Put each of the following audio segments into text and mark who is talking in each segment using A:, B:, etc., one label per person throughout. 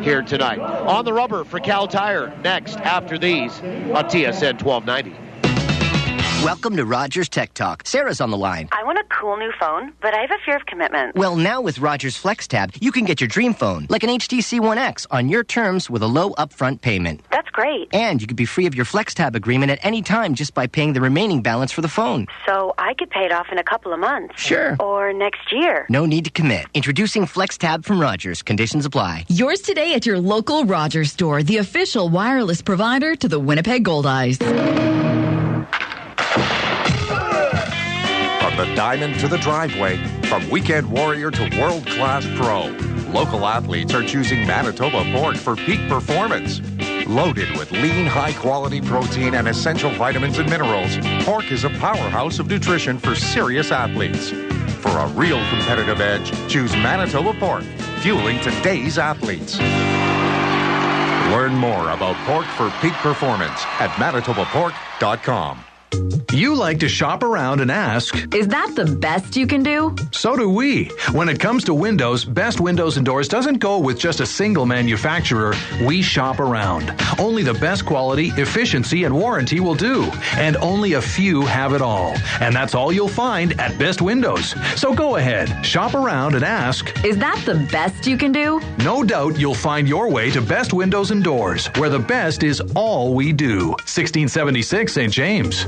A: here tonight. On the rubber for Cal Tire next after these on TSN 1290.
B: Welcome to Rogers Tech Talk. Sarah's on the line.
C: I want a cool new phone, but I have a fear of commitment.
B: Well, now with Rogers FlexTab, you can get your dream phone, like an HTC One X, on your terms with a low upfront payment.
C: That's great.
B: And you could be free of your FlexTab agreement at any time just by paying the remaining balance for the phone.
C: So I could pay it off in a couple of months.
B: Sure.
C: Or next year.
B: No need to commit. Introducing FlexTab from Rogers. Conditions apply.
D: Yours today at your local Rogers store, the official wireless provider to the Winnipeg Goldeyes.
E: From the diamond to the driveway, from weekend warrior to world-class pro, local athletes are choosing Manitoba pork for peak performance. Loaded with lean, high-quality protein and essential vitamins and minerals, pork is a powerhouse of nutrition for serious athletes. For a real competitive edge, choose Manitoba pork, fueling today's athletes. Learn more about pork for peak performance at manitobapork.com.
F: You like to shop around and ask,
D: Is that the best you can do?
F: So do we. When it comes to windows, Best Windows and Doors doesn't go with just a single manufacturer. We shop around. Only the best quality, efficiency, and warranty will do. And only a few have it all. And that's all you'll find at Best Windows. So go ahead, shop around and ask,
D: Is that the best you can do?
F: No doubt you'll find your way to Best Windows and Doors, where the best is all we do. 1676 St. James.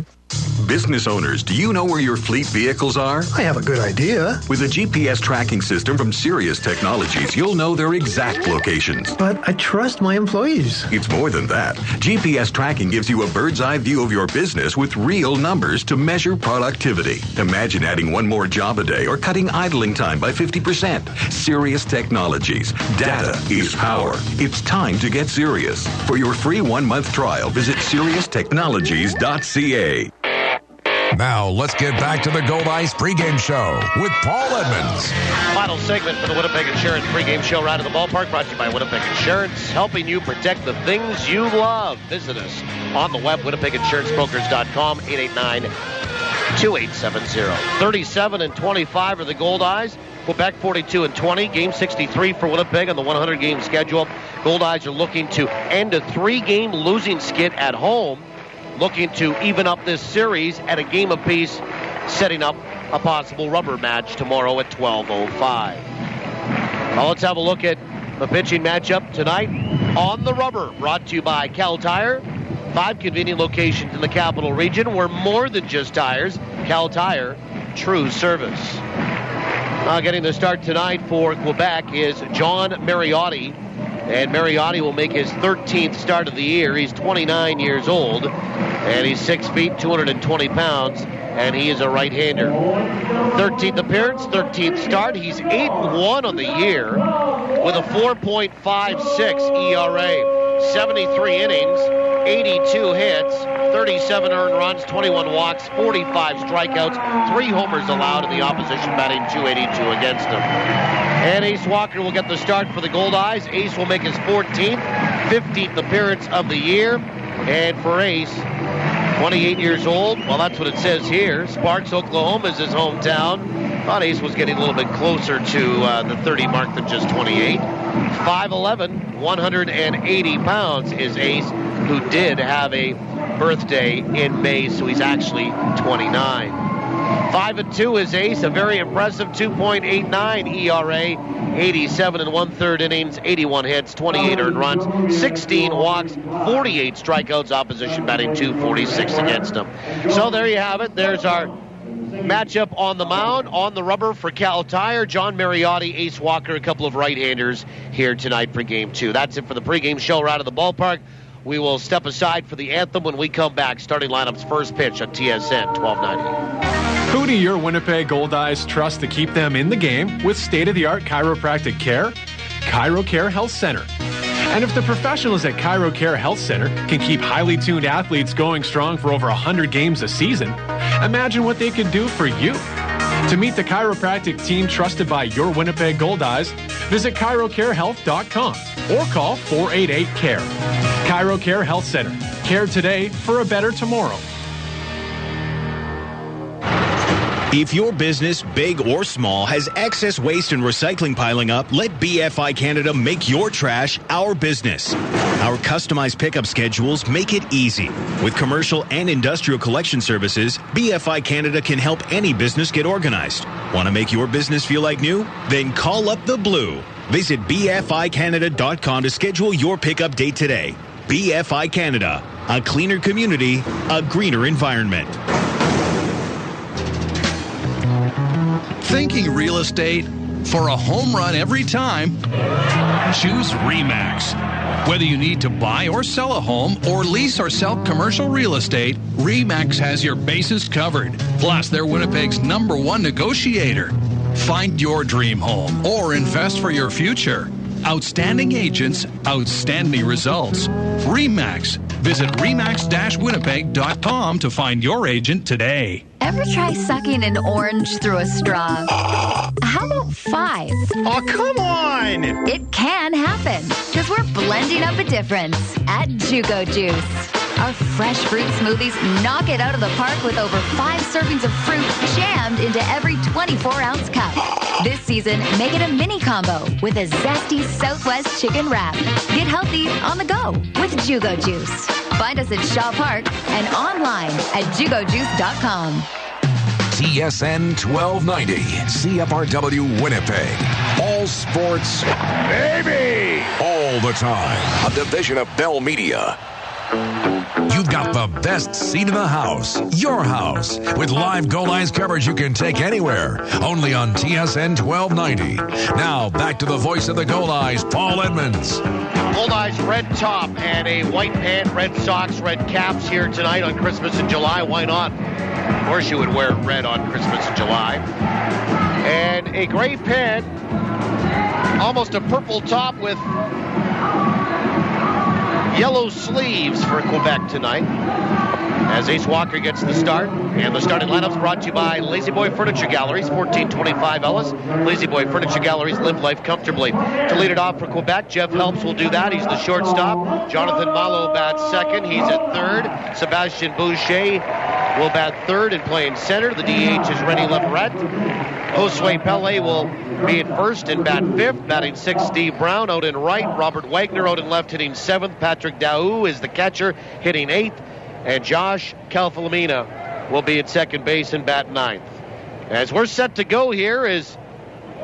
G: Business owners, do you know where your fleet vehicles are?
H: I have a good idea.
G: With a GPS tracking system from Sirius Technologies, you'll know their exact locations.
H: But I trust my employees.
G: It's more than that. GPS tracking gives you a bird's eye view of your business with real numbers to measure productivity. Imagine adding one more job a day or cutting idling time by 50%. Sirius Technologies. Data is power. It's time to get serious. For your free 1-month trial, visit SiriusTechnologies.ca.
E: Now, let's get back to the Goldeyes pregame show with Paul Edmonds.
A: Final segment for the Winnipeg Insurance pregame show right at the ballpark, brought to you by Winnipeg Insurance, helping you protect the things you love. Visit us on the web, WinnipegInsuranceBrokers.com, 889-2870. 37-25 are the Goldeyes. Quebec 42-20. Game 63 for Winnipeg on the 100-game schedule. Goldeyes are looking to end a 3-game losing skid at home, looking to even up this series at a game apiece, setting up a possible rubber match tomorrow at 12:05. Well, let's have a look at the pitching matchup tonight on the rubber, brought to you by Cal Tire. 5 convenient locations in the capital region. We're more than just tires. Cal Tire, true service. Getting the start tonight for Quebec is John Mariotti. And Mariotti will make his 13th start of the year. He's 29 years old, and he's 6 feet, 220 pounds, and he is a right-hander. 13th appearance, 13th start. He's 8-1 on the year with a 4.56 ERA, 73 innings, 82 hits, 37 earned runs, 21 walks, 45 strikeouts, 3 homers allowed, and the opposition batting .282 against him. And Ace Walker will get the start for the Goldeyes. Ace will make his 14th, 15th appearance of the year. And for Ace, 28 years old, well, that's what it says here. Sparks, Oklahoma is his hometown. Thought Ace was getting a little bit closer to the 30 mark than just 28. 5'11", 180 pounds is Ace, who did have a birthday in May, so he's actually 29. 5-2 is Ace, a very impressive 2.89 ERA, 87 1/3 innings, 81 hits, 28 earned runs, 16 walks, 48 strikeouts, opposition batting .246 against him. So there you have it. There's our matchup on the mound, on the rubber for Cal Tire. John Mariotti, Ace Walker, a couple of right-handers here tonight for Game 2. That's it for the pregame show right at the ballpark. We will step aside for the anthem when we come back. Starting lineup's first pitch on TSN 1290.
I: Who do your Winnipeg Goldeyes trust to keep them in the game with state-of-the-art chiropractic care? ChiroCare Health Center. And if the professionals at ChiroCare Health Center can keep highly tuned athletes going strong for over 100 games a season, imagine what they could do for you. To meet the chiropractic team trusted by your Winnipeg Goldeyes, visit chirocarehealth.com or call 488-CARE. ChiroCare Health Center. Care today for a better tomorrow.
J: If your business, big or small, has excess waste and recycling piling up, let BFI Canada make your trash our business. Our customized pickup schedules make it easy. With commercial and industrial collection services, BFI Canada can help any business get organized. Want to make your business feel like new? Then call up the Blue. Visit BFICanada.com to schedule your pickup date today. BFI Canada, a cleaner community, a greener environment.
K: Thinking real estate? For a home run every time, choose RE/MAX. Whether you need to buy or sell a home or lease or sell commercial real estate, RE/MAX has your bases covered. Plus, they're Winnipeg's #1 negotiator. Find your dream home or invest for your future. Outstanding agents, outstanding results. RE/MAX. Visit remax-winnipeg.com to find your agent today.
L: Ever try sucking an orange through a straw? How about 5?
K: Oh, come on!
L: It can happen, because we're blending up a difference at Jugo Juice. Our fresh fruit smoothies knock it out of the park with over 5 servings of fruit jammed into every 24-ounce cup. This season, make it a mini combo with a zesty Southwest chicken wrap. Get healthy on the go with Jugo Juice. Find us at Shaw Park and online at jugojuice.com.
E: TSN 1290, CFRW Winnipeg. All sports, baby! All the time. A division of Bell Media. You've got the best seat in the house, your house, with live Goldeyes coverage you can take anywhere. Only on TSN 1290. Now, back to the voice of the Goldeyes, Paul Edmonds.
A: Goldeyes red top and a white pant, red socks, red caps here tonight on Christmas in July. Why not? Of course you would wear red on Christmas in July. And a gray pant, almost a purple top with yellow sleeves for Quebec tonight. As Ace Walker gets the start. And the starting lineups brought to you by Lazy Boy Furniture Galleries, 1425 Ellis. Lazy Boy Furniture Galleries, live life comfortably. To lead it off for Quebec, Jeff Helps will do that. He's the shortstop. Jonathan Malo bats second. He's at third. Sebastian Boucher will bat third and play in center. The DH is Rennie Leverett. Josue Pele will be at first and bat fifth. Batting sixth, Steve Brown out in right. Robert Wagner out in left, hitting seventh. Patrick Daou is the catcher, hitting eighth. And Josh Calfalamina will be at second base and bat ninth. As we're set to go here is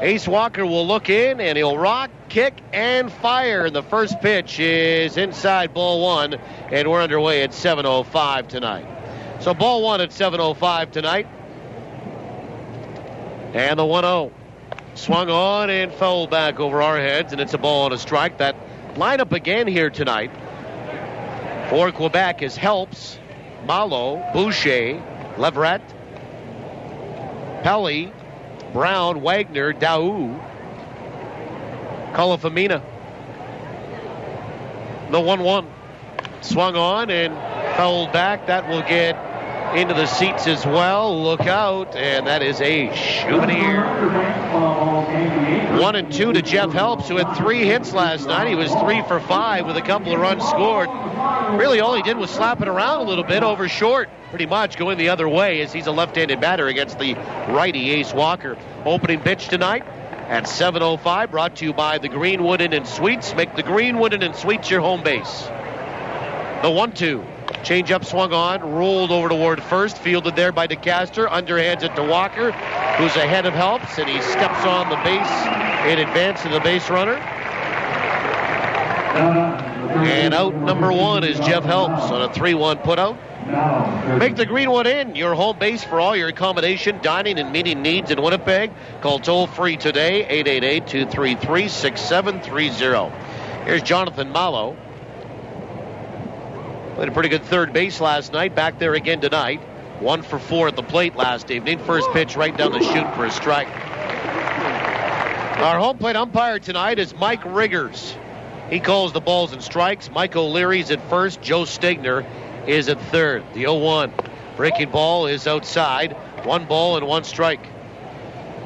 A: Ace Walker will look in and he'll rock, kick, and fire. And the first pitch is inside ball one, and we're underway at 7:05 tonight. So ball one at 7:05 tonight. And the 1-0 swung on and fouled back over our heads, and it's a ball and a strike. That lineup again here tonight for Quebec is Helps, Malo, Boucher, Leverett, Pele, Brown, Wagner, Daou, Calafamina. The 1-1 swung on and fouled back. That will get into the seats as well. Look out, and that is a souvenir. 1-2 to Jeff Helps, who had 3 hits last night. He was 3 for 5 with a couple of runs scored. Really all he did was slap it around a little bit over short, pretty much going the other way, as he's a left-handed batter against the righty Ace Walker. Opening pitch tonight at 7:05, brought to you by the Greenwood Inn and Suites. Make the Greenwood Inn and Suites your home base. The 1-2. Change-up swung on, rolled over toward first, fielded there by DeCaster, underhands it to Walker, who's ahead of Helps, and he steps on the base in advance of the base runner. And out number 1 is Jeff Helps on a 3-1 putout. Make the Greenwood Inn your home base for all your accommodation, dining, and meeting needs in Winnipeg. Call toll-free today, 888-233-6730. Here's Jonathan Malo. Played a pretty good third base last night. Back there again tonight. 1 for 4 at the plate last evening. First pitch right down the chute for a strike. Our home plate umpire tonight is Mike Riggers. He calls the balls and strikes. Mike O'Leary's at first. Joe Stegner is at third. The 0-1. Breaking ball is outside. 1 ball and 1 strike.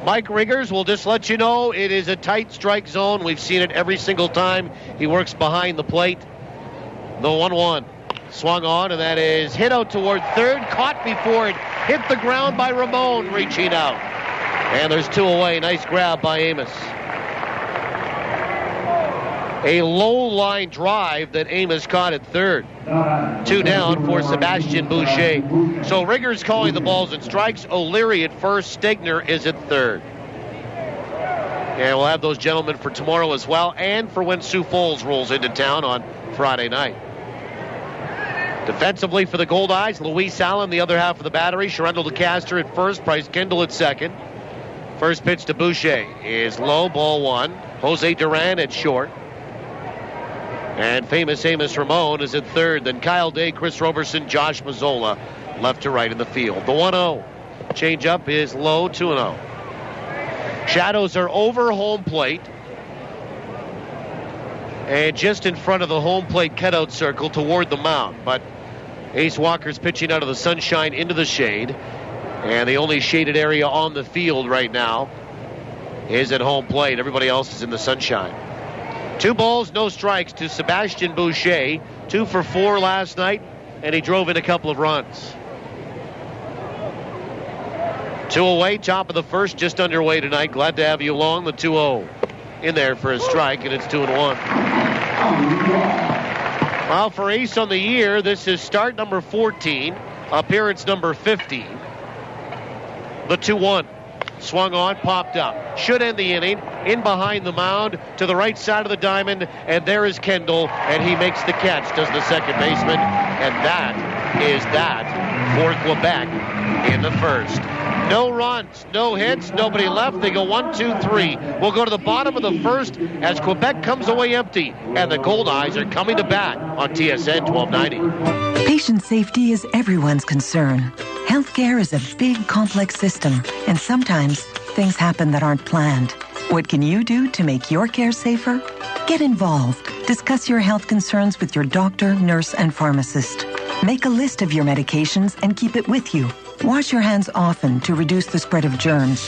A: Mike Riggers will just let you know it is a tight strike zone. We've seen it every single time he works behind the plate. The 1-1. Swung on, and that is hit out toward third. Caught before it hit the ground by Ramon, reaching out. And there's 2 away. Nice grab by Amos. A low line drive that Amos caught at third. 2 down for Sebastian Boucher. So Rigger's calling the balls and strikes. O'Leary at first. Stegner is at third. And we'll have those gentlemen for tomorrow as well, and for when Sioux Falls rolls into town on Friday night. Defensively for the Goldeyes, Luis Allen, the other half of the battery. Sherendel DeCaster at first, Bryce Kendall at second. First pitch to Boucher is low, ball 1. Jose Duran at short. And famous Amos Ramon is at third. Then Kyle Day, Chris Roberson, Josh Mazzola left to right in the field. The 1-0. Change-up is low, 2-0. Shadows are over home plate. And just in front of the home plate cutout circle toward the mound. But Ace Walker's pitching out of the sunshine into the shade. And the only shaded area on the field right now is at home plate. Everybody else is in the sunshine. 2 balls, no strikes to Sebastian Boucher. 2 for 4 last night, and he drove in a couple of runs. 2 away, top of the first, just underway tonight. Glad to have you along. The 2-0 in there for a strike, and it's 2-1. Well, for Ace on the year, this is start number 14, appearance number 15. The 2-1. Swung on, popped up. Should end the inning. In behind the mound to the right side of the diamond. And there is Kendall. And he makes the catch, does the second baseman. And that is that for Quebec in the first. No runs, no hits, nobody left. They go 1, 2, 3. We'll go to the bottom of the first as Quebec comes away empty. And the Goldeyes are coming to bat on TSN 1290.
M: Patient safety is everyone's concern. Healthcare is a big, complex system, and sometimes things happen that aren't planned. What can you do to make your care safer? Get involved. Discuss your health concerns with your doctor, nurse, and pharmacist. Make a list of your medications and keep it with you. Wash your hands often to reduce the spread of germs.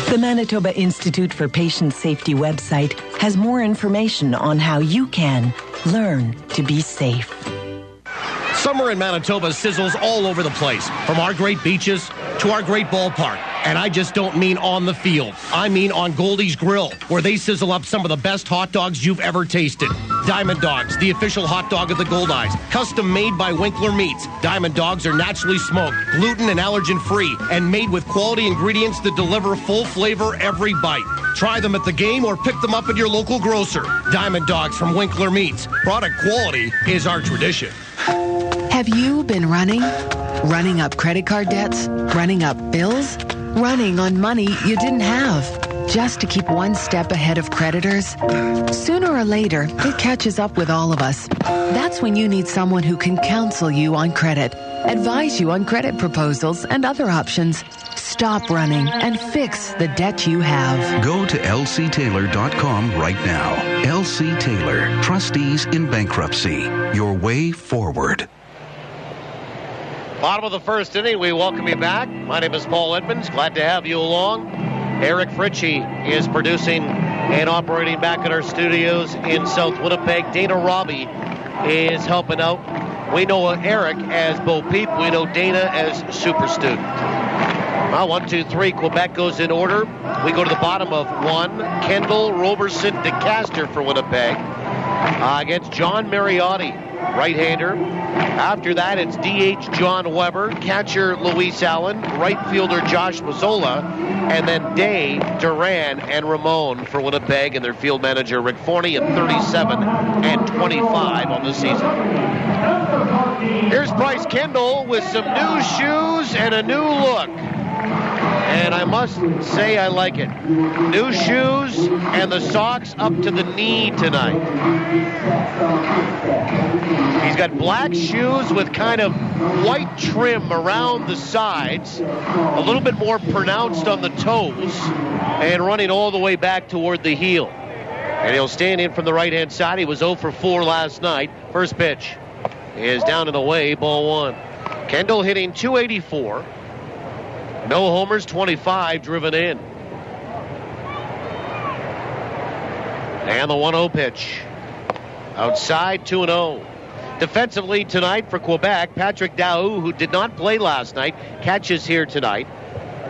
M: The Manitoba Institute for Patient Safety website has more information on how you can learn to be safe.
N: Summer in Manitoba sizzles all over the place, from our great beaches to our great ballpark. And I just don't mean on the field. I mean on Goldeyes Grill, where they sizzle up some of the best hot dogs you've ever tasted. Diamond Dogs, the official hot dog of the Goldeyes. Custom made by Winkler Meats. Diamond Dogs are naturally smoked, gluten and allergen free, and made with quality ingredients that deliver full flavor every bite. Try them at the game or pick them up at your local grocer. Diamond Dogs from Winkler Meats. Product quality is our tradition.
O: Have you been running? Running up credit card debts? Running up bills? Running on money you didn't have? Just to keep one step ahead of creditors? Sooner or later, it catches up with all of us. That's when you need someone who can counsel you on credit, advise you on credit proposals and other options. Stop running and fix the debt you have.
P: Go to lctaylor.com right now. LC Taylor, trustees in bankruptcy. Your way forward.
A: Bottom of the first inning, we welcome you back. My name is Paul Edmonds. Glad to have you along. Eric Fritchie is producing and operating back at our studios in South Winnipeg. Dana Robbie is helping out. We know Eric as Bo Peep. We know Dana as Super Student. Well, 1, 2, 3. Quebec goes in order. We go to the bottom of 1. Kendall, Roberson, DeCaster for Winnipeg against John Mariotti, right-hander. After that, it's DH John Weber, catcher Luis Allen, right fielder Josh Mazzola, and then Day, Duran, and Ramon for Winnipeg, and their field manager Rick Forney at 37 and 25 on the season. Here's Bryce Kendall with some new shoes and a new look. And I must say I like it. New shoes and the socks up to the knee tonight. He's got black shoes with kind of white trim around the sides, a little bit more pronounced on the toes, and running all the way back toward the heel. And he'll stand in from the right-hand side. He was 0 for 4 last night. First pitch is down and away, ball 1. Kendall hitting .284. No homers, 25 driven in. And the 1-0 pitch. Outside, 2-0. Defensively tonight for Quebec, Patrick Daou, who did not play last night, catches here tonight.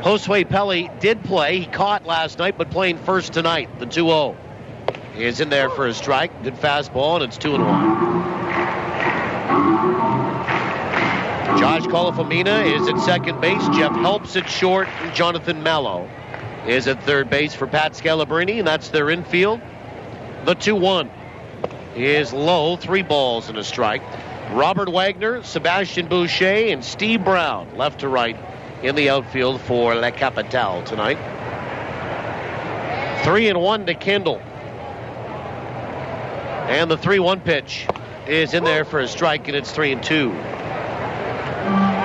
A: Josue Pelli did play. He caught last night, but playing first tonight. The 2-0 is in there for a strike. Good fastball, and it's 2-1. Josh Colifamina is at second base. Jeff Helps at short. And Jonathan Mallow is at third base for Pat Scalabrini, and that's their infield. The 2-1 is low. 3 balls and a strike. Robert Wagner, Sebastian Boucher, and Steve Brown, left to right, in the outfield for La Capitale tonight. 3-1 to Kendall. And the 3-1 pitch is in there for a strike, and it's 3-2.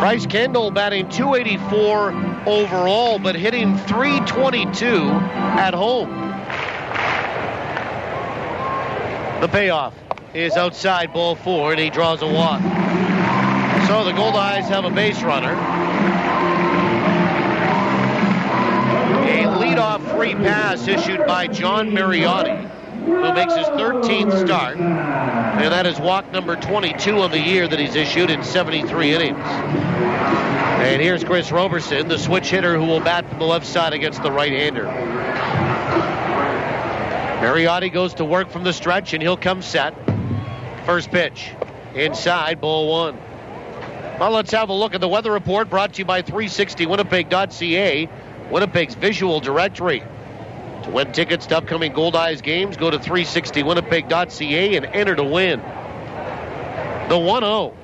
A: Bryce Kendall batting .284 overall, but hitting .322 at home. The payoff is outside, ball 4, and he draws a walk. So the Goldeyes have a base runner. A leadoff free pass issued by John Mariotti, who makes his 13th start. And that is walk number 22 of the year that he's issued in 73 innings. And here's Chris Roberson, the switch hitter who will bat from the left side against the right-hander. Mariotti goes to work from the stretch, and he'll come set. First pitch, inside, ball 1. Well, let's have a look at the weather report brought to you by 360winnipeg.ca, Winnipeg's visual directory. To win tickets to upcoming Goldeyes games, go to 360winnipeg.ca and enter to win. The 1-0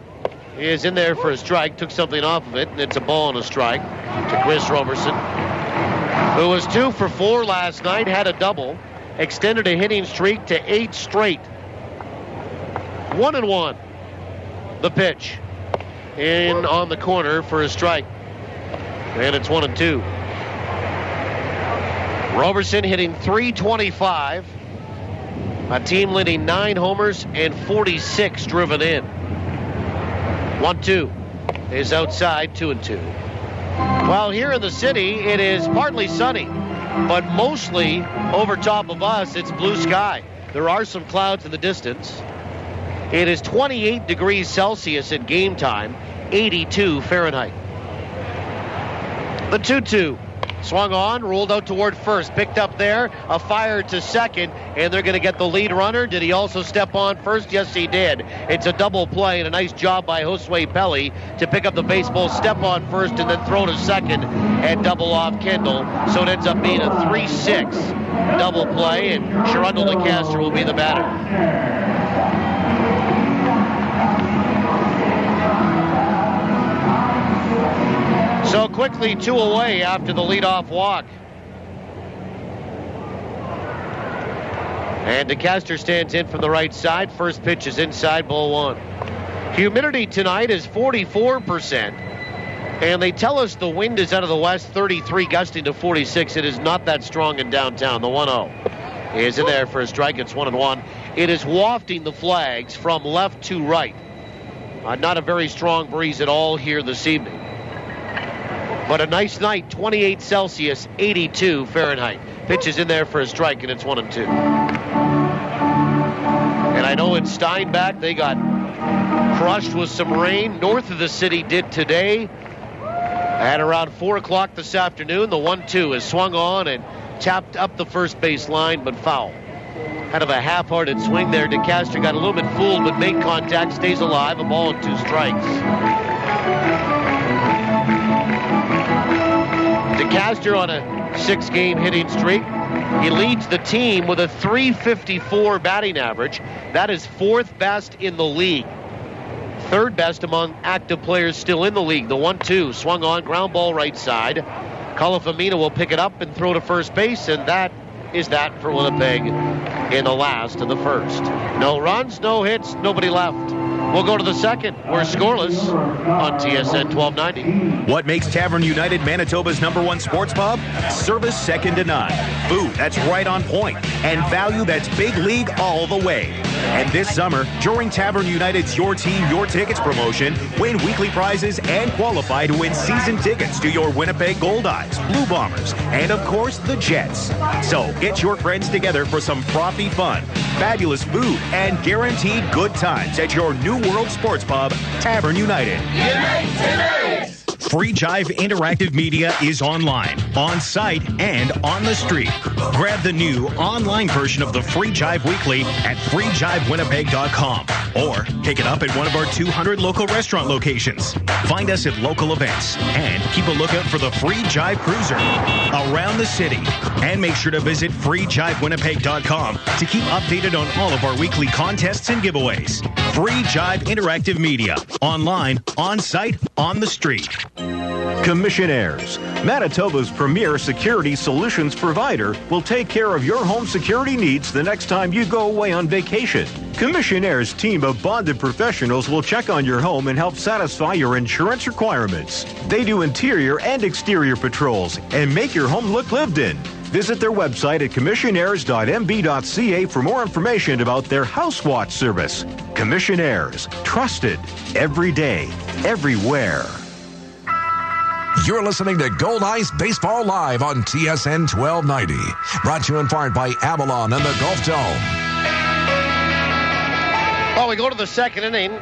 A: is in there for a strike. Took something off of it, and it's a ball and a strike to Chris Roberson, who was 2 for 4 last night, had a double, extended a hitting streak to 8 straight. 1-1. The pitch in on the corner for a strike, and it's 1-2. Roberson hitting .325, a team leading 9 homers and 46 driven in. 1-2 is outside, 2-2. Well, here in the city, it is partly sunny, but mostly over top of us, it's blue sky. There are some clouds in the distance. It is 28 degrees Celsius at game time, 82 Fahrenheit. The 2-2 swung on, rolled out toward first, picked up there, a fire to second, and they're going to get the lead runner. Did he also step on first? Yes, he did. It's a double play, and a nice job by Josue Pelli to pick up the baseball, step on first, and then throw to second and double off Kendall. So it ends up being a 3-6 double play, and Sherundle DeCaster will be the batter. So quickly 2 away after the leadoff walk. And DeCaster stands in from the right side. First pitch is inside, ball 1. Humidity tonight is 44%. And they tell us the wind is out of the west, 33 gusting to 46. It is not that strong in downtown. The 1-0 is in there for a strike. It's 1-1. It is wafting the flags from left to right. Not a very strong breeze at all here this evening. But a nice night, 28 Celsius, 82 Fahrenheit. Pitch is in there for a strike, and it's 1-2. And I know in Steinbach they got crushed with some rain. North of the city did today. At around 4 o'clock this afternoon, the 1-2 is swung on and tapped up the first base line, but foul. Kind of a half-hearted swing there. DeCaster got a little bit fooled, but made contact, stays alive, a ball and 2 strikes. DeCaster on a 6-game hitting streak. He leads the team with a .354 batting average. That is 4th best in the league. 3rd best among active players still in the league. The 1-2 swung on, ground ball right side. Colifamina will pick it up and throw to first base, and that is that for Winnipeg in the last of the first. No runs, no hits, nobody left. We'll go to the second. We're scoreless on TSN 1290.
J: What makes Tavern United Manitoba's #1 sports pub? Service second to none. Food that's right on point. And value that's big league all the way. And this summer, during Tavern United's Your Team, Your Tickets promotion, win weekly prizes and qualify to win season tickets to your Winnipeg Goldeyes, Blue Bombers, and of course, the Jets. So get your friends together for some frothy fun. fabulous food, and guaranteed good times at your New World Sports Pub, Tavern United. Free Jive Interactive Media is online, on site, and on the street. Grab the new online version of the Free Jive Weekly at freejivewinnipeg.com or pick it up at one of our 200 local restaurant locations. Find us at local events and keep a lookout for the Free Jive Cruiser around the city. And make sure to visit freejivewinnipeg.com to keep updated on all of our weekly contests and giveaways. Free Jive Interactive Media, online, on site, on the street.
Q: Commissionaires, Manitoba's premier security solutions provider, will take care of your home security needs the next time you go away on vacation. Commissionaires' team of bonded professionals will check on your home and help satisfy your insurance requirements. They do interior and exterior patrols and make your home look lived in. Visit their website at commissionaires.mb.ca for more information about their House Watch service. Commissionaires, trusted every day, everywhere.
E: You're listening to Goldeyes Baseball Live on TSN 1290. Brought to you in part by Avalon and the Gulf Dome.
A: Well, we go to the second inning.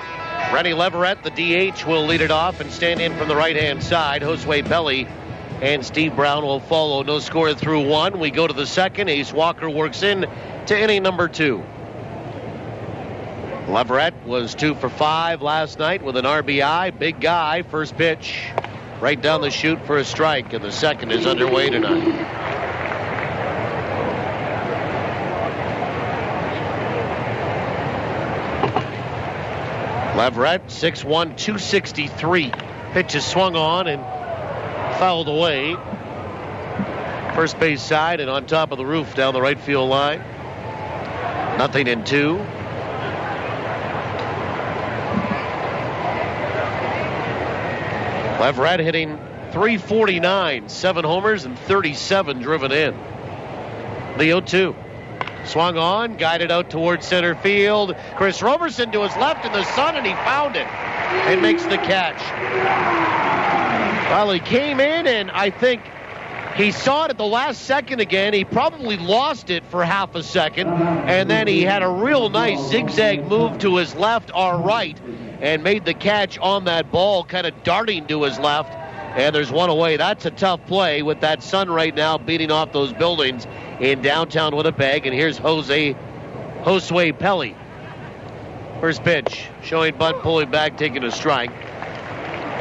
A: Rennie Leverett, the DH, will lead it off and stand in from the right-hand side. Josue Pelli and Steve Brown will follow. No score through one. We go to the second. Ace Walker works in to inning number 2. Leverett was 2 for 5 last night with an RBI. Big guy. First pitch right down the chute for a strike, and the second is underway tonight. Leverett, 6'1", 263. Pitch is swung on and fouled away. First base side and on top of the roof down the right field line. 0-2. Leverett hitting .349, 7 homers and 37 driven in. The 0-2. Swung on, guided out towards center field. Chris Roberson to his left in the sun, and he found it and makes the catch. Well, he came in, and I think he saw it at the last second again. He probably lost it for half a second, and then he had a real nice zigzag move to his left or right and made the catch on that ball, kind of darting to his left. And there's one away. That's a tough play with that sun right now beating off those buildings in downtown Winnipeg. And here's Josue Pelli. First pitch, showing bunt, pulling back, taking a strike.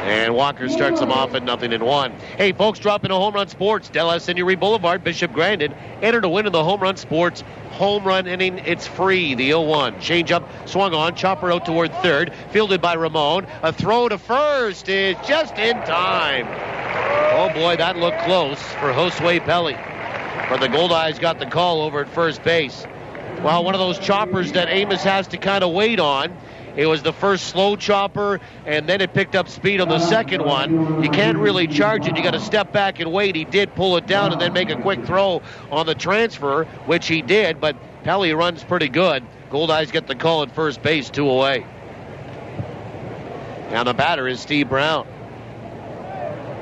A: And Walker starts him off at 0-1. Hey, folks, drop into Home Run Sports, Dallas Senori Boulevard, Bishop Grandin. Enter to win in the Home Run Sports home run inning. It's free. The 0-1. Change up, swung on, chopper out toward third, fielded by Ramon. A throw to first is just in time. Oh, boy, that looked close for Josue Pelli. But the Goldeyes got the call over at first base. Well, one of those choppers that Amos has to kind of wait on. It was the first slow chopper, and then it picked up speed on the second one. You can't really charge it. You got to step back and wait. He did pull it down and then make a quick throw on the transfer, which he did, but Pelli runs pretty good. Goldeyes get the call at first base, 2 away. Now the batter is Steve Brown.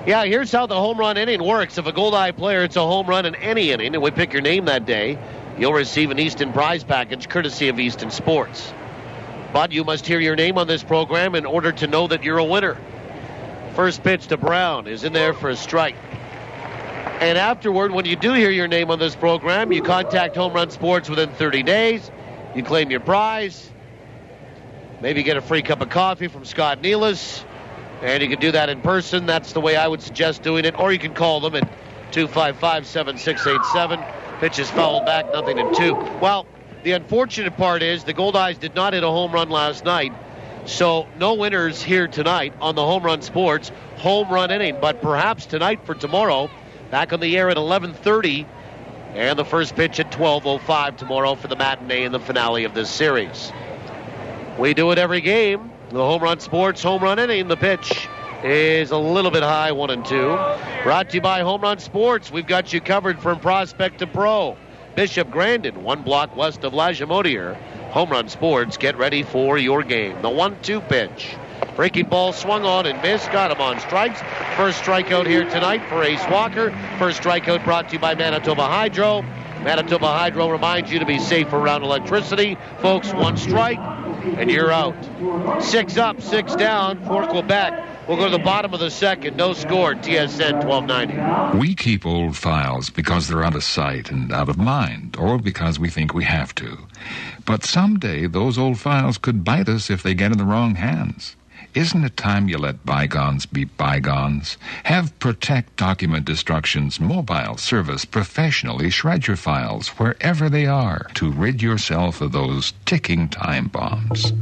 A: Yeah, here's how the home run inning works. If a Goldeye player hits a home run in any inning, and we pick your name that day, you'll receive an Easton prize package courtesy of Easton Sports. But you must hear your name on this program in order to know that you're a winner. First pitch to Brown is in there for a strike. And afterward, when you do hear your name on this program, you contact Home Run Sports within 30 days. You claim your prize. Maybe get a free cup of coffee from Scott Nealis. And you can do that in person. That's the way I would suggest doing it. Or you can call them at 255-7687. Pitch is fouled back, 0-2. Well, the unfortunate part is the Goldeyes did not hit a home run last night, so no winners here tonight on the Home Run Sports home run inning. But perhaps tonight for tomorrow, back on the air at 11:30, and the first pitch at 12:05 tomorrow for the matinee and the finale of this series. We do it every game. The Home Run Sports home run inning. The pitch is a little bit high, 1-2. Brought to you by Home Run Sports. We've got you covered from prospect to pro. Bishop Grandin, 1 block west of La Jamodier. Home Run Sports, get ready for your game. The 1-2 pitch. Breaking ball swung on and missed. Got him on strikes. First strikeout here tonight for Ace Walker. First strikeout brought to you by Manitoba Hydro. Manitoba Hydro reminds you to be safe around electricity. Folks, 1 strike, and you're out. 6 up, 6 down for Quebec. We'll go to the bottom of the second. No score. TSN 1290.
E: We keep old files because they're out of sight and out of mind, or because we think we have to. But someday those old files could bite us if they get in the wrong hands. Isn't it time you let bygones be bygones? Have Protect Document Destruction's mobile service professionally shred your files wherever they are to rid yourself of those ticking time bombs.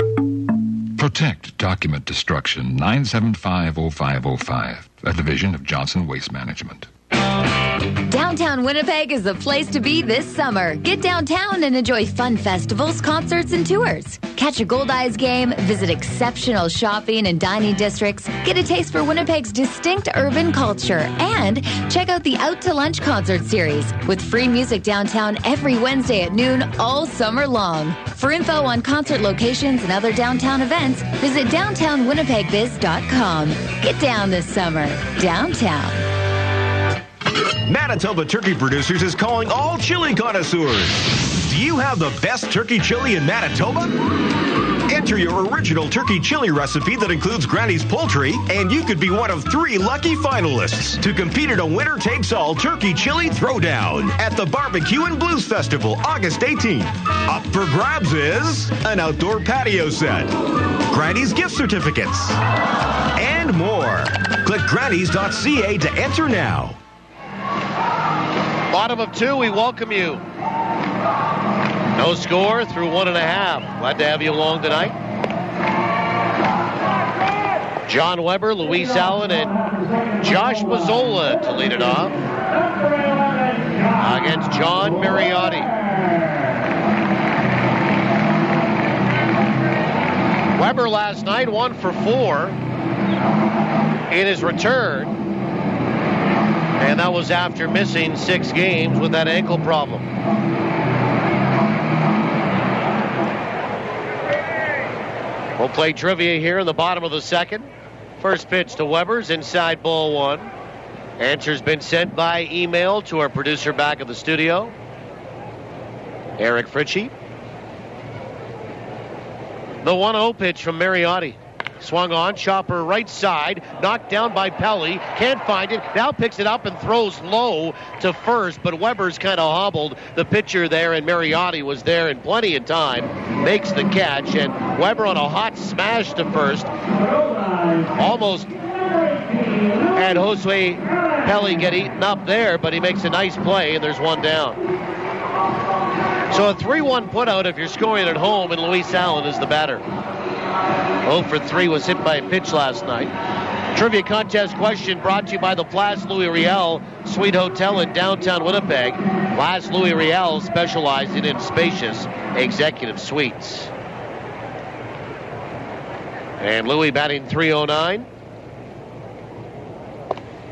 E: Protect Document Destruction, 975-0505, a division of Johnson Waste Management.
L: Downtown Winnipeg is the place to be this summer. Get downtown and enjoy fun festivals, concerts, and tours. Catch a Goldeyes game, visit exceptional shopping and dining districts, get a taste for Winnipeg's distinct urban culture, and check out the Out to Lunch concert series with free music downtown every Wednesday at noon all summer long. For info on concert locations and other downtown events, visit downtownwinnipegbiz.com. Get down this summer. Downtown.
Q: Manitoba Turkey Producers is calling all chili connoisseurs. Do you have the best turkey chili in Manitoba? Enter your original turkey chili recipe that includes Granny's poultry, and you could be one of 3 lucky finalists to compete in a winner-takes-all turkey chili throwdown at the Barbecue and Blues Festival, August 18th. Up for grabs is an outdoor patio set, Granny's gift certificates, and more. Click grannys.ca to enter now.
A: Bottom of 2, we welcome you. No score through 1.5. Glad to have you along tonight. John Weber, Luis Allen, and Josh Mazzola to lead it off against John Mariotti. Weber last night 1 for 4 in his return. And that was after missing 6 games with that ankle problem. We'll play trivia here in the bottom of the second. First pitch to Weber's inside ball 1. Answer's been sent by email to our producer back at the studio, Eric Fritchie. The 1-0 pitch from Mariotti. Swung on, chopper right side, knocked down by Pelly, can't find it, now picks it up and throws low to first, but Weber's kind of hobbled. The pitcher there, and Mariotti was there in plenty of time, makes the catch, and Weber on a hot smash to first. Almost had Josue Pelly get eaten up there, but he makes a nice play, and there's 1 down. So a 3-1 putout if you're scoring at home, and Luis Allen is the batter. 0 for 3 was hit by a pitch last night. Trivia contest question brought to you by the Place Louis Riel Suite Hotel in downtown Winnipeg. Place Louis Riel specializing in spacious executive suites. And Louis batting .309.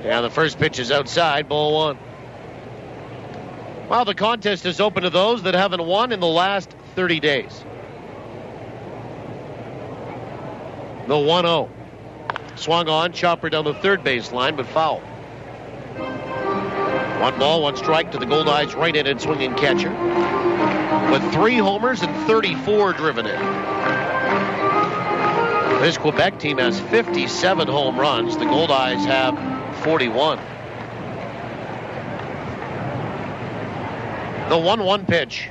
A: And the first pitch is outside, ball 1. Well, the contest is open to those that haven't won in the last 30 days. The 1-0. Swung on, chopper down the third baseline, but foul. 1 ball, 1 strike to the Goldeyes right-handed swinging catcher. With 3 homers and 34 driven in. This Quebec team has 57 home runs. The Goldeyes have 41. The 1-1 pitch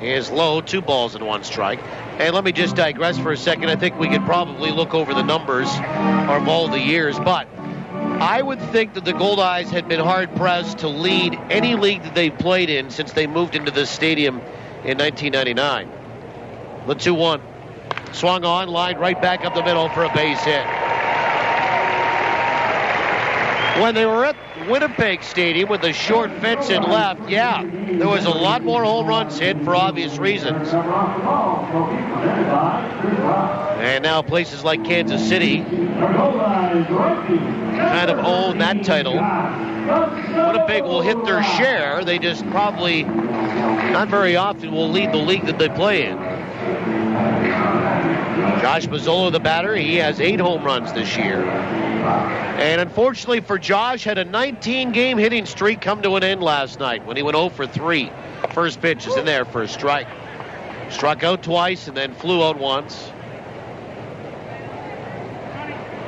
A: is low, 2 balls and 1 strike. And let me just digress for a second. I think we could probably look over the numbers of all the years, but I would think that the Goldeyes had been hard-pressed to lead any league that they've played in since they moved into this stadium in 1999. The 2-1. Swung on, lined right back up the middle for a base hit. When they were at Winnipeg Stadium with the short fence in left, yeah, there was a lot more home runs hit for obvious reasons. And now places like Kansas City kind of own that title. Winnipeg will hit their share. They just probably, not very often, will lead the league that they play in. Josh Mazzolo, the batter, he has 8 home runs this year. And unfortunately for Josh, had a 19-game hitting streak come to an end last night when he went 0 for 3. First pitch is in there for a strike. Struck out twice and then flew out once.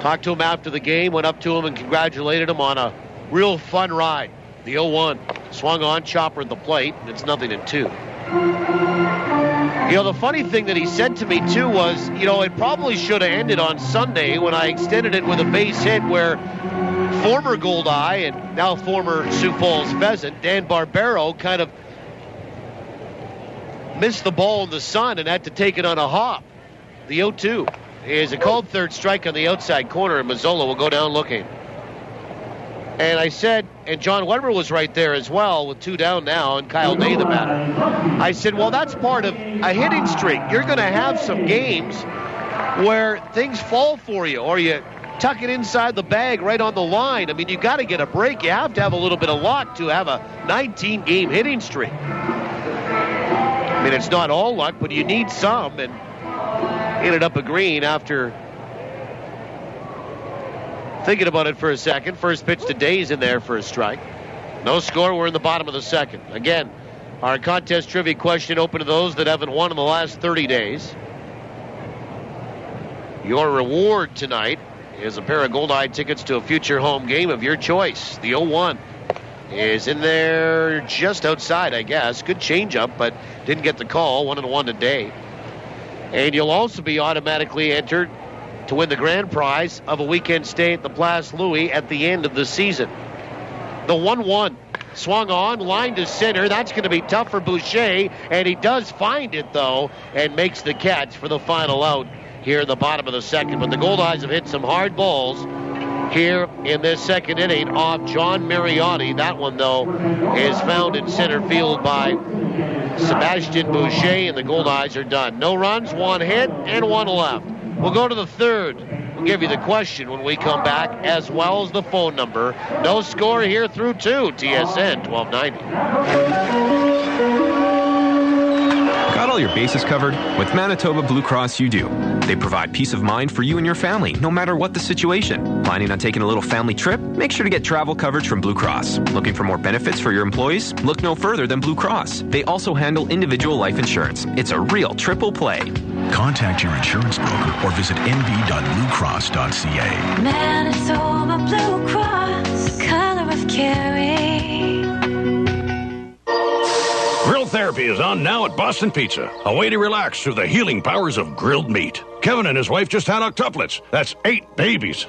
A: Talked to him after the game, went up to him and congratulated him on a real fun ride. The 0-1. Swung on, chopper at the plate, and it's 0-2. The funny thing that he said to me, too, was, it probably should have ended on Sunday when I extended it with a base hit where former Goldeye and now former Sioux Falls Pheasant, Dan Barbero, kind of missed the ball in the sun and had to take it on a hop. The 0-2 is a called third strike on the outside corner, and Mazzolo will go down looking. And I said, and John Weber was right there as well with 2 down now, and Kyle Day the batter. I said, well, that's part of a hitting streak. You're going to have some games where things fall for you, or you tuck it inside the bag right on the line. I mean, you got to get a break. You have to have a little bit of luck to have a 19-game hitting streak. I mean, it's not all luck, but you need some, and ended up agreeing after thinking about it for a second. First pitch to Days in there for a strike. No score. We're in the bottom of the second. Again, our contest trivia question open to those that haven't won in the last 30 days. Your reward tonight is a pair of Goldeye tickets to a future home game of your choice. The 0-1 is in there just outside, I guess. Good changeup, but didn't get the call. 1-1 today. And you'll also be automatically entered to win the grand prize of a weekend stay at the Place Louis at the end of the season. The 1-1 swung on, line to center. That's going to be tough for Boucher, and he does find it, though, and makes the catch for the final out here in the bottom of the second. But the Goldeyes have hit some hard balls here in this second inning off John Mariotti. That one, though, is found in center field by Sebastian Boucher, and the Goldeyes are done. No runs, 1 hit, and 1 left. We'll go to the third. We'll give you the question when we come back, as well as the phone number. No score here through 2. TSN 1290.
R: Got all your bases covered? With Manitoba Blue Cross, you do. They provide peace of mind for you and your family, no matter what the situation. Planning on taking a little family trip? Make sure to get travel coverage from Blue Cross. Looking for more benefits for your employees? Look no further than Blue Cross. They also handle individual life insurance. It's a real triple play.
S: Contact your insurance broker or visit nb.bluecross.ca.
T: Manitoba Blue Cross, color of caring.
U: Grill therapy is on now at Boston Pizza. A way to relax through the healing powers of grilled meat. Kevin and his wife just had octuplets. That's 8 babies.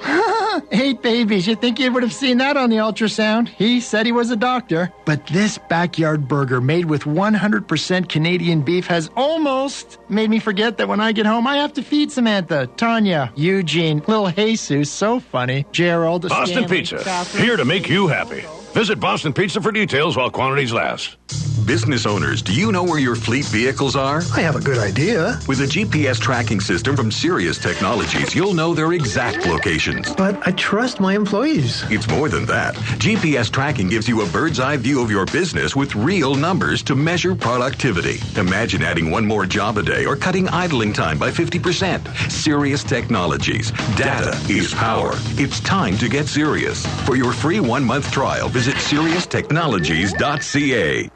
V: 8 babies. You'd think you would have seen that on the ultrasound. He said he was a doctor. But this backyard burger made with 100% Canadian beef has almost made me forget that when I get home, I have to feed Samantha, Tanya, Eugene, little Jesus, so funny, Gerald,
U: Boston
V: Stanley,
U: Pizza,
V: Catherine.
U: here to make you happy. Visit Boston Pizza for details while quantities last.
G: Business owners, do you know where your fleet vehicles are?
H: I have a good idea.
G: With a GPS tracking system from Sirius Technologies, you'll know their exact locations.
H: But I trust my employees.
G: It's more than that. GPS tracking gives you a bird's eye view of your business with real numbers to measure productivity. Imagine adding 1 more job a day or cutting idling time by 50%. Sirius Technologies. Data is power. It's time to get serious. For your free 1-month trial, visit SiriusTechnologies.ca.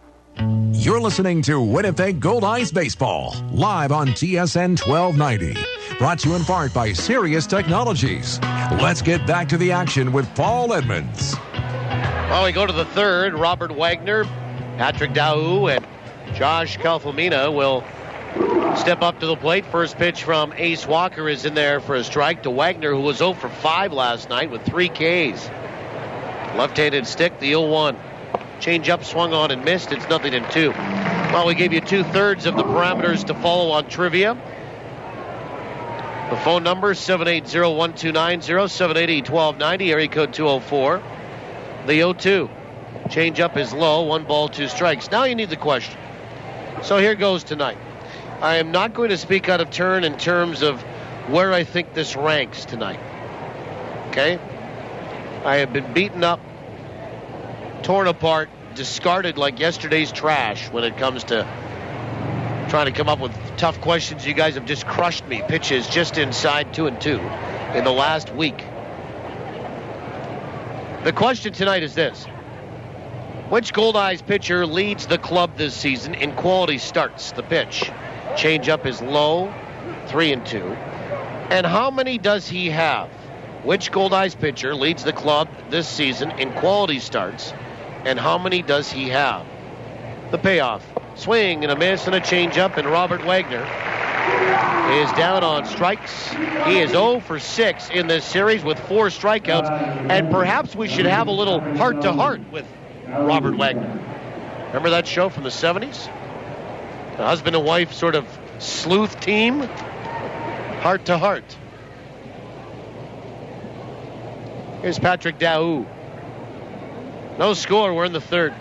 W: You're listening to Winnipeg Goldeyes Baseball, live on TSN 1290. Brought to you in part by Sirius Technologies. Let's get back to the action with Paul Edmonds.
A: Well, we go to the third. Robert Wagner, Patrick Daou, and Josh Kalfamina will step up to the plate. First pitch from Ace Walker is in there for a strike to Wagner, who was 0 for 5 last night with 3 Ks. Left-handed stick, the 0-1. Change-up swung on and missed. It's 0-2. Well, we gave you 2/3 of the parameters to follow on trivia. The phone number, 780-1290, 780-1290, area code 204. The 0-2. Change-up is low, 1 ball, 2 strikes. Now you need the question. So here goes tonight. I am not going to speak out of turn in terms of where I think this ranks tonight. Okay? I have been beaten up, torn apart, discarded like yesterday's trash when it comes to Trying to come up with tough questions. You guys have just crushed me. Pitches just inside 2-2 in the last week. The question tonight is this. Which Goldeyes pitcher leads the club this season in quality starts? The pitch. Changeup is low, 3-2. And how many does he have? Which Goldeyes pitcher leads the club this season in quality starts? And how many does he have? The payoff. Swing and a miss and a changeup, and Robert Wagner is down on strikes. He is 0 for 6 in this series with 4 strikeouts, and perhaps we should have a little heart-to-heart with Robert Wagner. Remember that show from the 70s? The husband and wife sort of sleuth team? Heart-to-heart. Here's Patrick Daou. No score, we're in the third.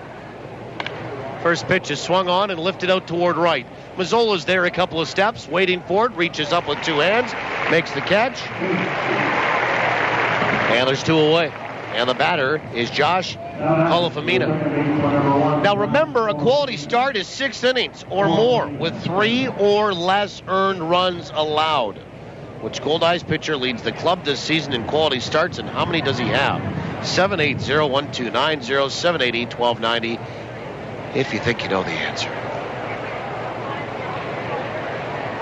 A: First pitch is swung on and lifted out toward right. Mazzola's there a couple of steps, waiting for it, reaches up with 2 hands, makes the catch. And there's 2 away. And the batter is Josh Colifamina. Now remember, a quality start is 6 innings or more with 3 or less earned runs allowed. Which Goldeyes pitcher leads the club this season in quality starts, and how many does he have? 780-1290, 780-1290. If you think you know the answer.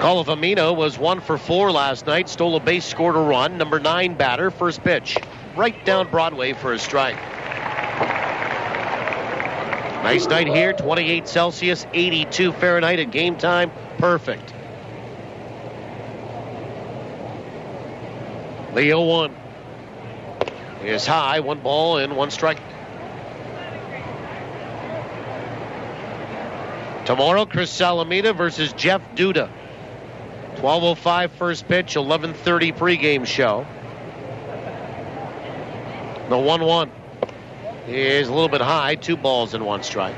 A: Colifamino was 1 for 4 last night. Stole a base, scored a run. Number 9 batter, first pitch. Right down Broadway for a strike. Nice night here. 28 Celsius, 82 Fahrenheit at game time. Perfect. The 0-1 is high. 1 ball and 1 strike. Tomorrow, Chris Salamita versus Jeff Duda. 12:05 first pitch, 11:30 pregame show. The 1-1 is a little bit high, 2 balls and 1 strike.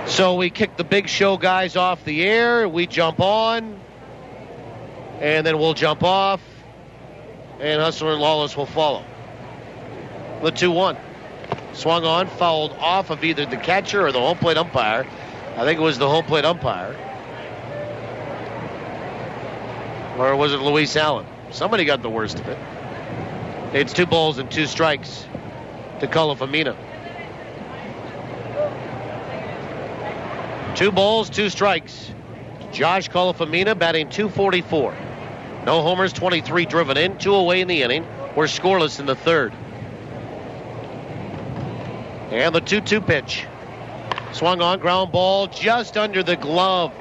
A: So we kick the big show guys off the air. We jump on, and then we'll jump off, and Hustler and Lawless will follow. The 2-1. Swung on, fouled off of either the catcher or the home plate umpire. I think it was the home plate umpire. Or was it Luis Allen? Somebody got the worst of it. It's 2 balls and 2 strikes to Colifamino. 2 balls, 2 strikes. Josh Colifamino batting .244. No homers, 23 driven in, 2 away in the inning. We're scoreless in the third. And the 2-2 pitch. Swung on, ground ball just under the glove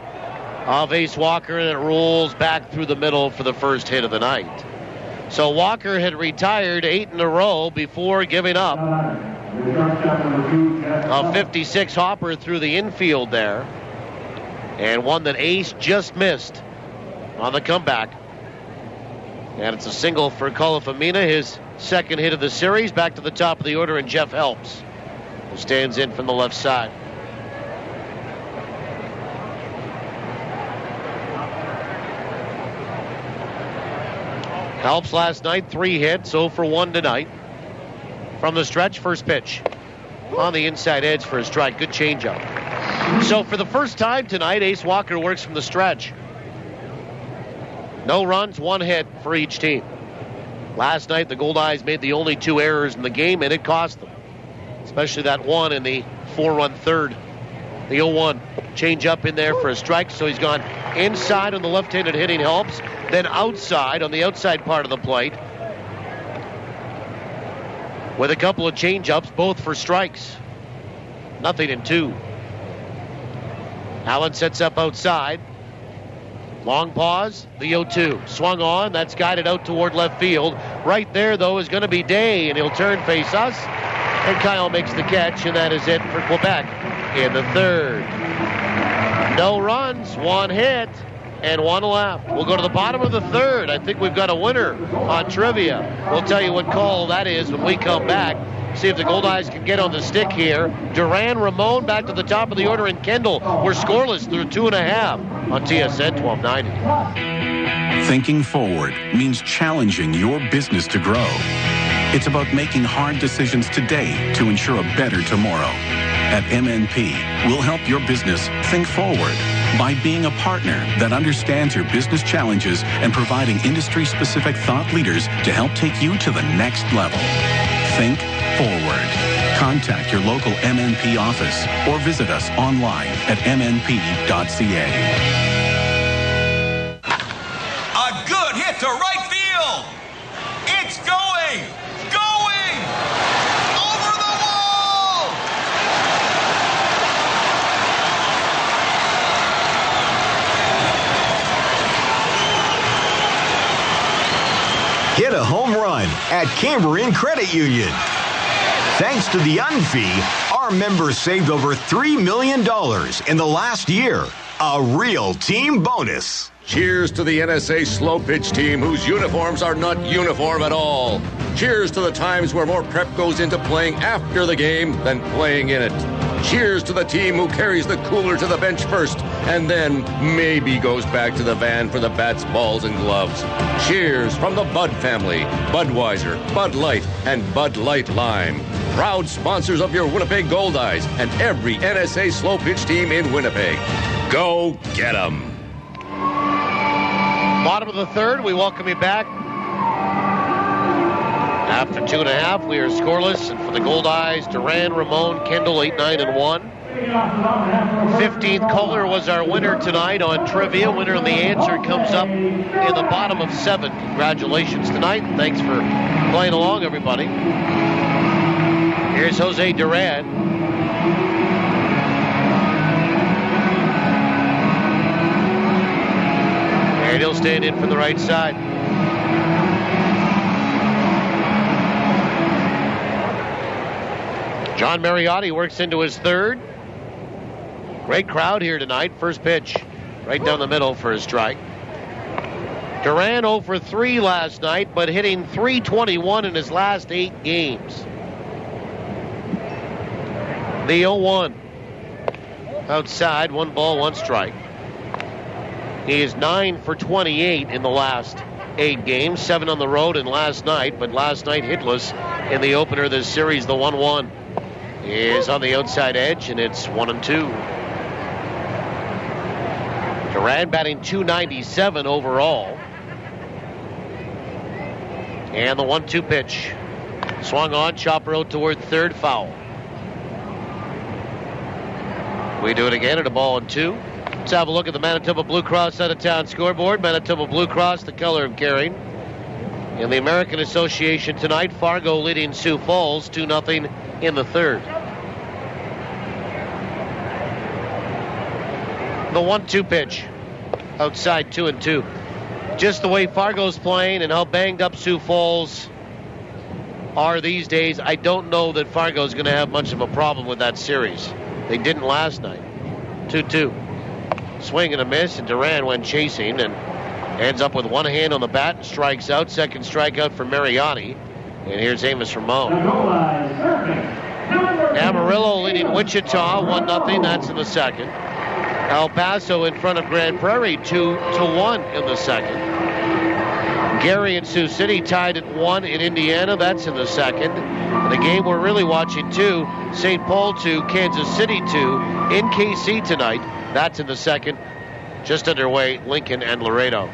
A: of Ace Walker, and it rolls back through the middle for the first hit of the night. So Walker had retired 8 in a row before giving up a 56 hopper through the infield there, and one that Ace just missed on the comeback. And it's a single for Colifamino, his second hit of the series. Back to the top of the order, and Jeff Helps, who stands in from the left side. Helps last night, 3 hits, 0 for 1 tonight. From the stretch, first pitch. On the inside edge for a strike. Good changeup. So for the first time tonight, Ace Walker works from the stretch. No runs, 1 hit for each team. Last night, the Goldeyes made the only 2 errors in the game, and it cost them. Especially that one in the 4-run third. The 0-1 change up in there for a strike, so he's gone inside on the left-handed hitting Helps, then outside on the outside part of the plate with a couple of change-ups, both for strikes. Nothing in 2. Allen sets up outside. Long pause, the 0-2. Swung on, that's guided out toward left field. Right there, though, is going to be Day, and he'll turn face us. And Kyle makes the catch, and that is it for Quebec in the third. No runs, 1 hit, and 1 left. We'll go to the bottom of the third. I think we've got a winner on trivia. We'll tell you what call that is when we come back. See if the Goldeyes can get on the stick here. Duran, Ramon back to the top of the order, and Kendall. We're scoreless through 2.5 on TSN 1290.
S: Thinking forward means challenging your business to grow. It's about making hard decisions today to ensure a better tomorrow. At MNP, we'll help your business think forward by being a partner that understands your business challenges and providing industry-specific thought leaders to help take you to the next level. Think forward. Contact your local MNP office or visit us online at mnp.ca.
B: A good hit to right field. It's going. Over the wall.
C: Hit a home run at Cambrian Credit Union. Thanks to the UNFI, our members saved over $3 million in the last year. A real team bonus.
D: Cheers to the NSA slow pitch team whose uniforms are not uniform at all. Cheers to the times where more prep goes into playing after the game than playing in it. Cheers to the team who carries the cooler to the bench first and then maybe goes back to the van for the bats, balls, and gloves. Cheers from the Bud family, Budweiser, Bud Light, and Bud Light Lime. Proud sponsors of your Winnipeg Goldeyes and every NSA slow pitch team in Winnipeg. Go get 'em.
A: Bottom of the third, we welcome you back. After 2.5, we are scoreless, and for the Goldeyes, Duran, Ramon, Kendall, 8, 9, and 1. 15th caller was our winner tonight on trivia. Winner and the answer comes up in the bottom of 7. Congratulations tonight. Thanks for playing along, everybody. Here's Jose Duran. And he'll stand in for the right side. John Mariotti works into his third. Great crowd here tonight. First pitch right down the middle for a strike. Duran 0 for 3 last night, but hitting .321 in his last 8 games. The 0-1. Outside, 1 ball, 1 strike. He is 9 for 28 in the last 8 games, 7 on the road and last night, but last night hitless in the opener of this series. The 1-1 is on the outside edge, and it's 1-2. Duran batting .297 overall. And the 1-2 pitch. Swung on, chopper out toward third, foul. We do it again at a ball and 2. Let's have a look at the Manitoba Blue Cross out-of-town scoreboard. Manitoba Blue Cross, the color of caring. In the American Association tonight, Fargo leading Sioux Falls 2-0 in the third. The 1-2 pitch. Outside 2-2. Just the way Fargo's playing and how banged up Sioux Falls are these days, I don't know that Fargo's going to have much of a problem with that series. They didn't last night. 2-2. Swing and a miss, and Duran went chasing and ends up with one hand on the bat and strikes out. Second strikeout for Mariotti. And here's Amos Ramon. Amarillo leading Wichita 1-0. That's in the second. El Paso in front of Grand Prairie 2-1 in the second. Gary and Sioux City tied at 1 in Indiana. That's in the second. And the game we're really watching too, St. Paul 2, Kansas City 2 in KC tonight. That's in the second. Just underway, Lincoln and Laredo.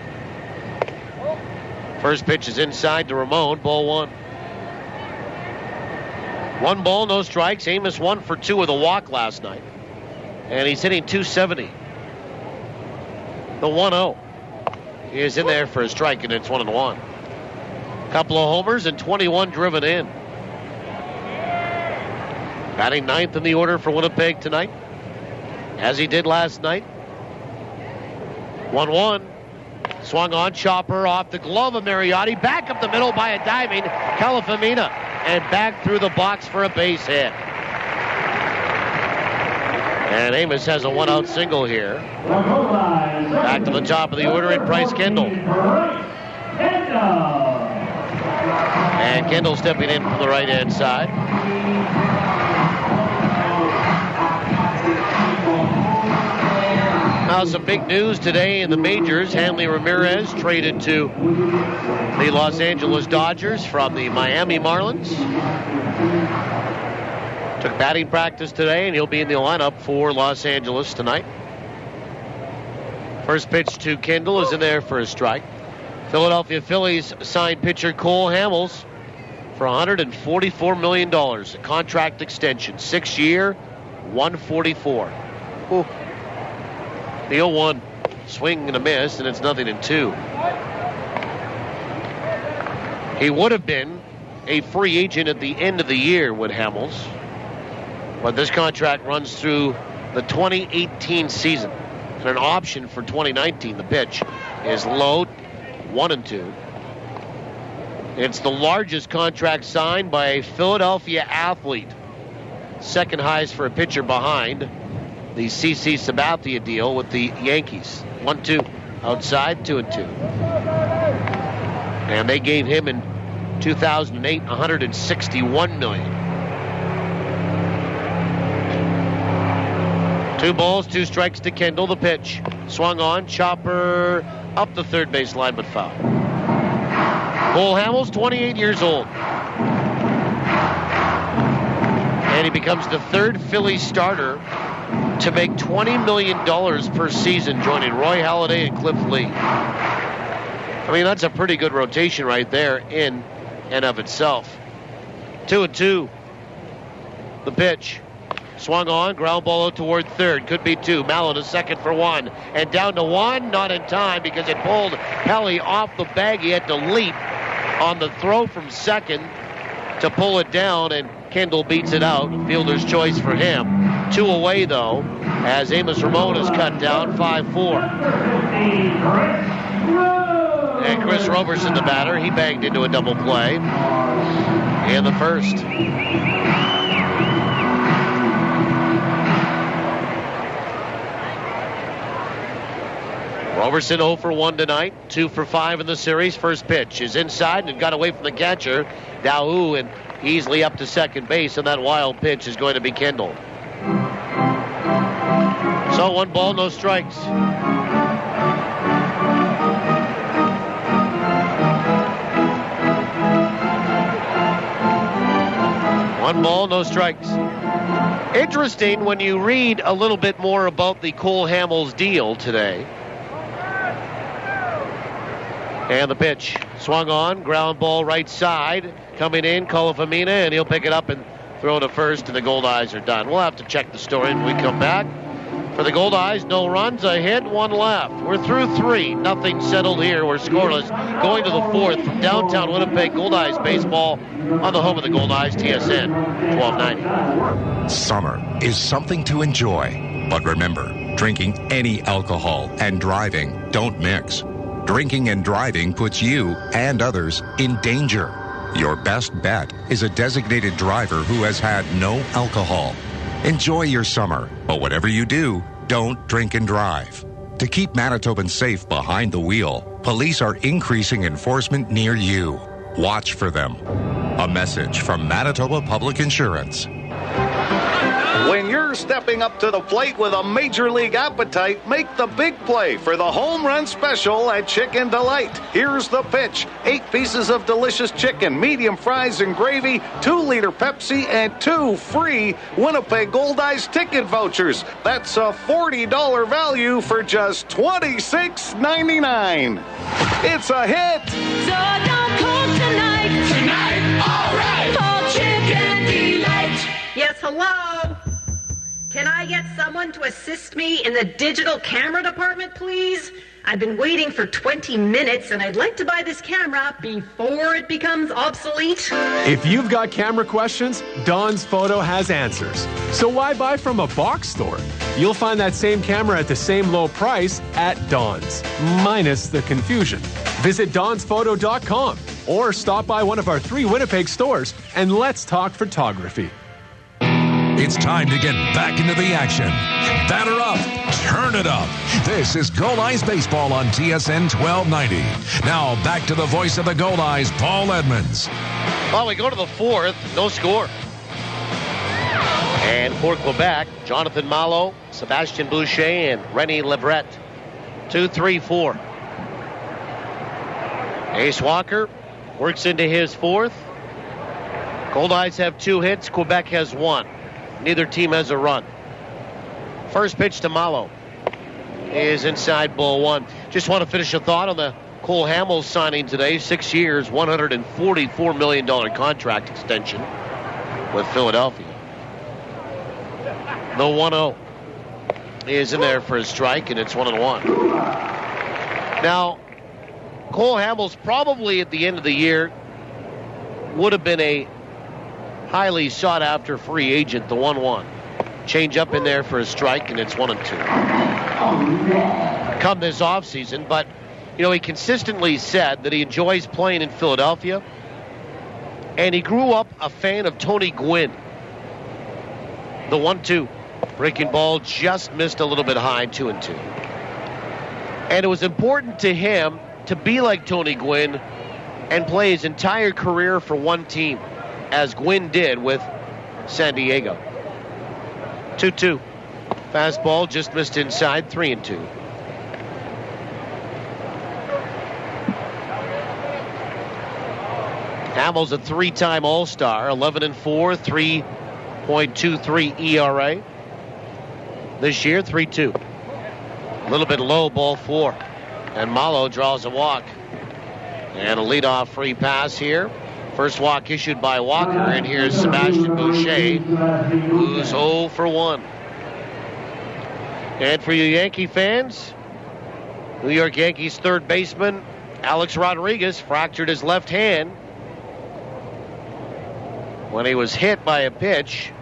A: First pitch is inside to Ramon, ball 1. 1 ball, no strikes. Amos 1 for 2 with a walk last night. And he's hitting .270. The 1-0 is in there for a strike, and it's 1-1. Couple of homers and 21 driven in. Batting 9th in the order for Winnipeg tonight, as he did last night. 1-1. Swung on, chopper off the glove of Mariotti. Back up the middle by a diving Calafamina. And back through the box for a base hit. And Amos has a 1-out single here. Back to the top of the order in Bryce Kendall. And Kendall stepping in from the right-hand side. Now some big news today in the majors. Hanley Ramirez traded to the Los Angeles Dodgers from the Miami Marlins. Took batting practice today, and he'll be in the lineup for Los Angeles tonight. First pitch to Kendall is in there for a strike. Philadelphia Phillies signed pitcher Cole Hamels for $144 million. A contract extension. 6-year, $144. Ooh. The 0-1. Swing and a miss, and it's 0-2. He would have been a free agent at the end of the year with Hamels. But this contract runs through the 2018 season. And an option for 2019. The pitch is low, 1-2. It's the largest contract signed by a Philadelphia athlete. Second highest for a pitcher behind the CC Sabathia deal with the Yankees. 1-2 outside, 2-2. And they gave him in 2008 $161 million. 2 balls, 2 strikes to Kendall. The pitch swung on, chopper up the third base line, but foul. Cole Hamels, 28 years old. And he becomes the third Phillies starter to make $20 million per season, joining Roy Halladay and Cliff Lee. I mean, that's a pretty good rotation right there in and of itself. 2-2. The pitch. Swung on, ground ball toward third. Could be 2. Mallow to second for 1. And down to 1, not in time because it pulled Pelly off the bag. He had to leap on the throw from second to pull it down, and Kendall beats it out. Fielder's choice for him. 2 away, though, as Amos Ramon is cut down, 5-4. And Chris Roberson, the batter, he banged into a double play in the first. Roberson 0 for 1 tonight, 2 for 5 in the series. First pitch is inside and got away from the catcher. Dahu and easily up to second base, and that wild pitch is going to be Kendall. So 1 ball, no strikes. One ball, no strikes. Interesting when you read a little bit more about the Cole Hamels deal today. And the pitch swung on, ground ball right side, coming in, Colafamina, and he'll pick it up and throw to first, and the Goldeyes are done. We'll have to check the story when we come back. For the Goldeyes, no runs, a hit, 1 left. We're through 3. Nothing settled here. We're scoreless. Going to the 4th from downtown Winnipeg, Goldeyes baseball on the home of the Goldeyes, TSN 1290.
E: Summer is something to enjoy. But remember, drinking any alcohol and driving don't mix. Drinking and driving puts you and others in danger. Your best bet is a designated driver who has had no alcohol. Enjoy your summer, but whatever you do, don't drink and drive. To keep Manitobans safe behind the wheel, police are increasing enforcement near you. Watch for them. A message from Manitoba Public Insurance.
F: When you're stepping up to the plate with a major league appetite, make the big play for the home run special at Chicken Delight. Here's the pitch. 8 pieces of delicious chicken, medium fries and gravy, 2-liter Pepsi, and 2 free Winnipeg Goldeyes ticket vouchers. That's a $40 value for just $26.99. It's a hit.
T: So don't call tonight. Tonight, all right. Call Chicken Delight.
I: Yes, hello? Can I get someone to assist me in the digital camera department, please? I've been waiting for 20 minutes, and I'd like to buy this camera before it becomes obsolete.
K: If you've got camera questions, Don's Photo has answers. So why buy from a box store? You'll find that same camera at the same low price at Don's, minus the confusion. Visit donsphoto.com or stop by one of our 3 Winnipeg stores and let's talk photography.
W: It's time to get back into the action. Batter up, turn it up. This is Goldeyes Baseball on TSN 1290. Now back to the voice of the Goldeyes, Paul Edmonds.
A: Well, we go to the 4th, no score. And for Quebec, Jonathan Malo, Sebastian Boucher, and René Leverett. 2-3-4. Ace Walker works into his 4th. Goldeyes have 2 hits, Quebec has 1. Neither team has a run. First pitch to Malo is inside ball one. Just want to finish a thought on the Cole Hamels signing today. 6 years, $144 million contract extension with Philadelphia. The 1-0 is in there for a strike, and it's 1-1. Now, Cole Hamels probably at the end of the year would have been a highly sought-after free agent, the 1-1. Change up in there for a strike, and it's 1-2. Come this offseason, but, you know, he consistently said that he enjoys playing in Philadelphia, and he grew up a fan of Tony Gwynn. The 1-2. Breaking ball just missed a little bit high, 2-2. And it was important to him to be like Tony Gwynn and play his entire career for one team, as Gwynn did with San Diego. 2-2. Fastball just missed inside, 3-2. Hamels a three-time All-Star, 11-4, 3.23 ERA. This year, 3-2. A little bit low, ball four. And Malo draws a walk. And a leadoff free pass here. First walk issued by Walker, and here's Sebastian Boucher, who's 0 for 1. And for you Yankee fans, New York Yankees third baseman Alex Rodriguez fractured his left hand when he was hit by a pitch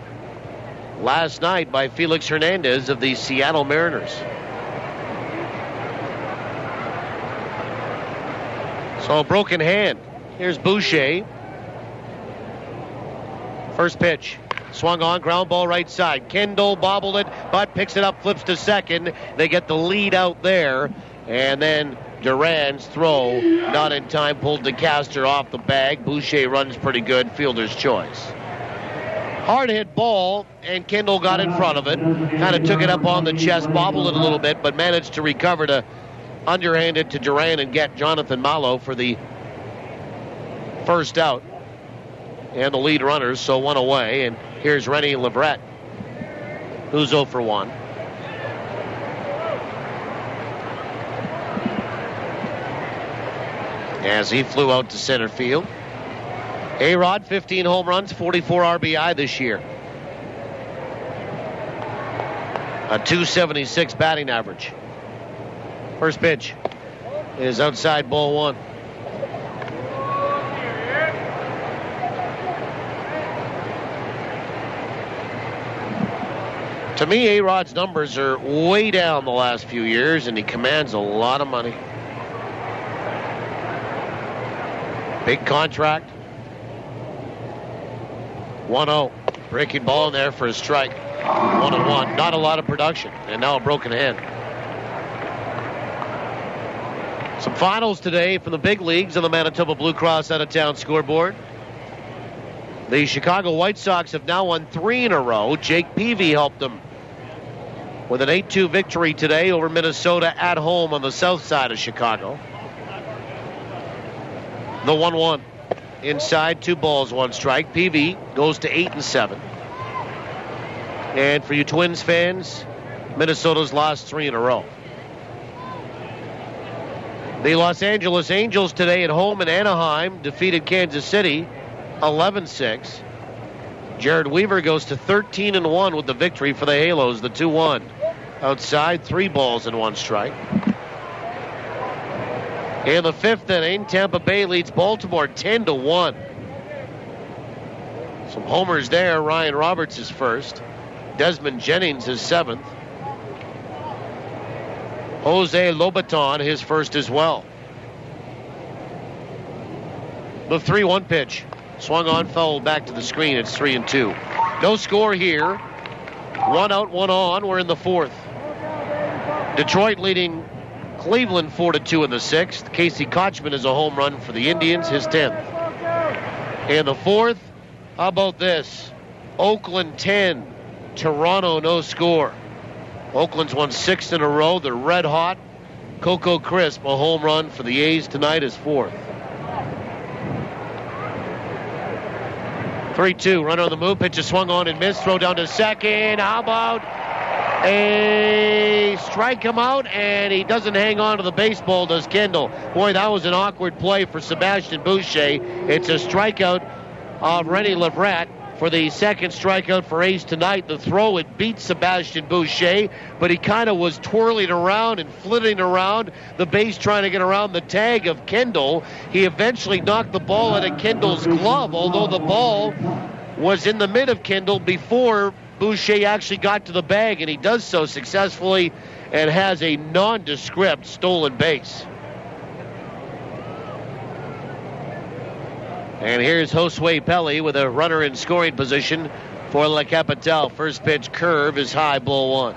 A: last night by Felix Hernandez of the Seattle Mariners. So a broken hand. Here's Boucher. First pitch. Swung on, ground ball right side. Kendall bobbled it, but picks it up, flips to second. They get the lead out there. And then Duran's throw, not in time, pulled DeCaster off the bag. Boucher runs pretty good, fielder's choice. Hard hit ball, and Kendall got in front of it. Kind of took it up on the chest, bobbled it a little bit, but managed to recover to underhand it to Duran and get Jonathan Malo for the first out. And the lead runners, so one away. And here's Rennie Leverett, who's 0 for 1. As he flew out to center field. A-Rod, 15 home runs, 44 RBI this year. A .276 batting average. First pitch is outside ball one. To me, A-Rod's numbers are way down the last few years, and he commands a lot of money. Big contract. 1-0. Breaking ball in there for a strike. 1-1. Not a lot of production, and now a broken hand. Some finals today from the big leagues on the Manitoba Blue Cross out-of-town scoreboard. The Chicago White Sox have now won 3 in a row. Jake Peavy helped them with an 8-2 victory today over Minnesota at home on the south side of Chicago. The 1-1. Inside, 2 balls, 1 strike. Peavy goes to 8-7. And for you Twins fans, Minnesota's lost 3 in a row. The Los Angeles Angels today at home in Anaheim defeated Kansas City 11-6. Jared Weaver goes to 13-1 with the victory for the Halos, the 2-1. Outside, 3 balls and 1 strike. In the 5th inning, Tampa Bay leads Baltimore 10-1. Some homers there. Ryan Roberts is first. Desmond Jennings is 7th. Jose Lobaton, his first as well. The 3-1 pitch. Swung on, fouled back to the screen. It's 3-2. No score here. 1 out, 1 on. We're in the 4th. Detroit leading Cleveland 4-2 in the 6th. Casey Kochman is a home run for the Indians, his 10th. In the 4th, how about this? Oakland 10, Toronto no score. Oakland's won 6 in a row. They're red hot. Coco Crisp, a home run for the A's tonight, is 4th. 3-2, runner on the move, pitch is swung on and missed, throw down to second. How about a strike him out, and he doesn't hang on to the baseball, does Kendall. Boy, that was an awkward play for Sebastian Boucher. It's a strikeout of Rennie Leverett for the second strikeout for Ace tonight. The throw, it beat Sebastian Boucher, but he kind of was twirling around and flitting around the base trying to get around the tag of Kendall. He eventually knocked the ball out of Kendall's glove, although the ball was in the mid of Kendall before Boucher actually got to the bag, and he does so successfully and has a nondescript stolen base. And here's Josue Pelli with a runner in scoring position for La Capitale. First pitch curve is high, ball one.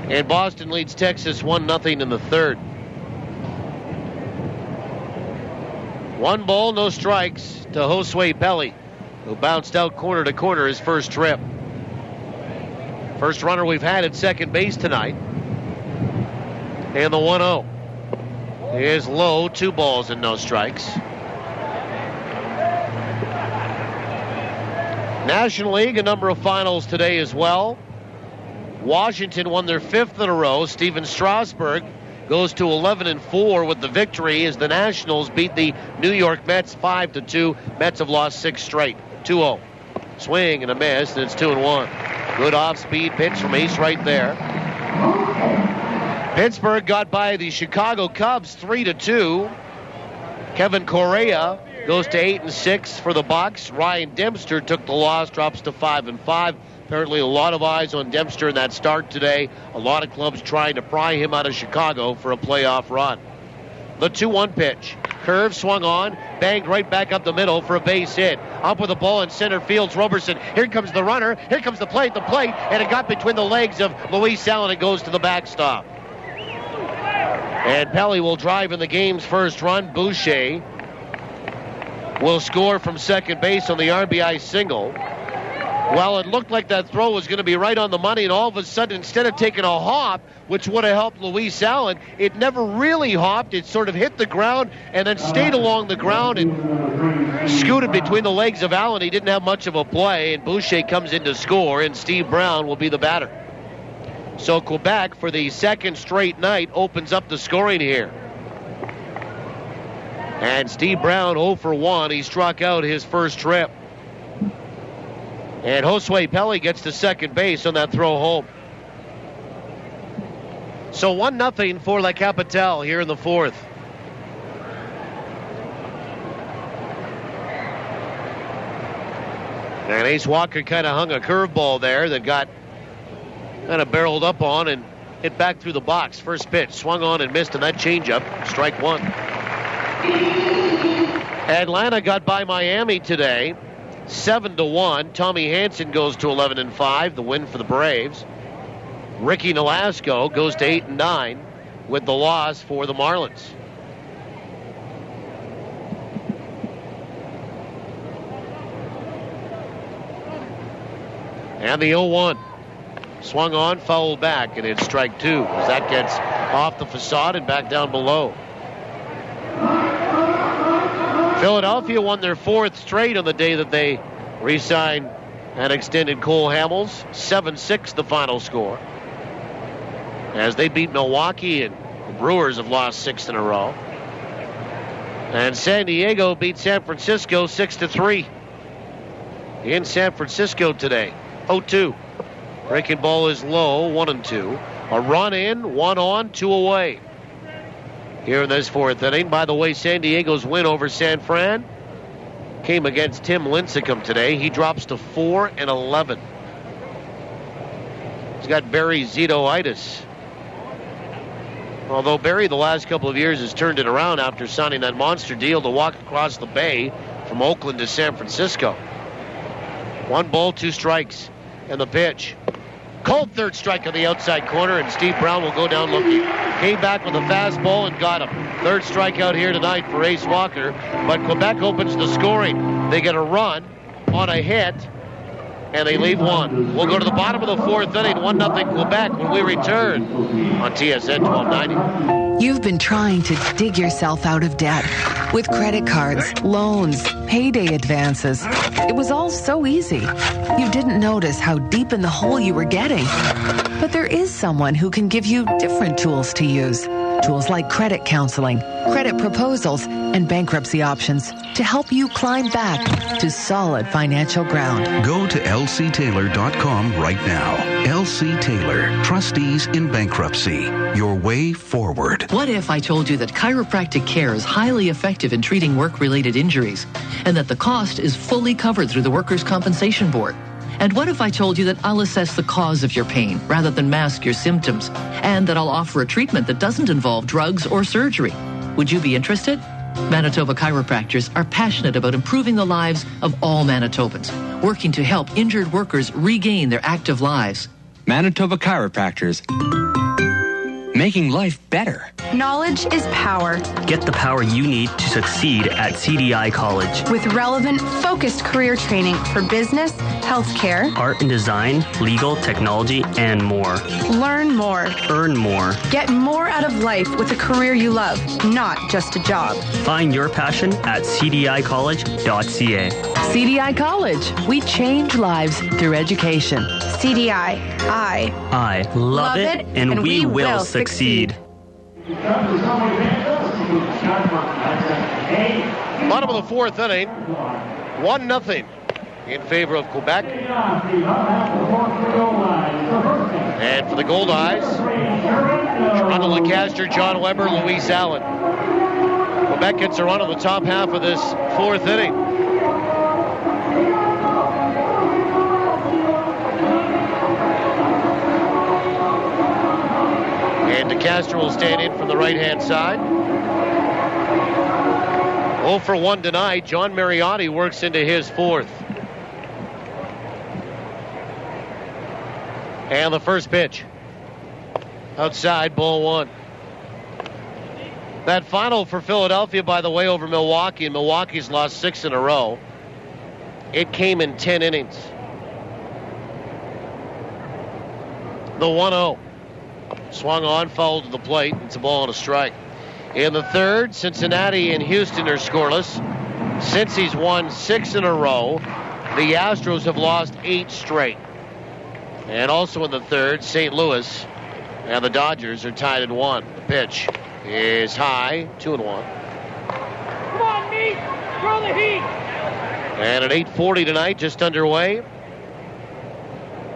A: And Boston leads Texas 1-0 in the third. 1 ball, no strikes to Josue Pelli, who bounced out corner to corner his first trip. First runner we've had at second base tonight. And the 1-0 is low, 2 balls and no strikes. National League, a number of finals today as well. Washington won their 5th in a row. Steven Strasburg goes to 11-4 with the victory as the Nationals beat the New York Mets 5-2. Mets have lost 6 straight. 2-0. Swing and a miss, and it's 2-1. Good off-speed pitch from Ace right there. Pittsburgh got by the Chicago Cubs 3-2. Kevin Correa goes to 8-6 for the Bucks. Ryan Dempster took the loss, drops to 5-5. Apparently a lot of eyes on Dempster in that start today. A lot of clubs trying to pry him out of Chicago for a playoff run. The 2-1 pitch. Curve swung on, banged right back up the middle for a base hit. Up with the ball in center field, Roberson. Here comes the runner. Here comes the plate, and it got between the legs of Luis Allen. It goes to the backstop. And Pelli will drive in the game's first run. Boucher will score from second base on the RBI single. Well, it looked like that throw was going to be right on the money, and all of a sudden, instead of taking a hop, which would have helped Luis Allen, it never really hopped. It sort of hit the ground and then stayed along the ground and scooted between the legs of Allen. He didn't have much of a play, and Boucher comes in to score, and Steve Brown will be the batter. So Quebec, for the second straight night, opens up the scoring here. And Steve Brown 0 for 1. He struck out his first trip. And Josue Pelli gets to second base on that throw home. So 1-0 for La Capitale here in the fourth. And Ace Walker kind of hung a curveball there that got kind of barreled up on and hit back through the box. First pitch swung on and missed, and that changeup, strike one. Atlanta got by Miami today, 7-1. Tommy Hanson goes to 11-5, the win for the Braves. Ricky Nolasco goes to 8-9 with the loss for the Marlins. And the 0-1. Swung on, fouled back, and it's strike two as that gets off the facade and back down below. Philadelphia won their 4th straight on the day that they re-signed and extended Cole Hamels. 7-6 the final score. As they beat Milwaukee, and the Brewers have lost 6 in a row. And San Diego beat San Francisco 6-3 in San Francisco today. 0-2. Breaking ball is low, 1-2. A run in, 1 on, 2 away. Here in this 4th inning. By the way, San Diego's win over San Fran came against Tim Lincecum today. He drops to 4-11. He's got Barry Zito-itis. Although Barry the last couple of years has turned it around after signing that monster deal to walk across the bay from Oakland to San Francisco. 1 ball, 2 strikes. And the pitch. Cold third strike on the outside corner, and Steve Brown will go down looking. Came back with a fastball and got him. 3rd strikeout here tonight for Ace Walker. But Quebec opens the scoring. They get a run on a hit, and they leave 1. We'll go to the bottom of the 4th inning, 1-0 Quebec when we return on TSN 1290.
M: You've been trying to dig yourself out of debt with credit cards, loans, payday advances. It was was all so easy. You didn't notice how deep in the hole you were getting. But there is someone who can give you different tools to use. Tools like credit counseling, credit proposals, and bankruptcy options to help you climb back to solid financial ground.
N: Go to lctaylor.com right now. LC Taylor, Trustees in Bankruptcy. Your way forward.
O: What if I told you that chiropractic care is highly effective in treating work-related injuries and that the cost is fully covered through the Workers' Compensation Board? And what if I told you that I'll assess the cause of your pain rather than mask your symptoms, and that I'll offer a treatment that doesn't involve drugs or surgery? Would you be interested? Manitoba chiropractors are passionate about improving the lives of all Manitobans, working to help injured workers regain their active lives.
P: Manitoba chiropractors, making life better.
X: Knowledge is power.
Y: Get the power you need to succeed at CDI College.
X: With relevant, focused career training for business, healthcare,
Y: art and design, legal, technology, and more.
X: Learn more.
Y: Earn more.
X: Get more out of life with a career you love, not just a job.
Y: Find your passion at cdicollege.ca.
M: CDI College. We change lives through education.
X: CDI.
Y: I love it, and we will succeed.
A: Bottom of the fourth inning, 1-0 in favor of Quebec. And for the Goldeyes, Toronto Lancaster, John Weber, Luis Allen. Quebec gets a run on the top half of this fourth inning. And DeCastro will stand in from the right-hand side. 0 for 1 tonight. John Mariotti works into his fourth. And the first pitch. Outside, ball one. That final for Philadelphia, by the way, over Milwaukee, and Milwaukee's lost 6 in a row. It came in 10 innings. The 1-0. Swung on, fouled to the plate. It's a ball and a strike. In the third, Cincinnati and Houston are scoreless. Since he's won 6 in a row, the Astros have lost 8 straight. And also in the third, St. Louis and the Dodgers are tied at 1. The pitch is high, 2-1.
T: Come on, Meat! Throw the heat!
A: And at 8:40 tonight, just underway.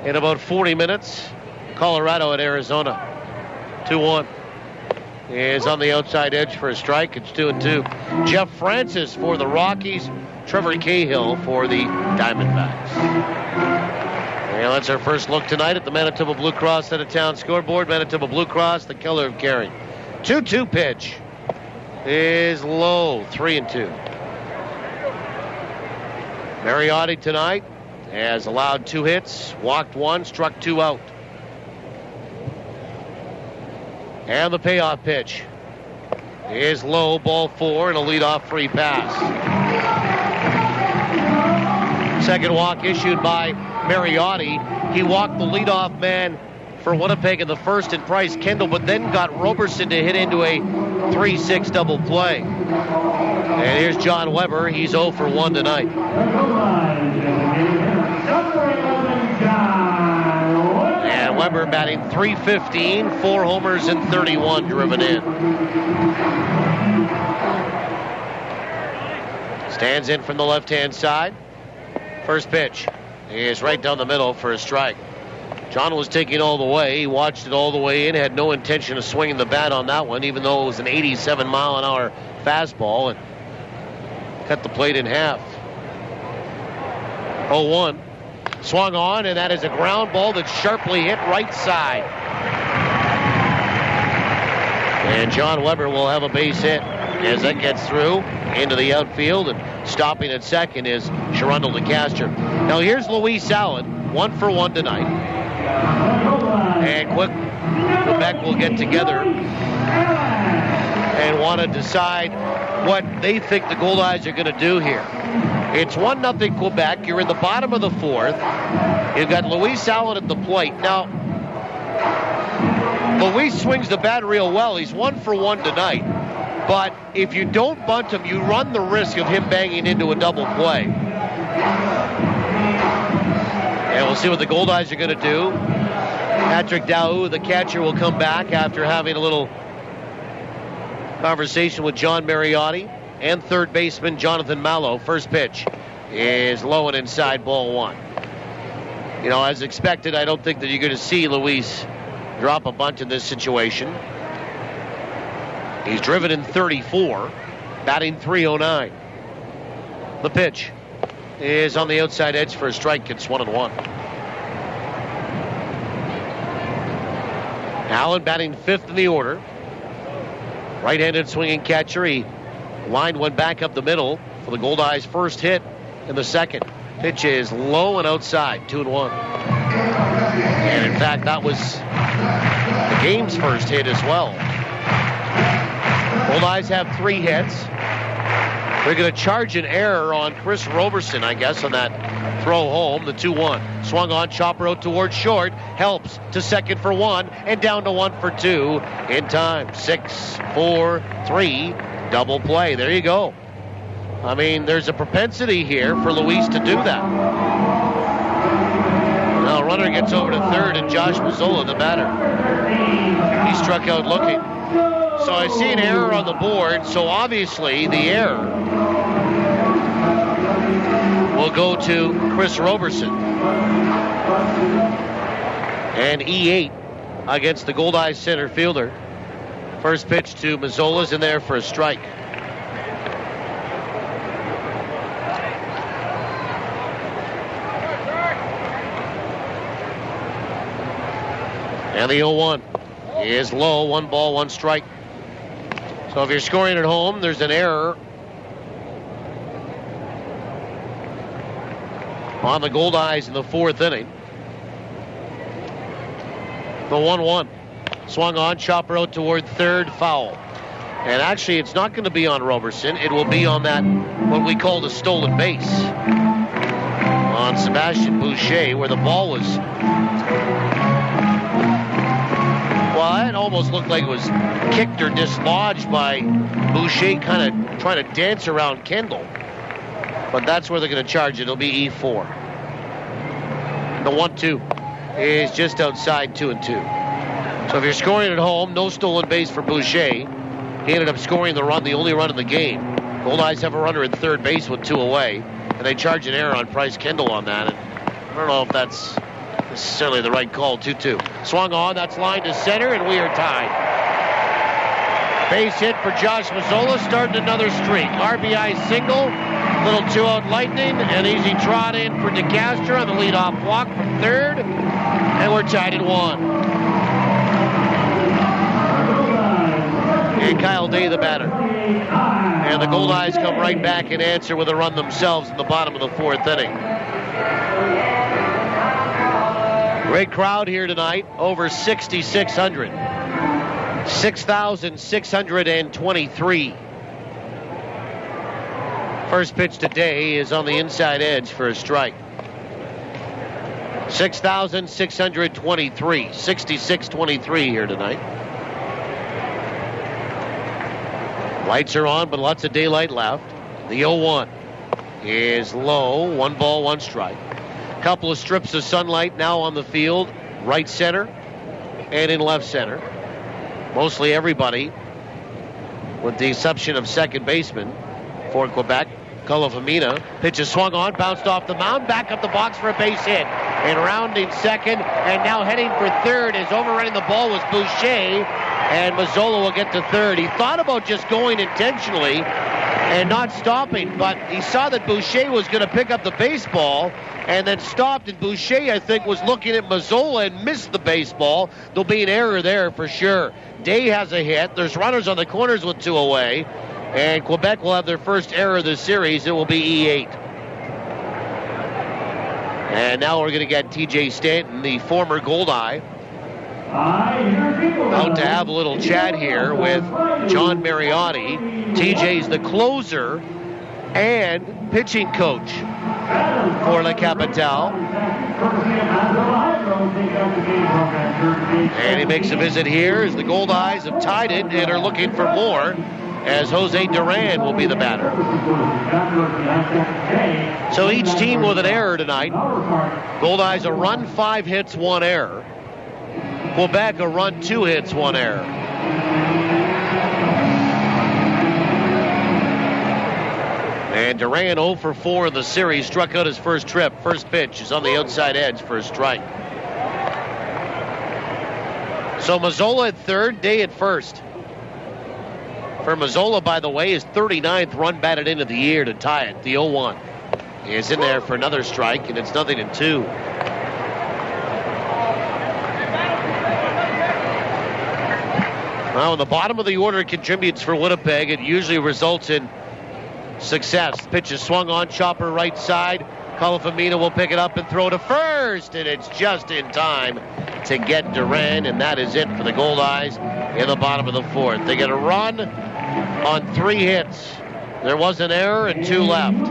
A: In about 40 minutes, Colorado at Arizona. 2-1 is on the outside edge for a strike. It's 2-2. Jeff Francis for the Rockies. Trevor Cahill for the Diamondbacks. And that's our first look tonight at the Manitoba Blue Cross out of town scoreboard. Manitoba Blue Cross, the killer of caring. 2-2 pitch is low. 3-2. Mariotti tonight has allowed 2 hits, walked 1, struck 2 out. And the payoff pitch is low, ball 4, and a leadoff free pass. Second walk issued by Mariotti. He walked the leadoff man for Winnipeg in the first and Price Kendall, but then got Roberson to hit into a 3-6 double play. And here's John Weber. He's 0 for 1 tonight. And Weber batting .315, 4 homers and 31 driven in. Stands in from the left-hand side. First pitch is right down the middle for a strike. John was taking all the way. He watched it all the way in, had no intention of swinging the bat on that one, even though it was an 87-mile-an-hour fastball, and cut the plate in half. 0-1. Swung on, and that is a ground ball that's sharply hit right side. And John Weber will have a base hit as that gets through into the outfield, and stopping at second is Sharundel DeCastro. Now here's Luis Allen, 1 for 1 tonight. And Quebec will get together and want to decide what they think the Goldeyes are going to do here. It's 1-0 Quebec. You're in the bottom of the fourth. You've got Luis Allen at the plate. Now, Luis swings the bat real well. He's 1 for 1 tonight. But if you don't bunt him, you run the risk of him banging into a double play. And we'll see what the Goldeyes are going to do. Patrick Daou, the catcher, will come back after having a little conversation with John Mariotti and third baseman Jonathan Mallow. First pitch is low and inside, ball one. You know, as expected, I don't think that you're going to see Luis drop a bunt in this situation. He's driven in 34, batting .309. The pitch is on the outside edge for a strike. It's 1-1. Allen batting fifth in the order. Right-handed swinging catcher. He lined one back up the middle for the Goldeyes' first hit in the second. Pitch is low and outside, 2-1. And in fact, that was the game's first hit as well. Goldeyes have 3 hits. They're going to charge an error on Chris Roberson, I guess, on that throw home, the 2-1. Swung on, chopper out towards short, helps to second for 1, and down to 1 for 2 in time. 6-4-3, double play. There you go. I mean, there's a propensity here for Luis to do that. Now, runner gets over to third, and Josh Mazzola, the batter. He struck out looking. So I see an error on the board, so obviously the error will go to Chris Roberson. And E8 against the Goldeyes center fielder. First pitch to Mazzola's in there for a strike. And the 0-1 is low, 1 ball, 1 strike. So if you're scoring at home, there's an error on the Goldeyes in the 4th inning. The 1-1. Swung on, chopper out toward third, foul. And actually, it's not going to be on Roberson. It will be on that, what we call the stolen base, on Sebastian Boucher, where the ball was... Well, it almost looked like it was kicked or dislodged by Boucher, kind of trying to dance around Kendall. But that's where they're going to charge it. It'll be E4. The 1-2 is just outside 2-2. So if you're scoring at home, no stolen base for Boucher. He ended up scoring the run, the only run in the game. Goldeyes have a runner at third base with 2 away, and they charge an error on Price Kendall on that. And I don't know if that's necessarily the right call. 2-2. Swung on, that's lined to center, and we are tied. Base hit for Josh Mazzola, starting another streak. RBI single, little 2-out lightning, an easy trot in for DeCastro on the leadoff walk from third, and we're tied at 1. And Kyle Day, the batter. And the Goldeyes come right back and answer with a run themselves in the bottom of the 4th inning. Great crowd here tonight, over 6,600. 6,623. First pitch today is on the inside edge for a strike. 6,623. 66-23 here tonight. Lights are on, but lots of daylight left. The 0-1 is low. 1 ball, 1 strike. Couple of strips of sunlight now on the field, right center and in left center. Mostly everybody, with the exception of second baseman for Quebec, Colofamina. Pitch is swung on, bounced off the mound, back up the box for a base hit. And rounding second, and now heading for third, is overrunning the ball was Boucher, and Mazzola will get to third. He thought about just going intentionally and not stopping, but he saw that Boucher was going to pick up the baseball and then stopped, and Boucher, I think, was looking at Mazzola and missed the baseball. There'll be an error there for sure. Day has a hit. There's runners on the corners with 2 away, and Quebec will have their first error of the series. It will be E8. And now we're going to get TJ Stanton, the former Goldeye, out to have a little chat here with John Mariotti. TJ's the closer and pitching coach for La Capitale. And he makes a visit here as the Goldeyes have tied it and are looking for more. as Jose Duran will be the batter. So each team with an error tonight. Goldeyes a run, 5 hits, 1 error. Quebec a run, 2 hits, 1 error. And Duran 0 for 4 in the series, struck out his first trip. First pitch is on the outside edge for a strike. So Mazzola at third, Day at first. For Mazzola, by the way, his 39th run batted into the year to tie it, the 0-1. He is in there for another strike, and it's 0-2. Well, when the bottom of the order contributes for Winnipeg, it usually results in success. Pitch is swung on, chopper right side. Calafamina will pick it up and throw to first, and it's just in time to get Duran, and that is it for the Goldeyes in the bottom of the 4th. They get a run on 3 hits. There was an error and 2 left.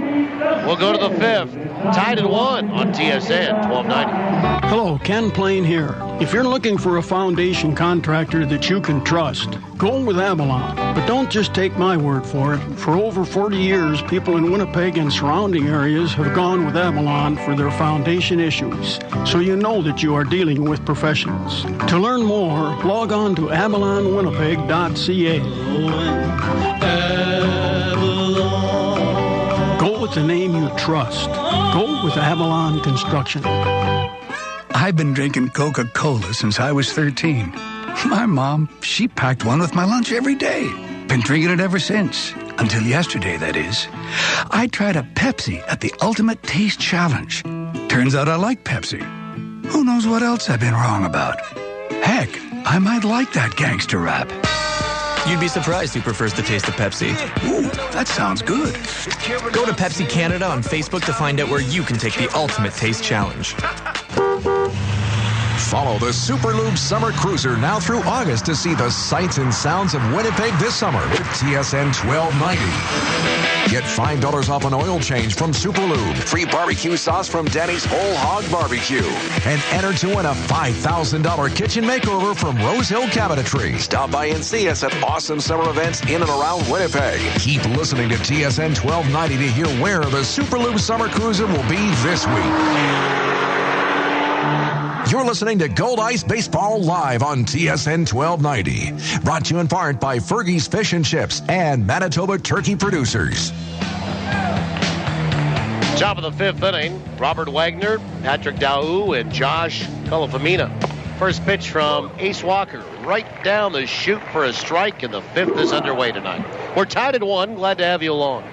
A: We'll go to the 5th. Tied at 1 on TSN 1290.
J: Hello, Ken Plain here. If you're looking for a foundation contractor that you can trust, go with Avalon. But don't just take my word for it. For over 40 years, people in Winnipeg and surrounding areas have gone with Avalon for their foundation issues. So you know that you are dealing with professionals. To learn more, log on to avalonwinnipeg.ca. Go with the name you trust. Go with Avalon Construction.
L: I've been drinking Coca-Cola since I was 13. My mom, she packed one with my lunch every day. Been drinking it ever since. Until yesterday, that is. I tried a Pepsi at the Ultimate Taste Challenge. Turns out I like Pepsi. Who knows what else I've been wrong about? Heck, I might like that gangster rap.
Q: You'd be surprised who prefers the taste of Pepsi.
L: Ooh, that sounds good.
Q: Go to Pepsi Canada on Facebook to find out where you can take the Ultimate Taste Challenge.
W: Follow the Super Lube Summer Cruiser now through August to see the sights and sounds of Winnipeg this summer with TSN 1290. Get $5 off an oil change from Super Lube. Free barbecue sauce from Denny's Whole Hog Barbecue. And enter to win a $5,000 kitchen makeover from Rose Hill Cabinetry. Stop by and see us at awesome summer events in and around Winnipeg. Keep listening to TSN 1290 to hear where the Super Lube Summer Cruiser will be this week. You're listening to Goldeyes Baseball live on TSN 1290. Brought to you in part by Fergie's Fish and Chips and Manitoba Turkey Producers.
A: Top of the 5th inning, Robert Wagner, Patrick Daou, and Josh Calafamina. First pitch from Ace Walker, right down the chute for a strike, and the 5th is underway tonight. We're tied at 1. Glad to have you along.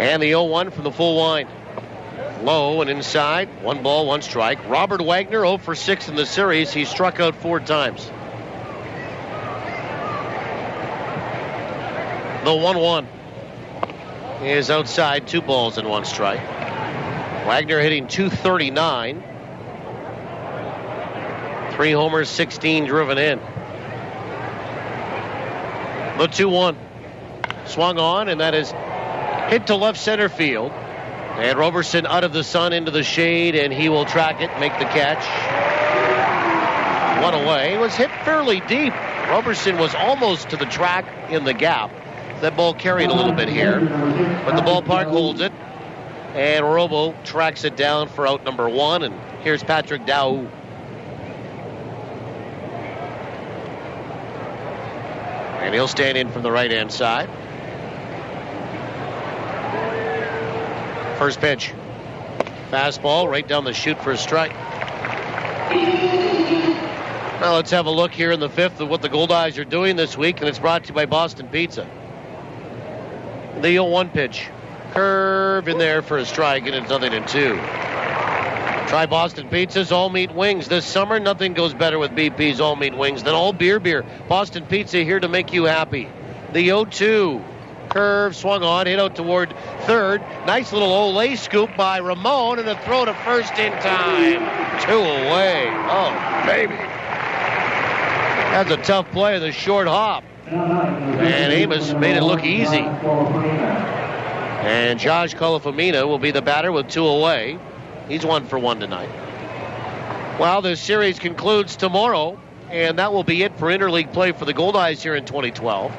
A: And the 0-1 from the full wind. Low and inside, 1 ball, 1 strike. Robert Wagner 0 for 6 in the series. He struck out 4 times. The 1-1 is outside, 2 balls and 1 strike. Wagner hitting .239. 3 homers, 16 driven in. The 2-1 swung on, and that is hit to left center field. And Roberson out of the sun into the shade, and he will track it, make the catch. 1 away. It was hit fairly deep. Roberson was almost to the track in the gap. That ball carried a little bit here, but the ballpark holds it. And Robo tracks it down for out number 1, and here's Patrick Daou. And he'll stand in from the right-hand side. First pitch. Fastball right down the chute for a strike. Now let's have a look here in the 5th at what the Goldeyes are doing this week, and it's brought to you by Boston Pizza. The 0-1 pitch. Curve in there for a strike, and it's 0-2. Try Boston Pizza's all meat wings this summer. Nothing goes better with BP's all meat wings than all beer. Boston Pizza here to make you happy. The 0-2. Curve swung on, hit out toward third. Nice little Olay scoop by Ramon, and a throw to first in time. 2 away. Oh, baby. That's a tough play, the short hop. And Amos made it look easy. And Josh Calafamina will be the batter with 2 away. He's 1 for 1 tonight. Well, this series concludes tomorrow And that will be it for interleague play for the Goldeyes here in 2012.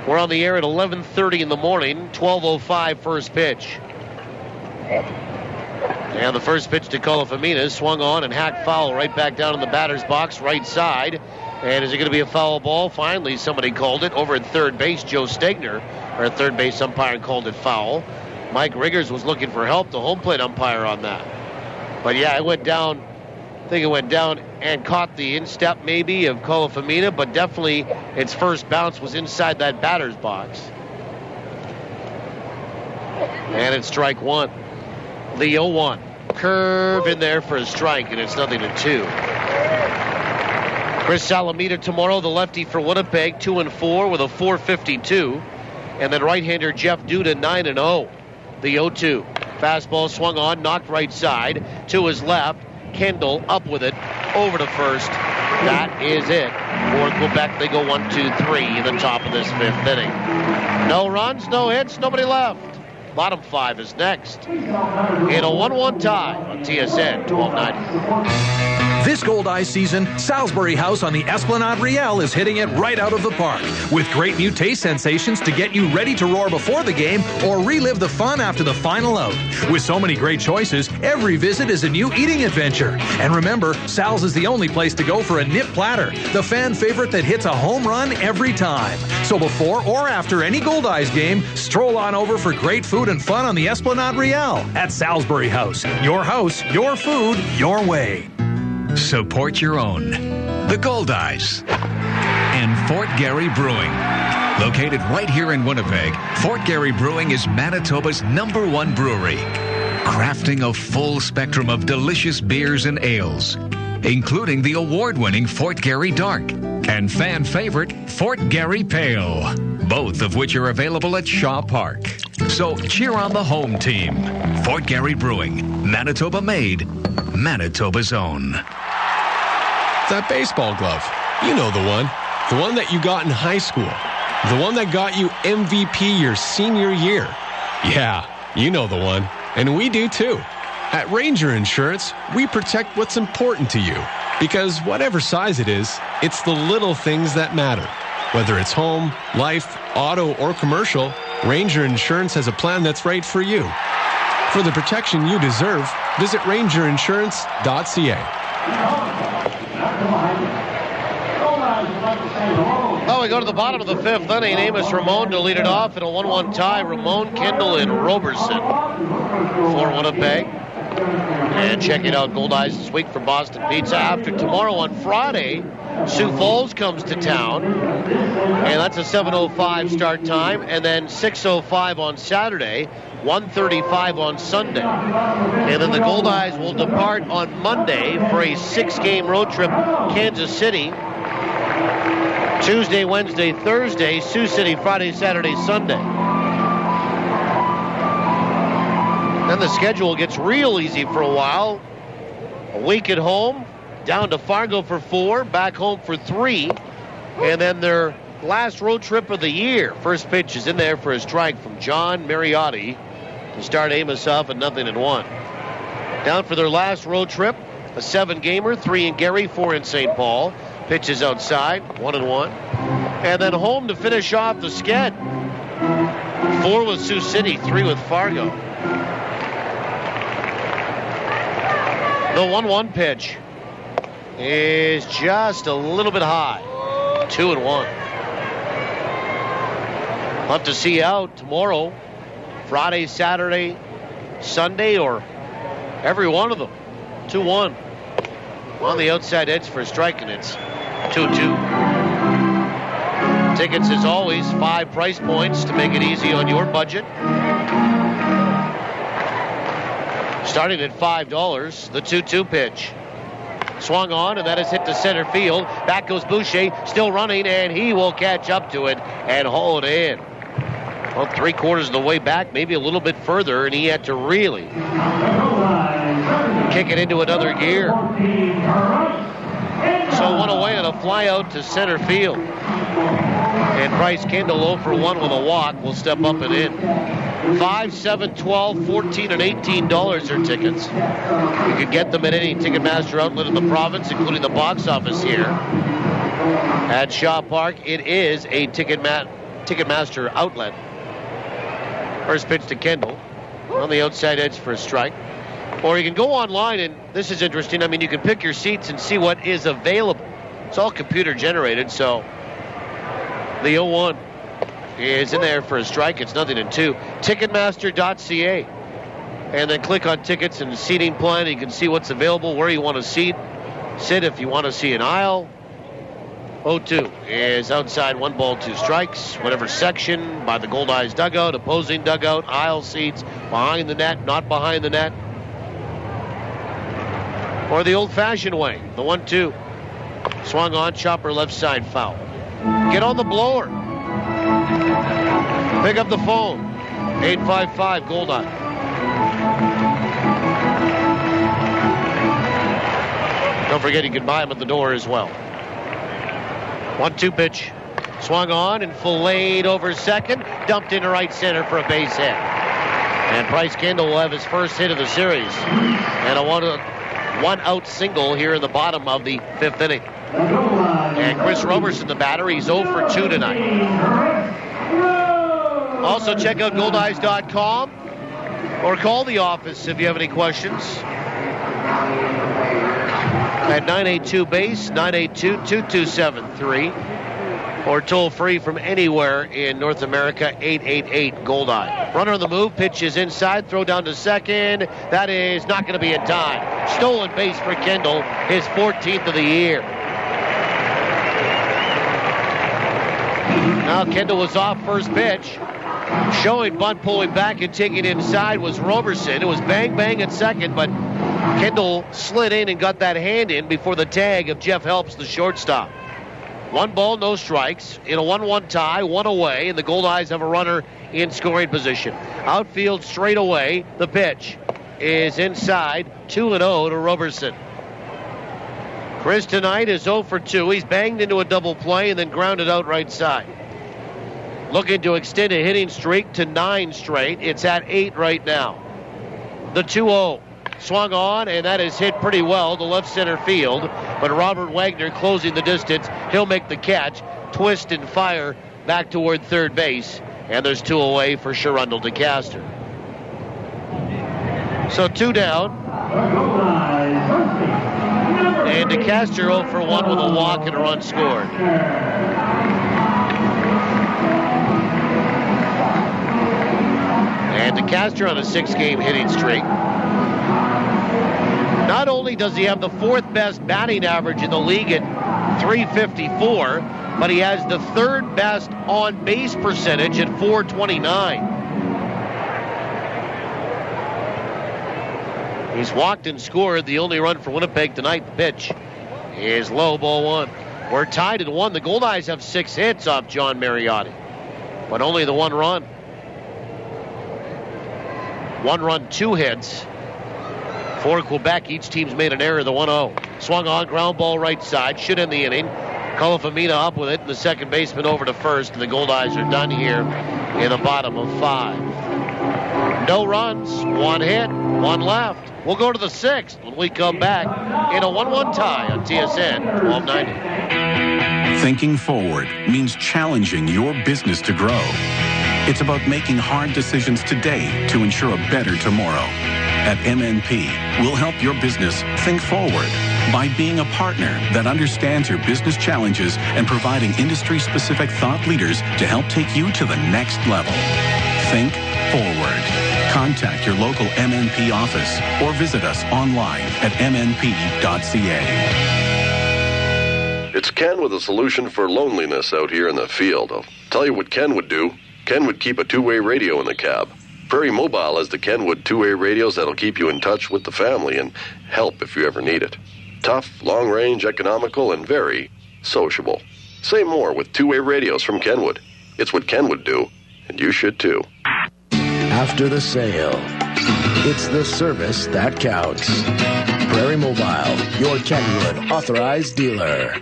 A: We're on the air at 11:30 in the morning, 12:05 first pitch. And the first pitch to Colafamina swung on and hacked foul right back down in the batter's box, right side. And is it going to be a foul ball? Finally, somebody called it. Over at third base, Joe Stegner, our third base umpire, called it foul. Mike Riggers was looking for help, the home plate umpire, on that. But yeah, it went down. I think it went down and caught the instep maybe of Colafamina, but definitely its first bounce was inside that batter's box. And it's strike one. The 0-1. Curve in there for a strike, and it's 0-2. Chris Salamita tomorrow, the lefty for Winnipeg, 2-4 with a 4.52. And then right-hander Jeff Duda, 9-0. The 0-2. Fastball swung on, knocked right side to his left. Kendall up with it, over to first. That is it. For Quebec, they go 1-2-3 in the top of this fifth inning. No runs, no hits, nobody left. Bottom five is next. In a 1-1 tie on TSN 1290.
G: This Goldeyes season, Salisbury House on the Esplanade Riel is hitting it right out of the park with great new taste sensations to get you ready to roar before the game or relive the fun after the final out. With so many great choices, every visit is a new eating adventure. And remember, Sal's is the only place to go for a nip platter, the fan favorite that hits a home run every time. So before or after any Goldeyes game, stroll on over for great food and fun on the Esplanade Riel at Salisbury House. Your house, your food, your way.
H: Support your own. The Goldeyes and Fort Garry Brewing. Located right here in Winnipeg, Fort Garry Brewing is Manitoba's #1 brewery. Crafting a full spectrum of delicious beers and ales, including the award-winning Fort Garry Dark and fan favorite Fort Garry Pale, both of which are available at Shaw Park. So cheer on the home team. Fort Garry Brewing, Manitoba made, Manitoba's own.
K: That baseball glove. You know the one. The one that you got in high school. The one that got you MVP your senior year. Yeah, you know the one. And we do too. At Ranger Insurance, we protect what's important to you. Because whatever size it is, it's the little things that matter. Whether it's home, life, auto, or commercial, Ranger Insurance has a plan that's right for you. For the protection you deserve, visit rangerinsurance.ca.
A: Well, we go to the bottom of the fifth inning. Amos Ramon to lead it off in a 1-1 tie. Ramon, Kendall, and Roberson for Winnipeg. And checking out Goldeyes this week for Boston Pizza. After tomorrow on Friday, Sioux Falls comes to town. And that's a 7:05 start time. And then 6:05 on Saturday, 1:35 on Sunday. And then the Goldeyes will depart on Monday for a 6-game road trip, Kansas City. Tuesday, Wednesday, Thursday, Sioux City, Friday, Saturday, Sunday. Then the schedule gets real easy for a while. A week at home, down to Fargo for 4, back home for 3, and then their last road trip of the year. First pitch is in there for a strike from John Mariotti to start Amos off at 0-1. Down for their last road trip, a 7-gamer, 3 in Gary, 4 in St. Paul. Pitches outside, 1-1. And then home to finish off the sked. 4 with Sioux City, 3 with Fargo. The 1-1 pitch is just a little bit high. 2-1. We'll have to see out tomorrow, Friday, Saturday, Sunday, or every one of them. 2-1. On the outside edge for a strike, and it's 2-2. Tickets, as always, 5 price points to make it easy on your budget. Starting at $5, the 2-2 pitch. Swung on, and that is hit to center field. Back goes Boucher, still running, and he will catch up to it and hold in. Well, 3/4 of the way back, maybe a little bit further, and he had to really kick it into another gear. So one away on a fly out to center field. And Bryce Kendall 0 for 1 with a walk will step up and in. $5, $7, $12, $14, and $18 are tickets. You can get them at any Ticketmaster outlet in the province, including the box office here at Shaw Park. It is a Ticketmaster outlet. First pitch to Kendall on the outside edge for a strike. Or you can go online, and this is interesting. I mean, you can pick your seats and see what is available. It's all computer generated, so the 0-1 is in there for a strike. It's 0-2. Ticketmaster.ca. And then click on tickets and seating plan. You can see what's available, where you want to sit if you want to see an aisle. 0-2 is outside, 1 ball, 2 strikes. Whatever section, by the Goldeyes dugout, opposing dugout, aisle seats, behind the net, not behind the net. Or the old-fashioned way, the 1-2. Swung on, chopper left side foul. Get on the blower. Pick up the phone. 855 Goldeyes. Don't forget you can buy them at the door as well. 1-2 pitch. Swung on and filleted over second. Dumped into right center for a base hit. And Bryce Kendall will have his first hit of the series. And a one-out single here in the bottom of the 5th inning. And Chris Roberson, the batter, he's 0 for 2 tonight. Also, check out Goldeyes.com or call the office if you have any questions. At 982-BASE, 982-2273. Or toll free from anywhere in North America, 888-GOLDEYE. Runner on the move, pitch is inside, throw down to second. That is not going to be in time. Stolen base for Kendall, his 14th of the year. Now Kendall was off first pitch. Showing bunt, pulling back and taking inside was Roberson. It was bang at second, but Kendall slid in and got that hand in before the tag of Jeff Helps, the shortstop. 1 ball, no strikes. In a 1-1 tie, 1 away, and the Goldeyes have a runner in scoring position. Outfield straight away. The pitch is inside, 2-0 to Roberson. Chris tonight is 0 for 2. He's banged into a double play and then grounded out right side. Looking to extend a hitting streak to 9 straight. It's at 8 right now. The 2-0. Swung on, and that is hit pretty well to left center field. But Robert Wagner closing the distance. He'll make the catch, twist and fire back toward third base. And there's 2 away for Sherundle DeCaster. So 2 down. And DeCaster 0 for 1 with a walk and a run scored. And DeCaster on a 6-game hitting streak. Not only does he have the 4th best batting average in the league at .354, but he has the 3rd best on-base percentage at .429. He's walked and scored. The only run for Winnipeg tonight. The pitch is low, ball 1. We're tied at 1. The Goldeyes have 6 hits off John Mariotti, but only the 1 run. 1 run, 2 hits. For Quebec, each team's made an error, the 1-0. Swung on, ground ball right side, should end the inning. Kalafamina up with it, and the second baseman over to first, and the Goldeyes are done here in the bottom of 5. No runs, 1 hit, 1 left. We'll go to the 6th when we come back in a 1-1 tie on TSN 1290.
B: Thinking forward means challenging your business to grow. It's about making hard decisions today to ensure a better tomorrow. At MNP, we'll help your business think forward by being a partner that understands your business challenges and providing industry-specific thought leaders to help take you to the next level. Think forward. Contact your local MNP office or visit us online at mnp.ca.
R: It's Ken with a solution for loneliness out here in the field. I'll tell you what Ken would do. Ken would keep a 2-way radio in the cab. Prairie Mobile has the Kenwood 2-way radios that'll keep you in touch with the family and help if you ever need it. Tough, long-range, economical, and very sociable. Say more with 2-way radios from Kenwood. It's what Ken would do, and you should too.
S: After the sale, it's the service that counts. Prairie Mobile, your Kenwood authorized dealer.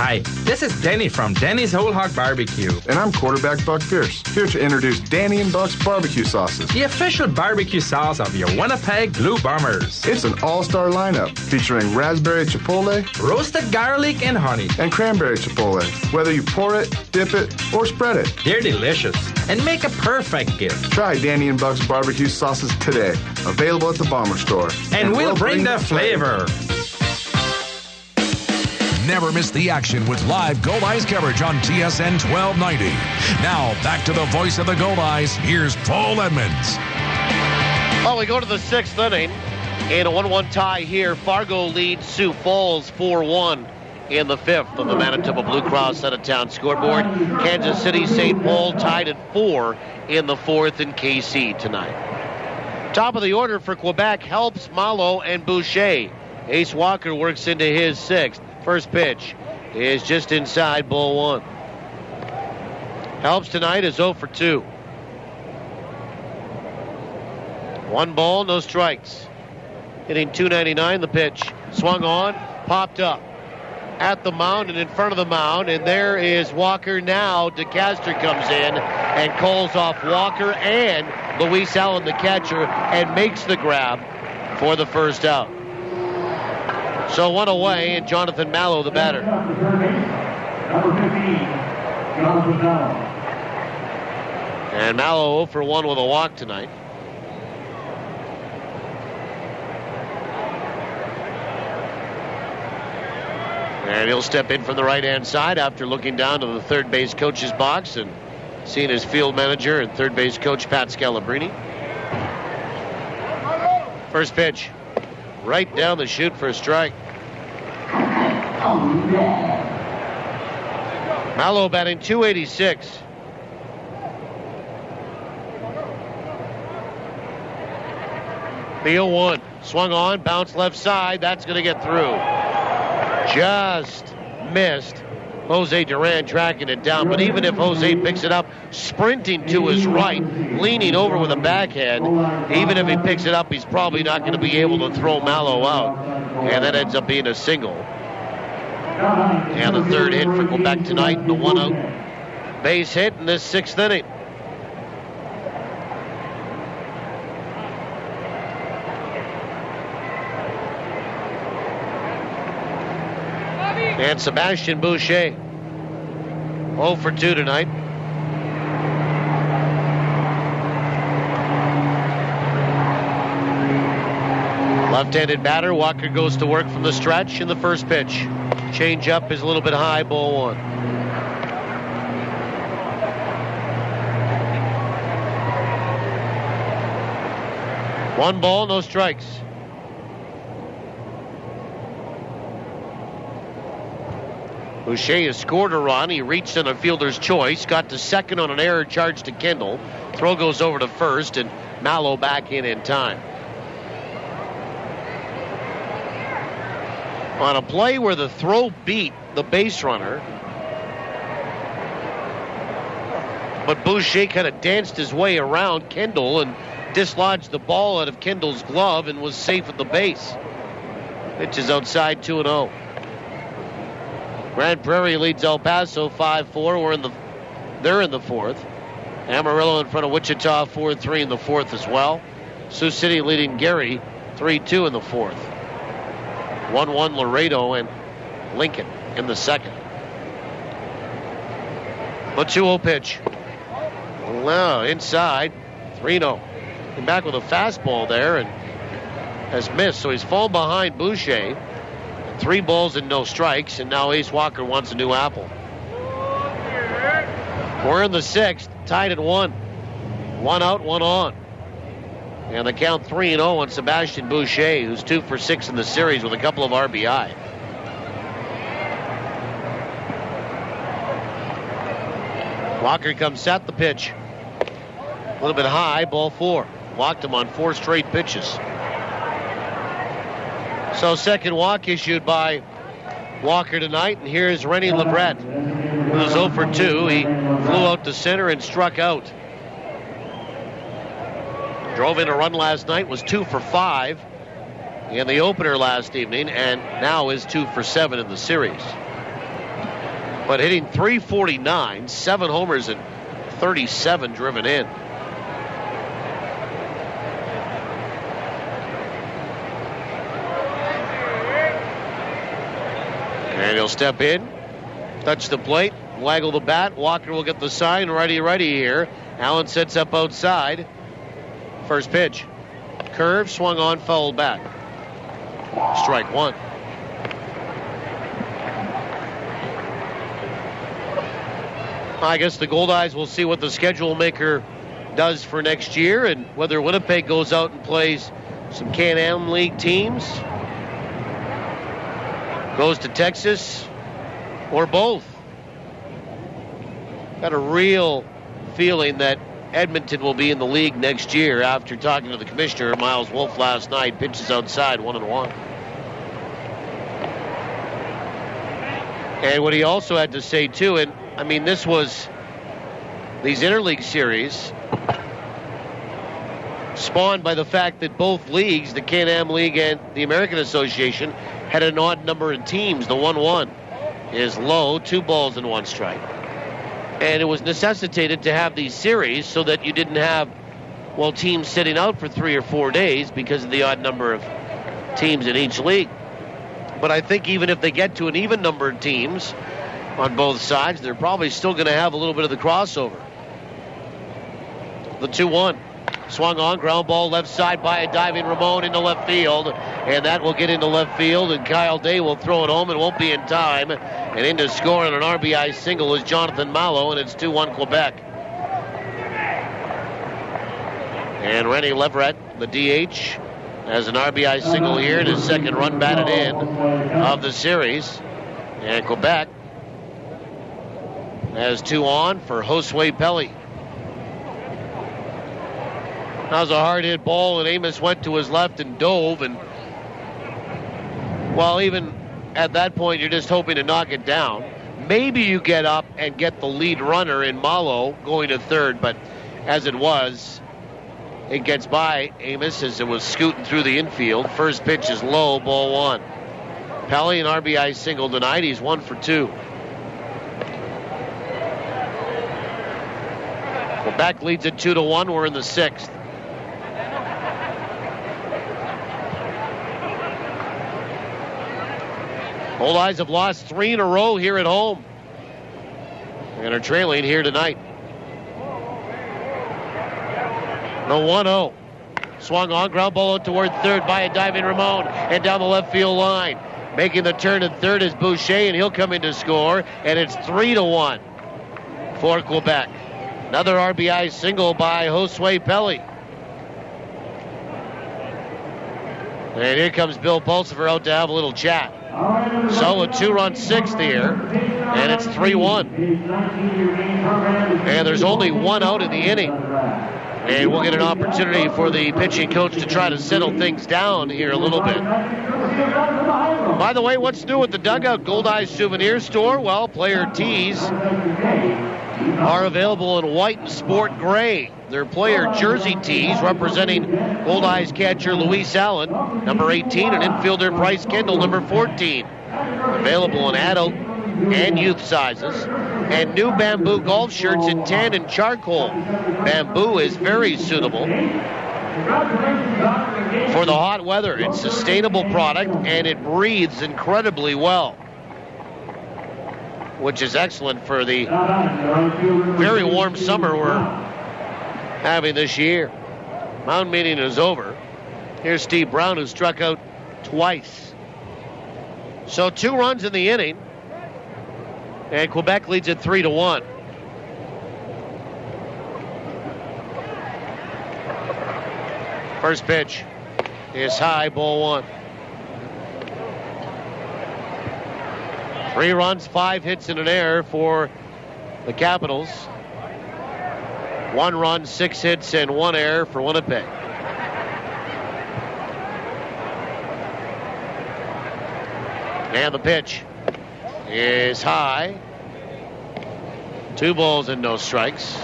C: Hi, this is Denny from Denny's Whole Hog Barbecue.
D: And I'm quarterback Buck Pierce, here to introduce Danny and Buck's barbecue sauces.
C: The official barbecue sauce of your Winnipeg Blue Bombers.
D: It's an all-star lineup featuring raspberry chipotle,
C: roasted garlic and honey,
D: and cranberry chipotle. Whether you pour it, dip it, or spread it,
C: they're delicious and make a perfect gift.
D: Try Danny and Buck's barbecue sauces today. Available at the Bomber Store.
C: And we'll bring the flavor.
W: Never miss the action with live Goldeyes coverage on TSN 1290. Now, back to the voice of the Goldeyes. Here's Paul Edmonds.
A: Well, we go to the 6th inning. In a 1-1 tie here, Fargo leads Sioux Falls 4-1 in the 5th on the Manitoba Blue Cross out-of-town scoreboard. Kansas City St. Paul tied at 4 in the 4th in KC tonight. Top of the order for Quebec, Helps, Malo, and Boucher. Ace Walker works into his 6th. First pitch is just inside ball 1. Helps tonight is 0 for 2. 1 ball, no strikes. Hitting .299, the pitch. Swung on, popped up. At the mound and in front of the mound, and there is Walker now. DeCaster comes in and calls off Walker and Luis Allen, the catcher, and makes the grab for the first out. So 1 away, and Jonathan Malo, the batter. And Malo 0 for 1 with a walk tonight. And he'll step in from the right-hand side after looking down to the third base coach's box and seeing his field manager and third base coach Pat Scalabrini. First pitch, right down the chute for a strike. Malo batting .286. The 0-1. Swung on, bounced left side. That's going to get through. Just missed. Jose Duran tracking it down. But even if Jose picks it up, sprinting to his right, leaning over with a backhand, even if he picks it up, he's probably not going to be able to throw Malo out. And that ends up being a single. And the third hit for Quebec tonight, the 1-out base hit in this 6th inning. And Sebastian Boucher, 0 for 2 tonight. Left-handed batter, Walker goes to work from the stretch in the first pitch. Change up is a little bit high, ball 1. One ball, no strikes. Boucher has scored a run. He reached on a fielder's choice, got to second on an error charge to Kendall. Throw goes over to first, and Malo back in time. On a play where the throw beat the base runner, but Boucher kind of danced his way around Kendall and dislodged the ball out of Kendall's glove and was safe at the base. Pitch is outside, 2-0. Grand Prairie leads El Paso 5-4. They're in the 4th. Amarillo in front of Wichita 4-3 in the 4th as well. Sioux City leading Gary 3-2 in the 4th. 1-1 Laredo and Lincoln in the 2nd. The 2-0 pitch. Wow, inside, 3-0. Came back with a fastball there and has missed, so he's fallen behind Boucher. 3 balls and no strikes, and now Ace Walker wants a new apple. We're in the 6th, tied at 1. 1 out, 1 on. And the count 3-0 on Sebastian Boucher, who's 2 for 6 in the series with a couple of RBI. Walker comes set, the pitch. A little bit high, ball 4. Walked him on 4 straight pitches. So second walk issued by Walker tonight, and here's Rennie Lebret, who's 0 for 2. He flew out to center and struck out. Drove in a run last night, was 2 for 5 in the opener last evening, and now is 2 for 7 in the series. but hitting .349, 7 homers and 37 driven in. And he'll step in, touch the plate, waggle the bat. Walker will get the sign. Righty here. Allen sets up outside. First pitch. Curve, swung on, fouled back. Strike one. I guess the Goldeyes will see what the schedule maker does for next year and whether Winnipeg goes out and plays some Can-Am League teams, goes to Texas, or both. Got a real feeling that Edmonton will be in the league next year after talking to the commissioner, Miles Wolf, last night. Pitches outside, 1-1. And what he also had to say, too, and I mean, this was these interleague series spawned by the fact that both leagues, the Can-Am League and the American Association, had an odd number of teams. The 1-1 is low, 2 balls and 1 strike. And it was necessitated to have these series so that you didn't have, well, teams sitting out for 3 or 4 days because of the odd number of teams in each league. But I think even if they get to an even number of teams on both sides, they're probably still going to have a little bit of the crossover. The 2-1. Swung on, ground ball left side by a diving Ramon into left field. And that will get into left field, and Kyle Day will throw it home and won't be in time. And in to score on an RBI single is Jonathan Malo, and it's 2-1 Quebec. And Rennie Leverett, the DH, has an RBI single here, and his second run batted in of the series. And Quebec has 2 on for Josue Pelli. That was a hard hit ball, and Amos went to his left and dove. And, well, even at that point, you're just hoping to knock it down. Maybe you get up and get the lead runner in Malo going to third, but as it was, it gets by Amos as it was scooting through the infield. First pitch is low, ball 1. Pelli, an RBI single tonight. He's 1 for 2. Quebec leads it 2-1. We're in the 6th. Goldeyes have lost 3 in a row here at home and are trailing here tonight. The 1-0. Swung on, ground ball out toward third by a diving Ramon and down the left field line. Making the turn at third is Boucher, and he'll come in to score, and it's 3-1 for Quebec. Another RBI single by Josue Pelli. And here comes Bill Pulsifer out to have a little chat. So a 2-run 6th here, and it's 3-1. And there's only 1 out in the inning. And we'll get an opportunity for the pitching coach to try to settle things down here a little bit. By the way, what's new at the dugout? Goldeyes Souvenir Store? Well, player tees are available in white and sport gray. They're player jersey tees representing Goldeyes catcher Luis Allen, number 18, and infielder Bryce Kendall, number 14. Available in adult and youth sizes. And new bamboo golf shirts in tan and charcoal. Bamboo is very suitable for the hot weather. It's a sustainable product, and it breathes incredibly well, which is excellent for the very warm summer we're having this year. Mound meeting is over. Here's Steve Brown, who struck out twice. So 2 runs in the inning, and Quebec leads it 3-1. First pitch is high, ball 1. 3 runs, 5 hits, and an error for the Capitals. 1 run, 6 hits, and 1 error for Winnipeg. And the pitch is high. 2 balls and no strikes.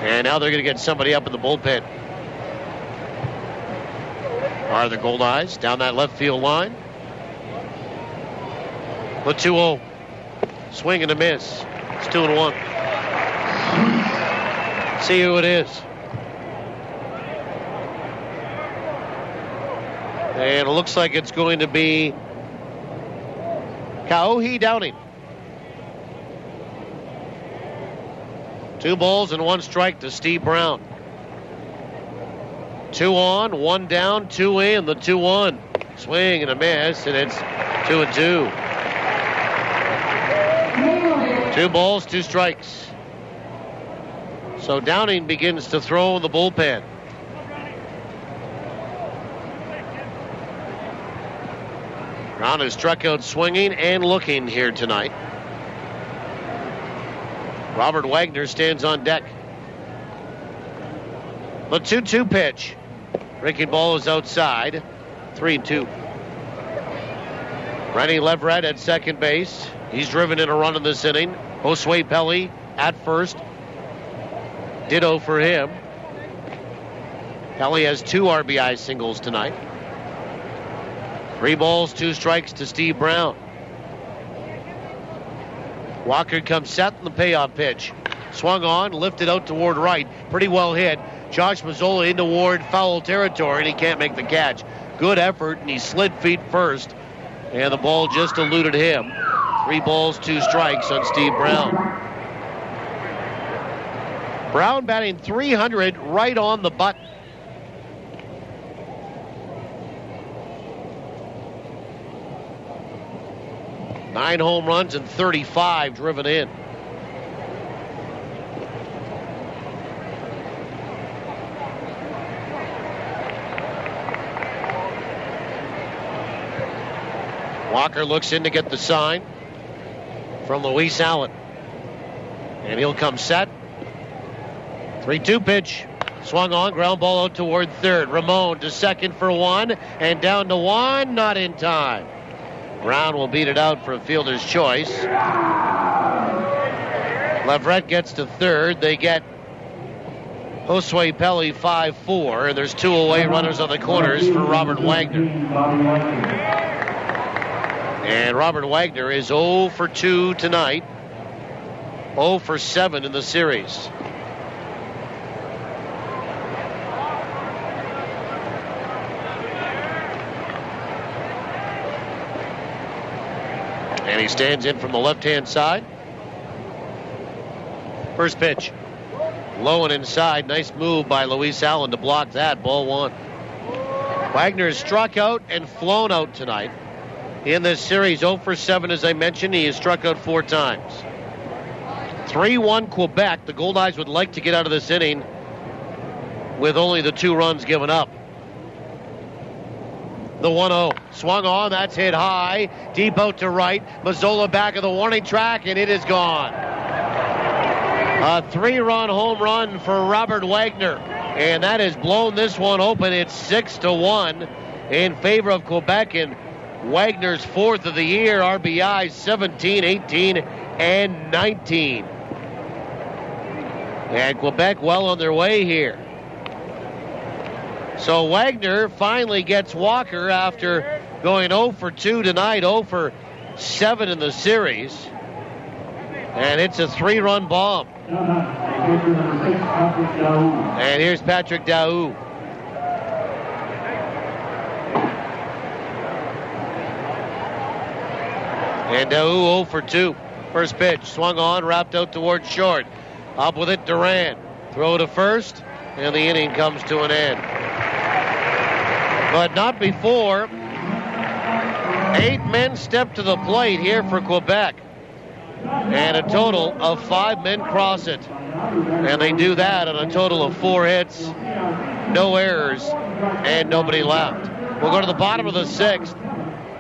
A: And now they're going to get somebody up in the bullpen. are the Goldeyes down that left field line. The 2-0. Swing and a miss. It's 2-1. See who it is. And it looks like it's going to be Kauhi Downing. 2 balls and 1 strike to Steve Brown. 2 on, 1 down, 2 in, the 2-1. Swing and a miss, and it's 2-2. 2 balls, 2 strikes. So Downing begins to throw in the bullpen. Brown has struck out swinging and looking here tonight. Robert Wagner stands on deck. The 2-2 pitch. Breaking ball is outside. 3-2. Rennie Leverett at second base. He's driven in a run in this inning. Josue Pelli at first. Ditto for him. Pelli has 2 RBI singles tonight. 3 balls, 2 strikes to Steve Brown. Walker comes set in the payoff pitch. Swung on, lifted out toward right. Pretty well hit. Josh Mazzola in toward foul territory, and he can't make the catch. Good effort, and he slid feet first. And the ball just eluded him. 3 balls, 2 strikes on Steve Brown. Brown batting .300 right on the button. Nine home runs and 35 driven in. Walker looks in to get the sign from Luis Allen. And he'll come set. 3-2 pitch. Swung on, ground ball out toward third. Ramon to second for 1, and down to 1, not in time. Brown will beat it out for a fielder's choice. Leverett gets to third. They get Josue Pelli 5-4, and there's 2 away runners on the corners for Robert Wagner. And Robert Wagner is 0 for 2 tonight. 0 for 7 in the series. And he stands in from the left-hand side. First pitch. Low and inside. Nice move by Luis Allen to block that. Ball 1. Wagner has struck out and flown out tonight. In this series, 0 for 7, as I mentioned. He has struck out 4 times. 3-1 Quebec. The Goldeyes would like to get out of this inning with only the 2 runs given up. The 1-0. Swung on. That's hit high. Deep out to right. Mazzola back of the warning track, and it is gone. A 3-run home run for Robert Wagner. And that has blown this one open. It's 6-1 in favor of Quebec. And Wagner's 4th of the year. RBIs 17, 18, and 19. And Quebec well on their way here. So Wagner finally gets Walker after going 0 for 2 tonight, 0 for 7 in the series. And it's a 3-run bomb. And here's Patrick Daou. And Daou 0 for 2. First pitch, swung on, wrapped out towards short. Up with it, Duran. Throw to first, and the inning comes to an end. But not before 8 men step to the plate here for Quebec. And a total of 5 men cross it. And they do that on a total of 4 hits, no errors, and nobody left. We'll go to the bottom of the 6th.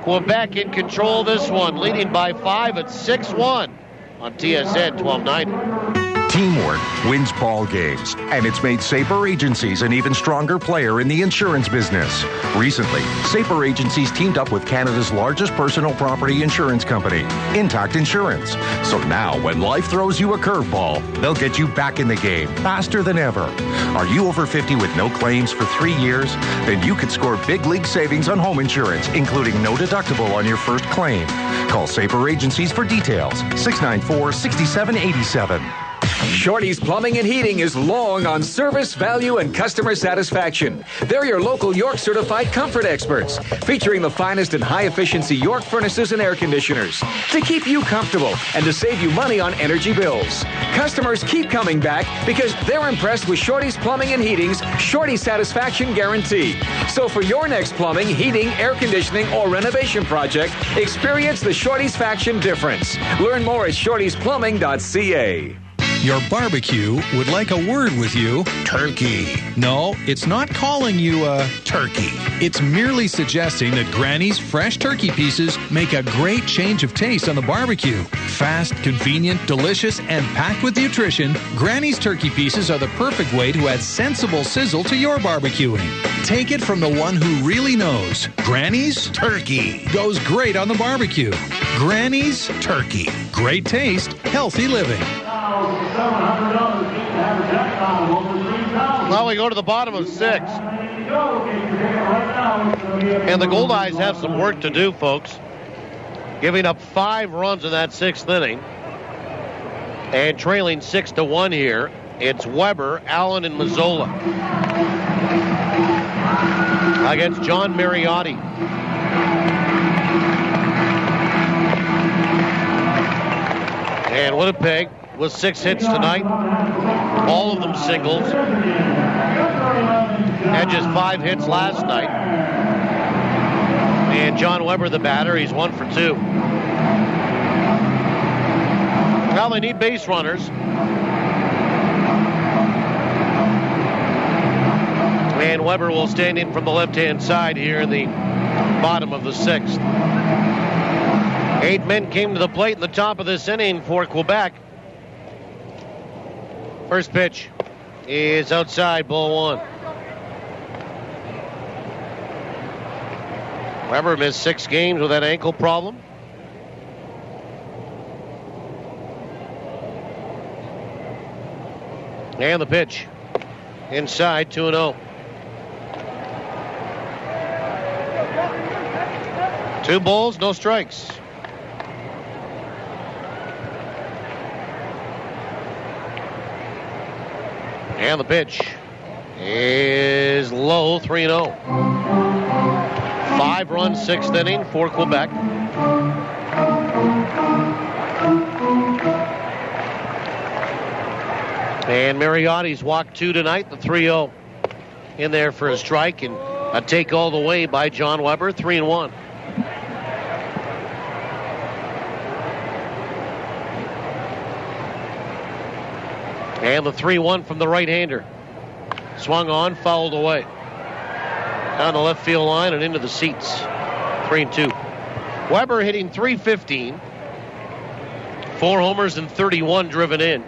A: Quebec in control this one, leading by 5 at 6-1 on TSN 1290.
E: Teamwork wins ball games, and it's made Sabre Agencies an even stronger player in the insurance business. Recently, Sabre Agencies teamed up with Canada's largest personal property insurance company, Intact Insurance. So now, when life throws you a curveball, they'll get you back in the game faster than ever. Are you over 50 with no claims for 3 years? Then you could score big league savings on home insurance, including no deductible on your first claim. Call Sabre Agencies for details. 694-6787.
F: Shorty's Plumbing and Heating is long on service, value, and customer satisfaction. They're your local York certified comfort experts, featuring the finest and high-efficiency York furnaces and air conditioners to keep you comfortable and to save you money on energy bills. Customers keep coming back because they're impressed with Shorty's Plumbing and Heating's Shorty Satisfaction Guarantee. So for your next plumbing, heating, air conditioning, or renovation project, experience the Shorty's Faction difference. Learn more at shortysplumbing.ca.
G: Your barbecue would like a word with you. Turkey. No, it's not calling you a turkey. It's merely suggesting that Granny's fresh turkey pieces make a great change of taste on the barbecue. Fast, convenient, delicious, and packed with nutrition, Granny's turkey pieces are the perfect way to add sensible sizzle to your barbecuing. Take it from the one who really knows. Granny's Turkey goes great on the barbecue. Granny's Turkey. Great taste, healthy living.
A: Now we go to the bottom of 6. And the Goldeyes have some work to do, folks. Giving up 5 runs in that 6th inning. And trailing 6-1 here. It's Weber, Allen, and Mazzola against John Mariotti. And Winnipeg with 6 hits tonight, all of them singles. Had just 5 hits last night. And John Weber, the batter, he's 1 for 2. Now they need base runners. And Weber will stand in from the left-hand side here in the bottom of the 6th. 8 men came to the plate in the top of this inning for Quebec. First pitch is outside, ball 1. Weber missed 6 games with that ankle problem. And the pitch inside, 2-0. 2 balls, no strikes. And the pitch is low, 3-0. 5 runs, 6th inning for Quebec. And Mariotti's walked 2 tonight, the 3-0 in there for a strike, and a take all the way by John Weber, 3-1. And the 3-1 from the right-hander. Swung on, fouled away. Down the left field line and into the seats. 3-2. Weber hitting .315. 4 homers and 31 driven in.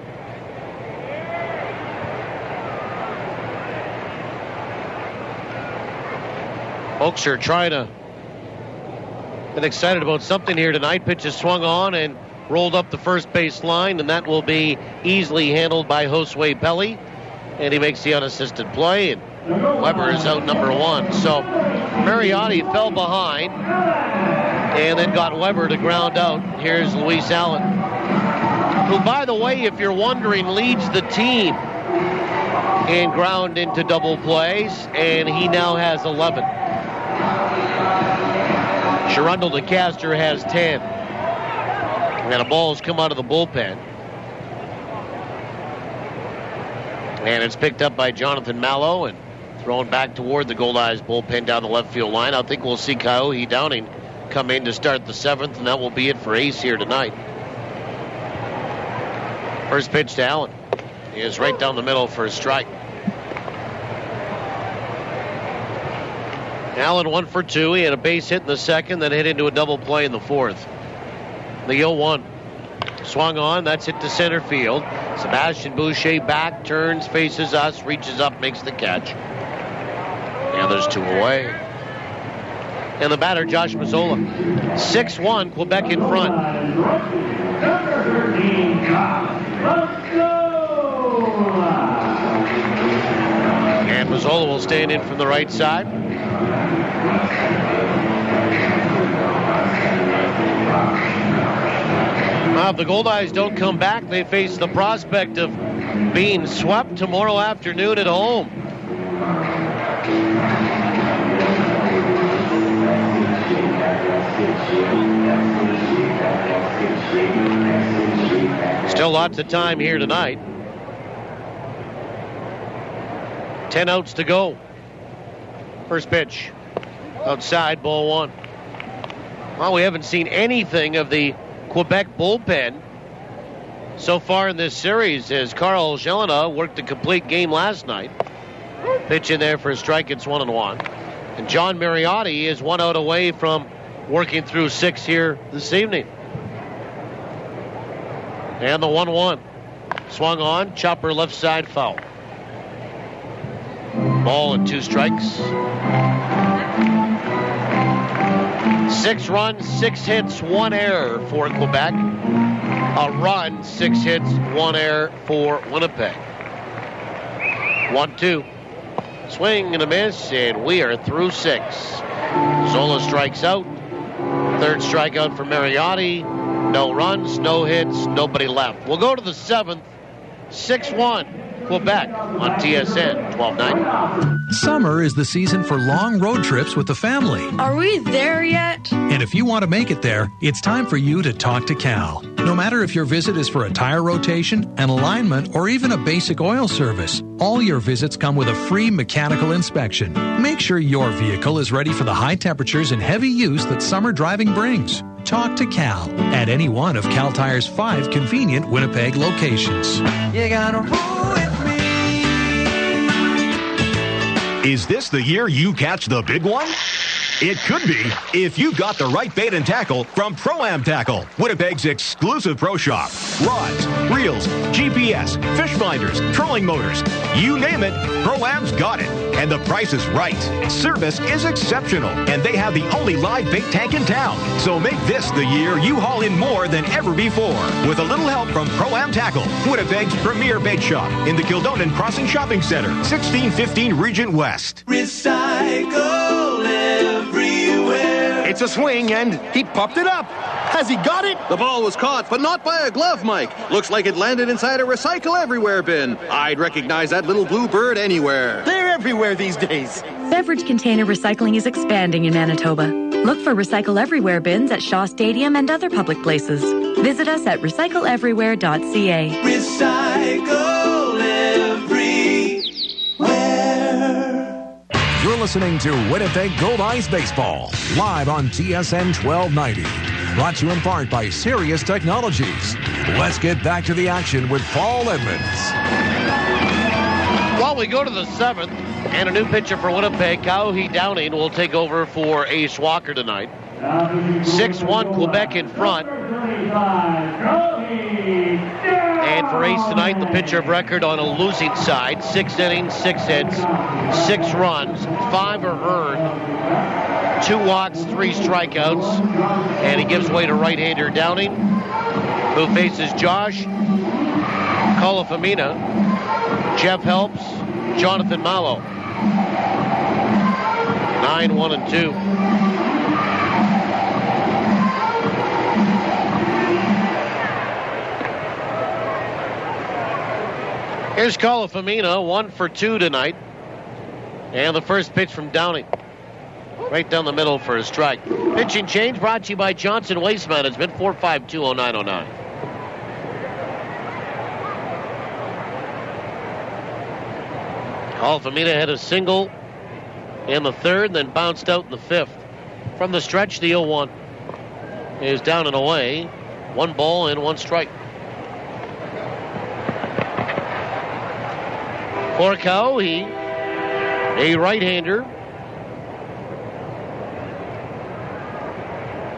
A: Folks are trying to get excited about something here tonight. Pitch is swung on and rolled up the first base line, and that will be easily handled by Josue Pelli. And he makes the unassisted play, and Weber is out number 1. So Mariotti fell behind and then got Weber to ground out. Here's Luis Allen, who, by the way, if you're wondering, leads the team in ground into double plays, and he now has 11. Sherundle DeCaster has 10. And a ball has come out of the bullpen. And it's picked up by Jonathan Mallow and thrown back toward the Goldeyes bullpen down the left field line. I think we'll see Coyote Downing come in to start the 7th, and that will be it for Ace here tonight. First pitch to Allen is right down the middle for a strike. Allen 1 for 2. He had a base hit in the 2nd, then hit into a double play in the 4th. The 0-1. Swung on, that's hit to center field. Sebastian Boucher back, turns, faces us, reaches up, makes the catch. And there's 2 away. And the batter, Josh Mazzola. 6-1, Quebec in front. And Mazzola will stand in from the right side. Now, if the Goldeyes don't come back, they face the prospect of being swept tomorrow afternoon at home. Still lots of time here tonight. 10 outs to go. First pitch. Outside, ball 1. Well, we haven't seen anything of the Quebec bullpen so far in this series, as Carl Jelena worked a complete game last night. Pitch in there for a strike. It's 1-1. And John Mariotti is 1 out away from working through 6 here this evening. And the 1-1. Swung on, chopper left side, foul. Ball and 2 strikes. 6 runs, 6 hits, 1 error for Quebec. A run, 6 hits, 1 error for Winnipeg. 1-2. Swing and a miss, and we are through 6. Zola strikes out. 3rd strikeout for Mariotti. No runs, no hits, nobody left. We'll go to the 7th. 6-1. Quebec on TSN 1290.
G: Summer is the season for long road trips with the family.
I: Are we there yet?
G: And if you want to make it there, it's time for you to talk to Cal. No matter if your visit is for a tire rotation, an alignment, or even a basic oil service, all your visits come with a free mechanical inspection. Make sure your vehicle is ready for the high temperatures and heavy use that summer driving brings. Talk to Cal at any one of Cal Tire's 5 convenient Winnipeg locations.
N: You gotta roll with me.
O: Is this the year you catch the big one? It could be if you got the right bait and tackle from Pro-Am Tackle, Winnipeg's exclusive pro shop. Rods, reels, GPS, fish finders, trolling motors, you name it, Pro-Am's got it. And the price is right. Service is exceptional, and they have the only live bait tank in town. So make this the year you haul in more than ever before. With a little help from Pro-Am Tackle, Winnipeg's premier bait shop in the Kildonan Crossing Shopping Center, 1615 Regent West.
N: Recycle everywhere.
U: It's a swing, and he popped it up. Has he got it?
V: The ball was caught, but not by a glove, Mike. Looks like it landed inside a Recycle Everywhere bin. I'd recognize that little blue bird anywhere.
U: They're everywhere these days.
Z: Beverage container recycling is expanding in Manitoba. Look for Recycle Everywhere bins at Shaw Stadium and other public places. Visit us at recycleeverywhere.ca.
N: Recycle everywhere.
W: You're listening to Winnipeg Goldeyes Baseball, live on TSN 1290. Brought to you in part by Sirius Technologies. Let's get back to the action with Paul Edmonds.
A: Well, we go to the 7th, and a new pitcher for Winnipeg, Kauhi Downing, will take over for Ace Walker tonight. 6-1, Quebec in front. And for Ace tonight, the pitcher of record on a losing side. 6 innings, 6 hits, 6 runs, 5 are earned, 2 walks, 3 strikeouts. And he gives way to right-hander Downing, who faces Josh Colafamina, Jeff Helps, Jonathan Malo. 9-1-2. Here's Colafamina, 1 for 2 tonight. And the first pitch from Downing. Right down the middle for a strike. Pitching change brought to you by Johnson Waste Management, 452-0909. Colafamina had a single in the 3rd, then bounced out in the 5th. From the stretch, the 0-1 is down and away. 1 ball and 1 strike. For Kauhi, a right-hander,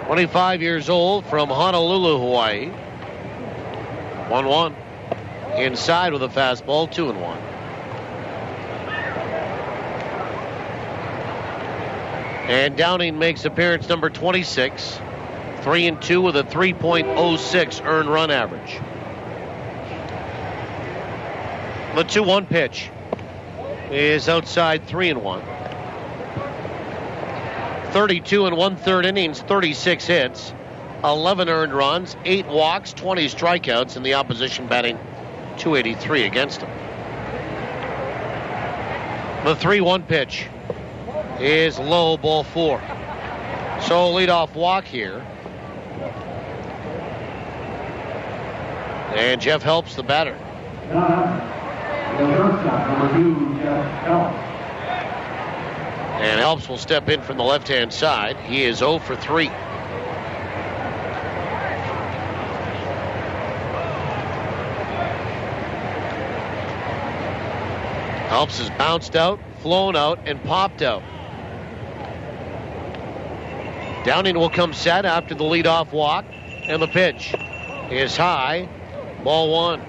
A: 25 years old, from Honolulu, Hawaii. 1-1. Inside with a fastball, 2-1. And Downing makes appearance number 26. 3-2 with a 3.06 earned run average. The 2-1 pitch is outside, 3-1. 32 1/3 innings, 36 hits, 11 earned runs, 8 walks, 20 strikeouts, and the opposition batting .283 against him. The 3-1 pitch is low, ball 4. So leadoff walk here. And Jeff Helps the batter. And Helps will step in from the left-hand side. He is 0 for 3. Helps has bounced out, flown out, and popped out. Downing will come set after the leadoff walk, and the pitch is high, ball 1.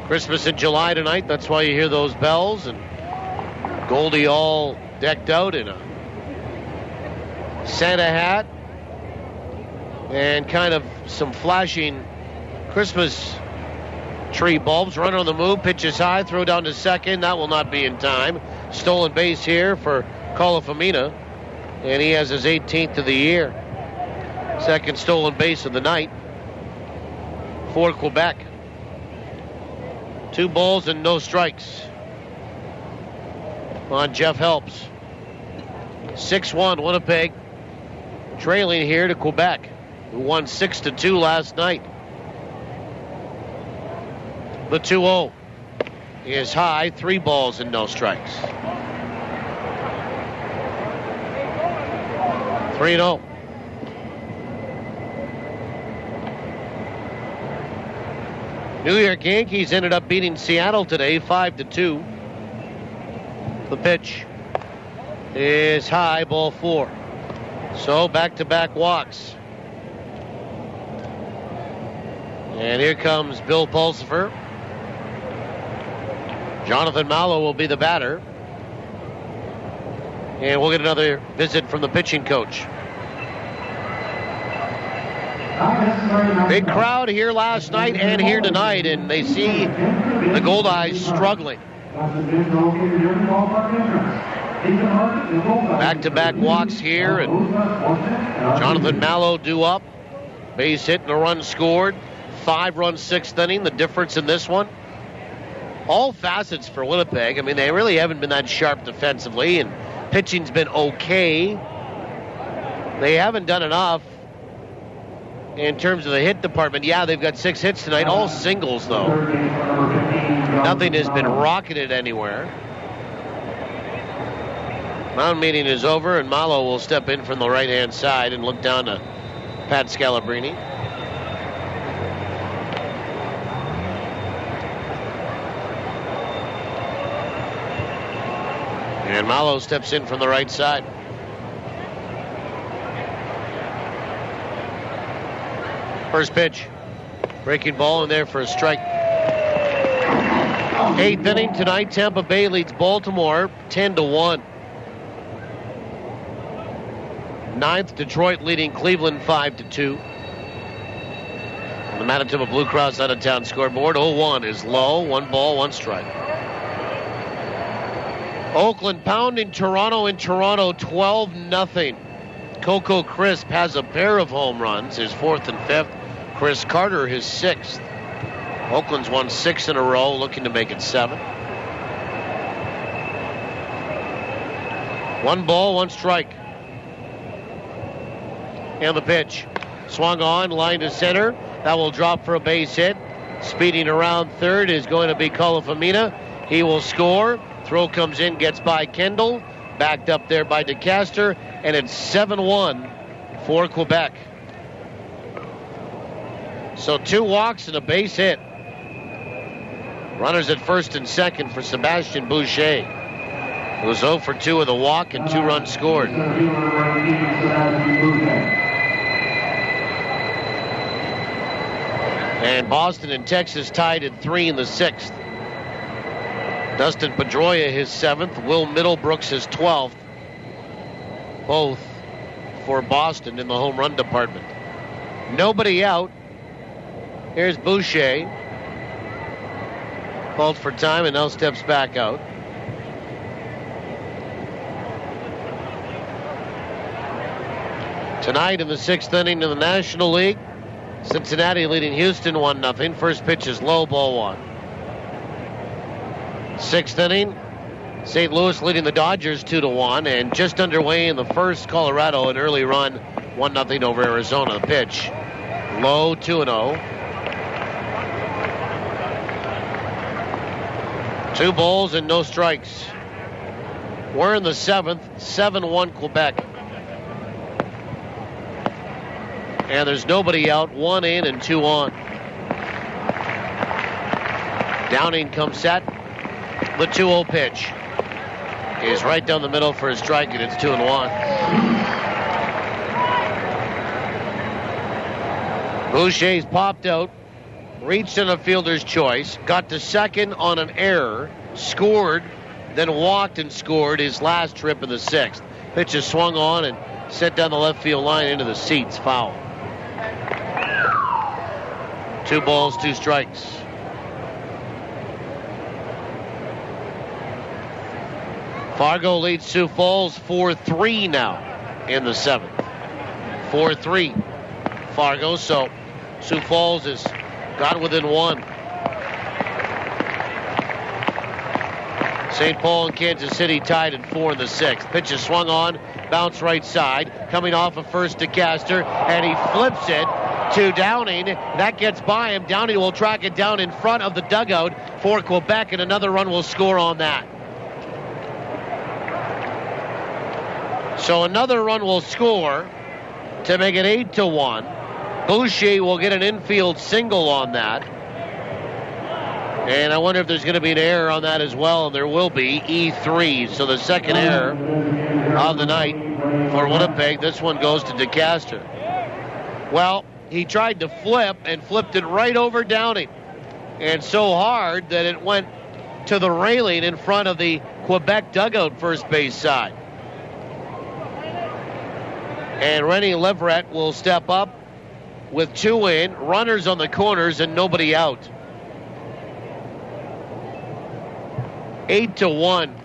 A: Christmas in July tonight, that's why you hear those bells, and Goldie all decked out in a Santa hat and kind of some flashing Christmas tree bulbs. Runner on the move, pitches high, throw down to second. That will not be in time. Stolen base here for Colifamina, and he has his 18th of the year. Second stolen base of the night for Quebec. 2 balls and no strikes on Jeff Helps. 6-1 Winnipeg, trailing here to Quebec, who won 6-2 last night. The 2-0 is high, 3 balls and no strikes. 3-0. New York Yankees ended up beating Seattle today 5-2. The pitch is high, ball 4. So back-to-back walks. And here comes Bill Pulsifer. Jonathan Mallow will be the batter. And we'll get another visit from the pitching coach. Big crowd here last night and here tonight, and they see the Goldeyes struggling. Back-to-back walks here, and Jonathan Mallow due up. Base hit and a run scored. 5 runs, 6th inning. The difference in this one, all facets for Winnipeg. I mean, they really haven't been that sharp defensively, and pitching's been okay. They haven't done enough in terms of the hit department. Yeah, they've got 6 hits tonight, all singles though. Nothing has been rocketed anywhere. Mound meeting is over, and Mallow will step in from the right-hand side and look down to Pat Scalabrini. And Mallow steps in from the right side. First pitch. Breaking ball in there for a strike. 8th inning tonight. Tampa Bay leads Baltimore 10-1. 9th, Detroit leading Cleveland 5-2. On the Manitoba Blue Cross out-of-town scoreboard, 0-1 is low. 1 ball, 1 strike. Oakland pounding Toronto in Toronto 12-0. Coco Crisp has a pair of home runs, his 4th and 5th. Chris Carter, his 6th. Oakland's won 6 in a row, looking to make it 7. 1 ball, 1 strike. And the pitch. Swung on, line to center. That will drop for a base hit. Speeding around third is going to be Colifamina. He will score. Throw comes in, gets by Kendall. Backed up there by DeCaster. And it's 7-1 for Quebec. So 2 walks and a base hit. Runners at first and second for Sebastian Boucher, who was 0 for 2 with a walk and 2 runs scored. And Boston and Texas tied at 3 in the 6th. Dustin Pedroia his 7th. Will Middlebrooks his 12th. Both for Boston in the home run department. Nobody out. Here's Boucher. Called for time and now steps back out. Tonight in the 6th inning in the National League, Cincinnati leading Houston 1-0. First pitch is low, ball 1. 6th inning, St. Louis leading the Dodgers 2-1, and just underway in the first, Colorado an early run 1-0 over Arizona. The pitch low, 2-0. 2 balls and no strikes. We're in the 7th, 7-1 Quebec. And there's nobody out, 1 in and 2 on. Downing comes set. The 2-0 pitch is right down the middle for a strike, and it's 2-1. Boucher's popped out, reached in a fielder's choice, got to second on an error, scored, then walked and scored his last trip in the 6th. Pitch is swung on and sent down the left field line into the seats, foul. 2 balls, 2 strikes. Fargo leads Sioux Falls 4-3 now in the 7th. 4-3 Fargo, so Sioux Falls has got within 1. St. Paul and Kansas City tied at 4 in the 6th. Pitch is swung on, bounce right side, coming off of first to Castor, and he flips it to Downing. That gets by him. Downing will track it down in front of the dugout for Quebec, and another run will score on that. So another run will score to make it 8-1. Boucher will get an infield single on that. And I wonder if there's going to be an error on that as well, and there will be, E3. So the second error of the night for Winnipeg. This one goes to DeCaster. Well, he tried to flip and flipped it right over Downing. And so hard that it went to the railing in front of the Quebec dugout first base side. And Rennie Leverett will step up with 2 in, runners on the corners, and nobody out. 8-1.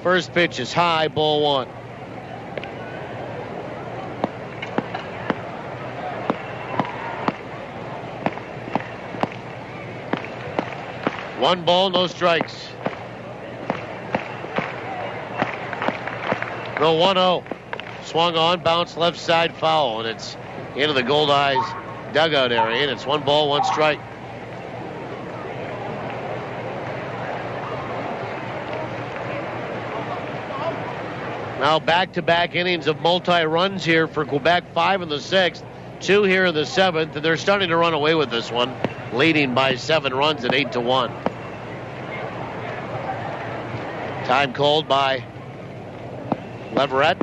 A: First pitch is high, ball 1. One ball, no strikes. No, 1-0. Swung on, bounced left side, foul, and it's into the Goldeyes dugout area, and it's 1 ball, 1 strike. Now back-to-back innings of multi-runs here for Quebec, 5 in the 6th, 2 here in the 7th, and they're starting to run away with this one, leading by 7 runs at 8-1. Time called by Leverett.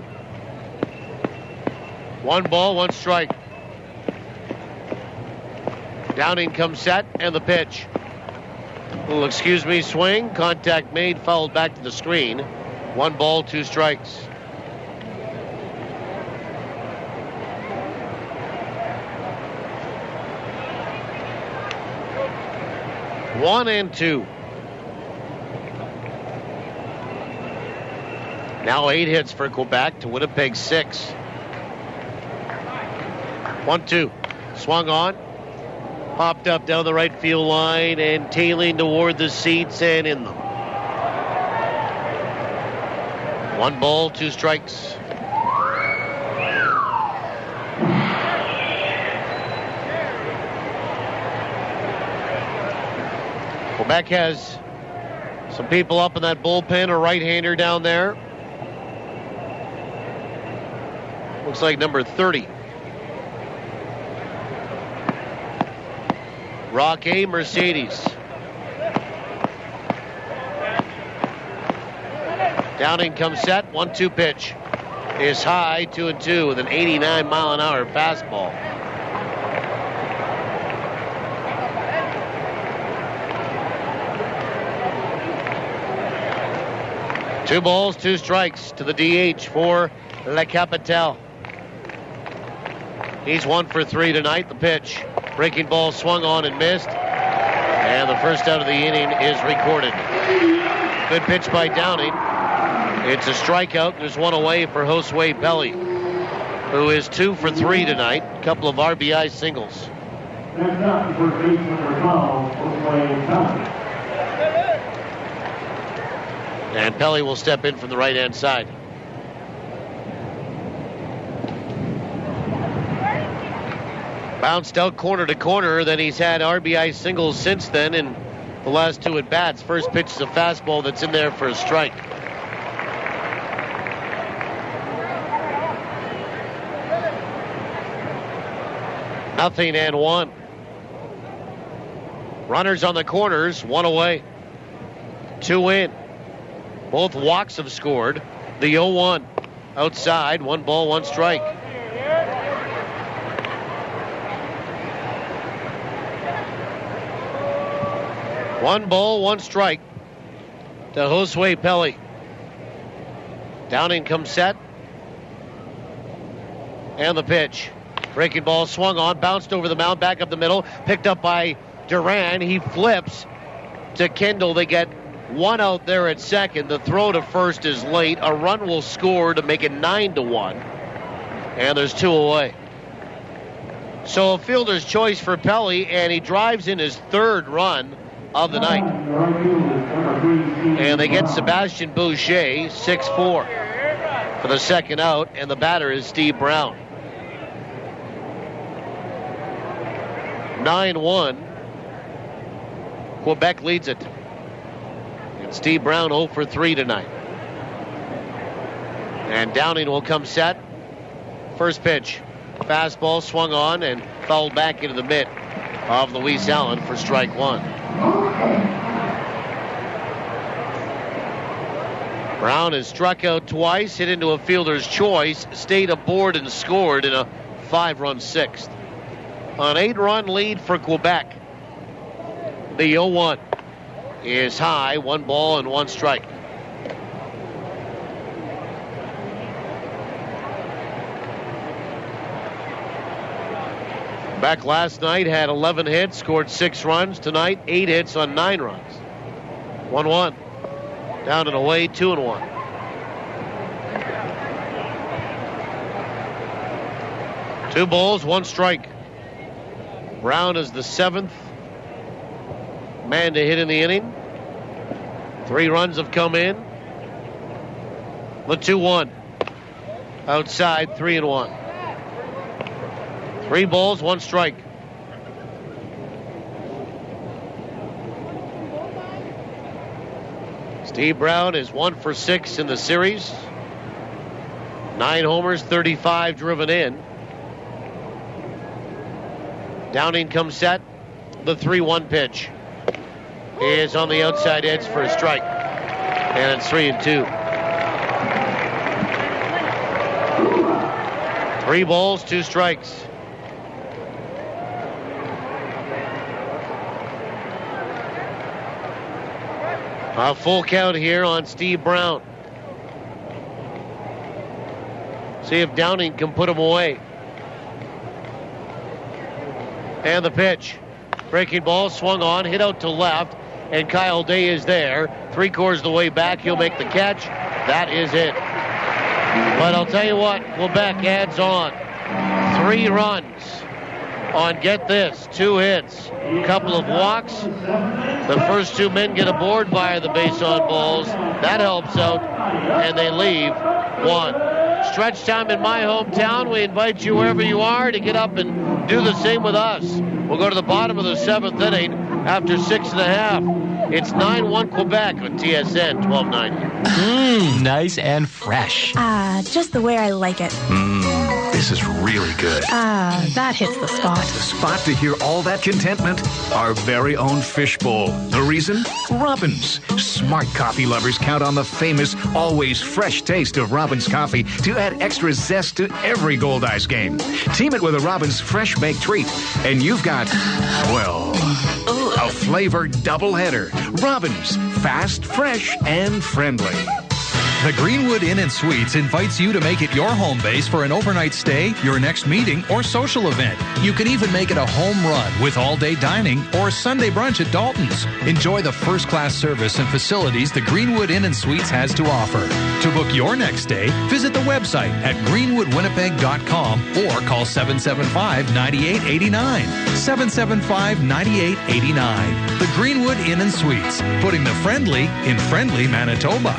A: 1 ball, 1 strike. Downing comes set, and the pitch. Little swing, contact made, fouled back to the screen. 1 ball, 2 strikes. One and 2. Now 8 hits for Quebec to Winnipeg 6. 1-2. Swung on. Popped up down the right field line and tailing toward the seats and in them. 1 ball, 2 strikes. Quebec has some people up in that bullpen, a right-hander down there. Looks like number 30. Roque Mercedes. Downing comes set, 1-2 pitch is high, 2-2 with an 89-mile-an-hour fastball. 2 balls, 2 strikes to the DH for Le Capitale. He's 1 for 3 tonight. The pitch. Breaking ball swung on and missed. And the first out of the inning is recorded. Good pitch by Downing. It's a strikeout. There's 1 away for Josue Pelli, who is 2 for 3 tonight. A couple of RBI singles. And Pelli will step in from the right-hand side. Bounced out corner to corner, then he's had RBI singles since then in the last 2 at-bats. First pitch is a fastball that's in there for a strike. Nothing and 1. Runners on the corners, 1 away. 2 in. Both walks have scored. The 0-1. Outside, 1 ball, 1 strike. One ball, 1 strike to Josue Pelli. Downing comes set. And the pitch. Breaking ball swung on, bounced over the mound, back up the middle, picked up by Duran. He flips to Kendall. They get 1 out there at second. The throw to first is late. A run will score to make it 9-1. And there's 2 away. So a fielder's choice for Pelli, and he drives in his 3rd run of the night. And they get Sebastian Boucher, 6-4 for the second out, and the batter is Steve Brown. 9-1. Quebec leads it. And Steve Brown 0 for 3 tonight. And Downing will come set. First pitch. Fastball swung on and fouled back into the mitt of Luis Allen for strike 1. Brown has struck out twice, hit into a fielder's choice, stayed aboard and scored in a 5-run 6th. An 8-run lead for Quebec. The 0-1 is high, 1 ball and 1 strike. Quebec last night had 11 hits, scored 6 runs. Tonight, 8 hits on 9 runs. 1-1. Down and away, 2-1. Two balls, 1 strike. Brown is the 7th man to hit in the inning. 3 runs have come in. The 2-1. Outside, 3-1. 3 balls, 1 strike. Steve Brown is 1 for 6 in the series. 9 homers, 35 driven in. Downing comes set. The 3-1 pitch is on the outside edge for a strike. And it's 3-2. 3 balls, 2 strikes. A full count here on Steve Brown. See if Downing can put him away. And the pitch. Breaking ball, swung on, hit out to left, and Kyle Day is there. 3/4 the way back, he'll make the catch. That is it. But I'll tell you what, Quebec adds on 3 runs on, get this, 2 hits, a couple of walks. The first 2 men get aboard via the base on balls. That helps out, and they leave 1. Stretch time in my hometown. We invite you wherever you are to get up and do the same with us. We'll go to the bottom of the 7th inning after 6.5. It's 9-1 Quebec on TSN 1290.
Q: Nice and fresh.
J: Just the way I like it.
H: This is really good.
J: That hits the spot.
H: The spot to hear all that contentment? Our very own fishbowl. The reason? Robins. Smart coffee lovers count on the famous, always fresh taste of Robins coffee to add extra zest to every Goldeyes game. Team it with a Robins fresh baked treat, and you've got, well, a flavored doubleheader. Robins. Fast, fresh, and friendly.
G: The Greenwood Inn and Suites invites you to make it your home base for an overnight stay, your next meeting, or social event. You can even make it a home run with all-day dining or Sunday brunch at Dalton's. Enjoy the first-class service and facilities the Greenwood Inn and Suites has to offer. To book your next stay, visit the website at greenwoodwinnipeg.com or call 775-9889. 775-9889. The Greenwood Inn and Suites, putting the friendly in friendly Manitoba.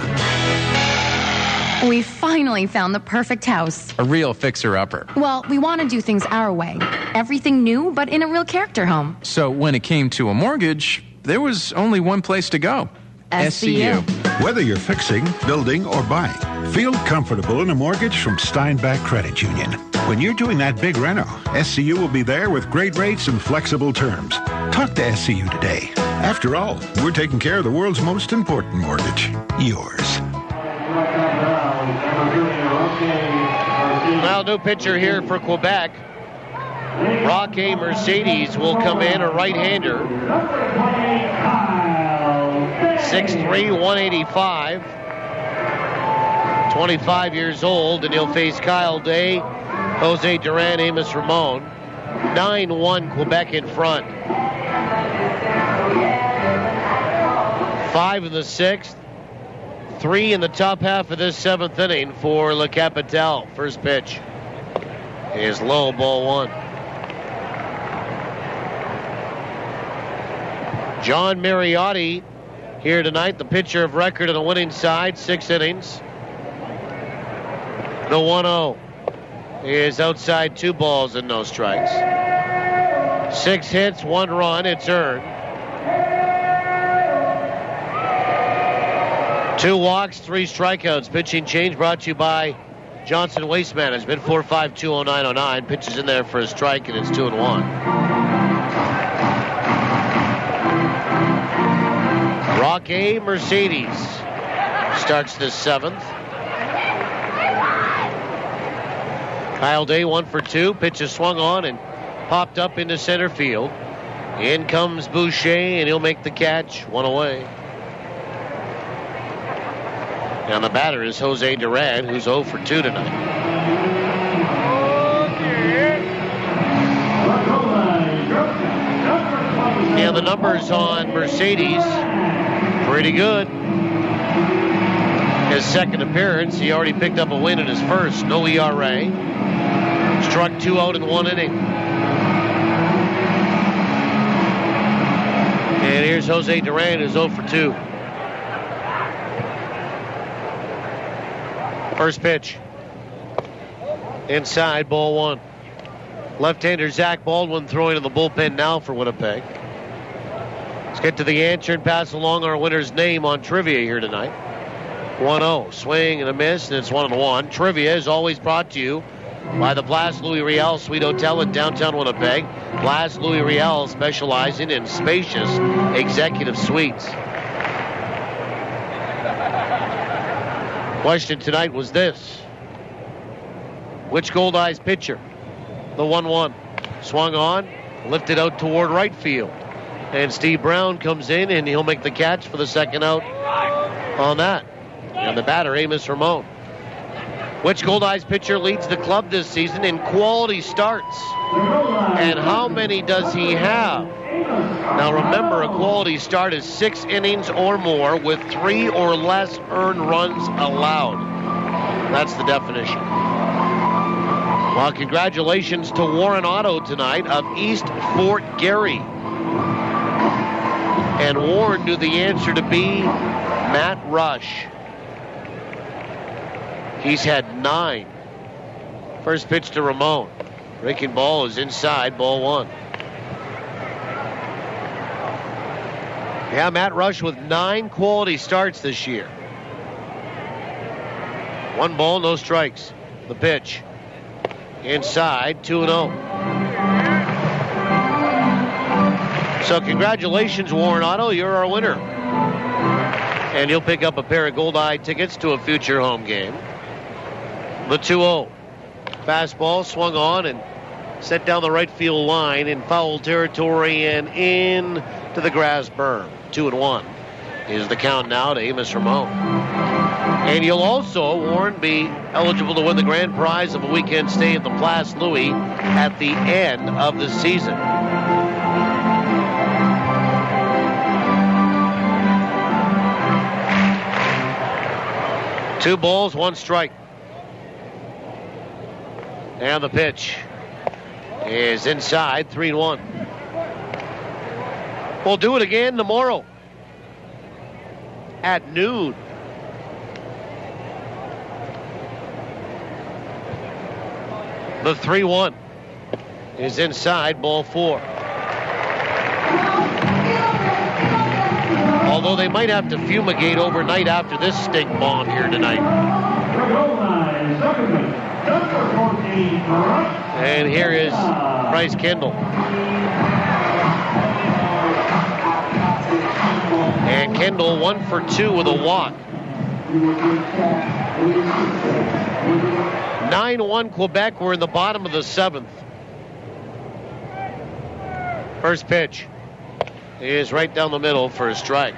L: We finally found the perfect house.
Q: A real fixer-upper.
L: Well, we want to do things our way. Everything new, but in a real character home.
Q: So when it came to a mortgage, there was only one place to go. SCU.
M: Whether you're fixing, building, or buying, feel comfortable in a mortgage from Steinbach Credit Union. When you're doing that big reno, SCU will be there with great rates and flexible terms. Talk to SCU today. After all, we're taking care of the world's most important mortgage, yours.
A: Well, new pitcher here for Quebec. Rocky Mercedes will come in, a right-hander. 6'3", 185. 25 years old, and he'll face Kyle Day, Jose Duran, Amos Ramon. 9-1 Quebec in front. 5 in the 6th. 3 in the top half of this 7th inning for Le Capitale. First pitch is low, ball 1. John Mariotti here tonight, the pitcher of record on the winning side, 6 innings. The 1-0 is outside, 2 balls and no strikes. 6 hits, 1 run, it's earned. 2 walks, 3 strikeouts. Pitching change brought to you by Johnson Waste Management. 4520909. Pitches in there for a strike, and it's 2-1. Rocky Mercedes starts the 7th. Kyle Day 1 for 2. Pitch is swung on and popped up into center field. In comes Boucher, and he'll make the catch. 1 away. And the batter is Jose Duran, who's 0 for 2 tonight. And the numbers on Mercedes, pretty good. His second appearance, he already picked up a win in his first. No ERA. Struck 2 out in 1 inning. And here's Jose Duran, who's 0 for 2. First pitch. Inside, ball 1. Left-hander Zach Baldwin throwing in the bullpen now for Winnipeg. Let's get to the answer and pass along our winner's name on trivia here tonight. 1-0. Swing and a miss, and it's 1-1. Trivia is always brought to you by the Place Louis Riel Suite Hotel in downtown Winnipeg. Place Louis Riel specializing in spacious executive suites. Question tonight was this: which Goldeyes pitcher? The 1-1 swung on, lifted out toward right field, and Steve Brown comes in and he'll make the catch for the second out on that. And the batter, Amos Ramon. Which Goldeyes pitcher leads the club this season in quality starts? And how many does he have? Now remember, a quality start is 6 innings or more with 3 or less earned runs allowed. That's the definition. Well, congratulations to Warren Otto tonight of East Fort Garry. And Warren knew the answer to be Matt Rush. He's had 9. First pitch to Ramon. Breaking ball is inside, ball 1. Yeah, Matt Rush with 9 quality starts this year. 1 ball, no strikes. The pitch. Inside, 2-0. So congratulations, Warren Otto. You're our winner. And you'll pick up a pair of Goldeye tickets to a future home game. The 2-0. Fastball swung on and set down the right field line in foul territory and in to the grass berm. 2-1 is the count now to Amos Ramon. And you'll also, Warren, be eligible to win the grand prize of a weekend stay at the Place Louis at the end of the season. Two balls, one strike. And the pitch is inside, 3-1. We'll do it again tomorrow at noon. The 3-1 is inside, ball 4. Although they might have to fumigate overnight after this stink bomb here tonight. And here is Bryce Kendall. And Kendall 1 for 2 with a walk. 9-1 Quebec. We're in the bottom of the 7th. First pitch is right down the middle for a strike.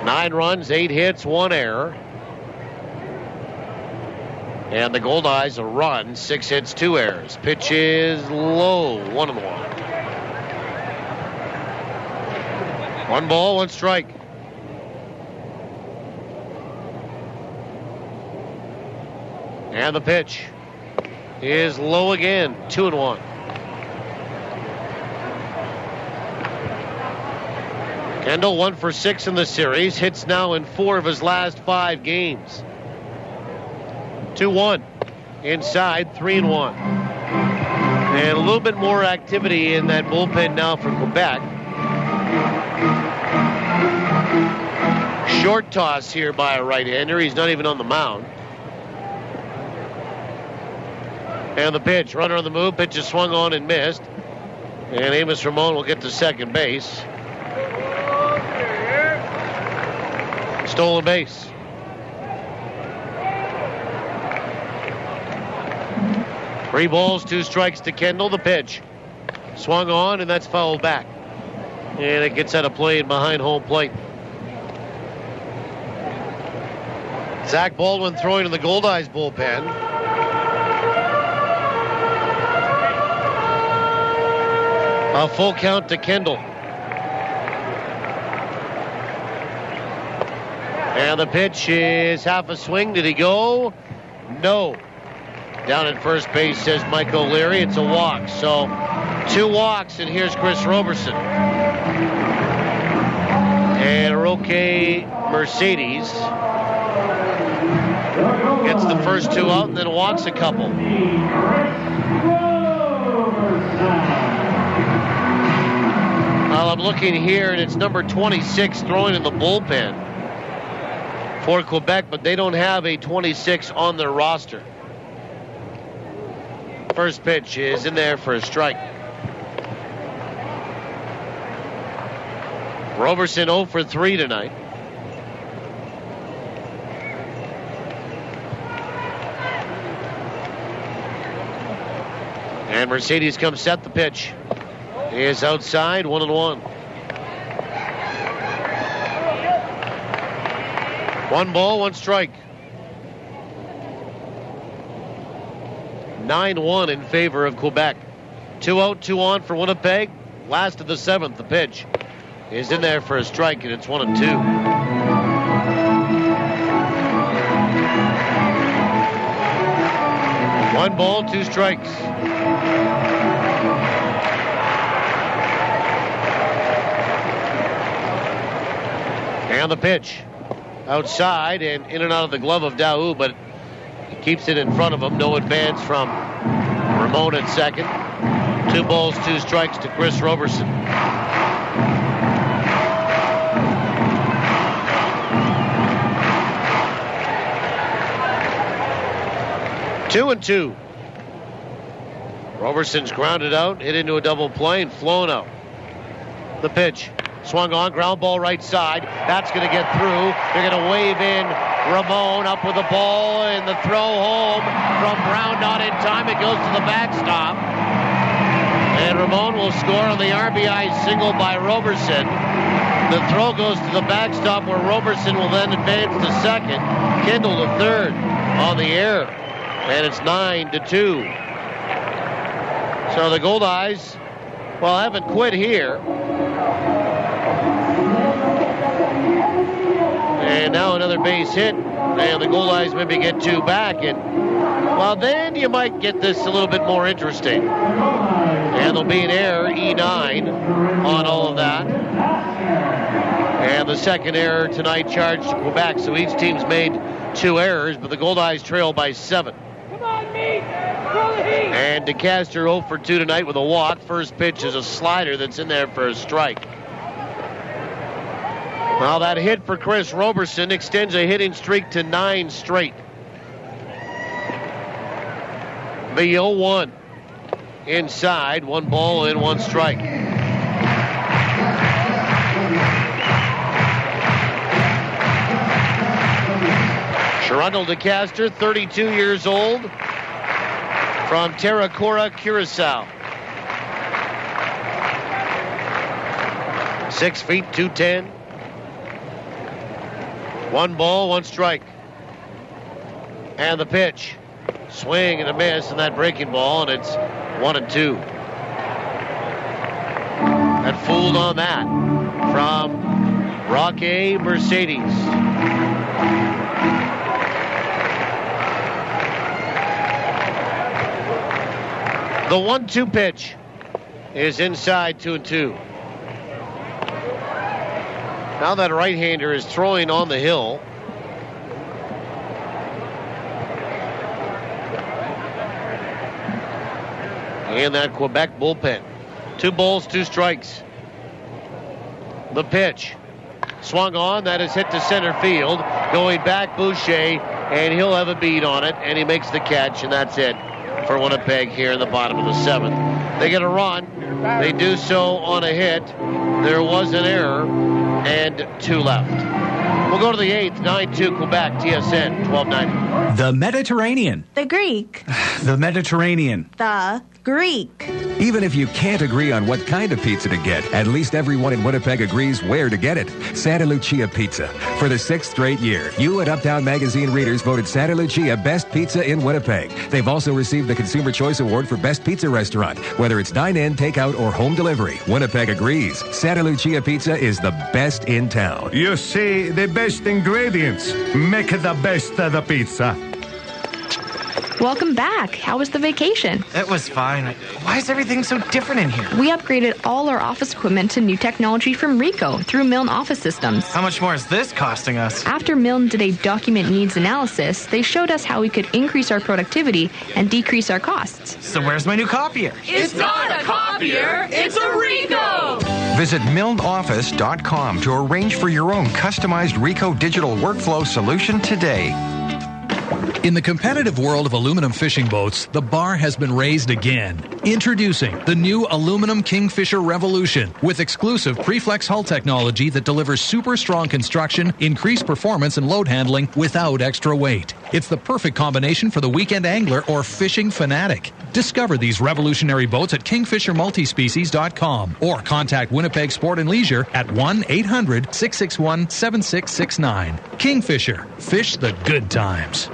A: 9 runs, 8 hits, 1 error. And the Goldeyes a run, 6 hits, 2 errors. Pitch is low, 1-1. 1 ball, 1 strike. And the pitch is low again, 2-1. Kendall 1 for 6 in the series. Hits now in 4 of his last 5 games. 2-1. Inside, 3-1. And a little bit more activity in that bullpen now for Quebec. Short toss here by a right-hander. He's not even on the mound. And the pitch, runner on the move, pitch is swung on and missed. And Amos Ramon will get to second base. Stolen base. Three balls, 2 strikes to Kendall. The pitch swung on, and that's fouled back. And it gets out of play behind home plate. Zach Baldwin throwing in the Goldeyes bullpen. A full count to Kendall. And the pitch is half a swing. Did he go? No. Down at first base, says Mike O'Leary. It's a walk. So 2 walks, and here's Chris Roberson. And Roque Mercedes gets the first 2 out and then walks a couple. Well, I'm looking here, and it's number 26 throwing in the bullpen for Quebec, but they don't have a 26 on their roster. First pitch is in there for a strike. Roberson 0 for 3 tonight. And Mercedes comes set. The pitch is outside, 1-1. 1 ball, 1 strike. 9-1 in favor of Quebec. 2 out, 2 on for Winnipeg. Last of the 7th. The pitch is in there for a strike, and it's 1-2. One ball, 2 strikes. And the pitch outside and in and out of the glove of Daou, but he keeps it in front of him. No advance from Ramon at second. 2 balls, 2 strikes to Chris Roberson. Two and 2. Roberson's grounded out, hit into a double play, and flown out. The pitch. Swung on, ground ball right side. That's going to get through. They're going to wave in Ramon up with the ball, and the throw home from Brown not in time. It goes to the backstop. And Ramon will score on the RBI single by Roberson. The throw goes to the backstop where Roberson will then advance to second. Kendall to third on the air. And it's 9-2. So the Goldeyes, well, haven't quit here. And now another base hit. And the Goldeyes maybe get 2 back. And, well, then you might get this a little bit more interesting. And there'll be an error, E9, on all of that. And the second error tonight charged to Quebec. So each team's made 2 errors, but the Goldeyes trail by 7. And DeCaster 0 for 2 tonight with a walk. First pitch is a slider that's in there for a strike. Well, that hit for Chris Roberson extends a hitting streak to 9 straight. The 0-1. Inside, 1 ball and 1 strike. Sherundle DeCaster, 32 years old, from Terracora, Curacao. 6 feet, 210. 1 ball, 1 strike. And the pitch. Swing and a miss, and that breaking ball, and it's 1-2. That fooled on that from Roque Mercedes. The 1-2 pitch is inside 2-2. Now that right-hander is throwing on the hill. In that Quebec bullpen. 2 balls, 2 strikes. The pitch. Swung on. That is hit to center field. Going back, Boucher, and he'll have a beat on it, and he makes the catch, and that's it for Winnipeg here in the bottom of the 7th. They get a run. They do so on a hit. There was an error, and 2 left. We'll go to the 8th, 9-2 Quebec, TSN 1290.
B: The Mediterranean.
J: The Greek.
B: The Mediterranean.
J: The Greek.
W: Even if you can't agree on what kind of pizza to get, at least everyone in Winnipeg agrees where to get it. Santa Lucia Pizza. For the 6th straight year, you and Uptown Magazine readers voted Santa Lucia Best Pizza in Winnipeg. They've also received the Consumer Choice Award for Best Pizza Restaurant. Whether it's dine-in, takeout, or home delivery, Winnipeg agrees. Santa Lucia Pizza is the best in town.
K: You see, the best ingredients make the best of the pizza.
L: Welcome back. How was the vacation?
Q: It was fine. Why is everything so different in here?
L: We upgraded all our office equipment to new technology from Ricoh through Milne Office Systems.
Q: How much more is this costing us?
L: After Milne did a document needs analysis, they showed us how we could increase our productivity and decrease our costs.
Q: So where's my new copier?
N: It's not a copier, it's a Ricoh!
E: Visit milneoffice.com to arrange for your own customized Ricoh digital workflow solution today.
G: In the competitive world of aluminum fishing boats, the bar has been raised again. Introducing the new Aluminum Kingfisher Revolution with exclusive Preflex hull technology that delivers super strong construction, increased performance, and load handling without extra weight. It's the perfect combination for the weekend angler or fishing fanatic. Discover these revolutionary boats at kingfishermultispecies.com or contact Winnipeg Sport and Leisure at 1-800-661-7669. Kingfisher. Fish the good times.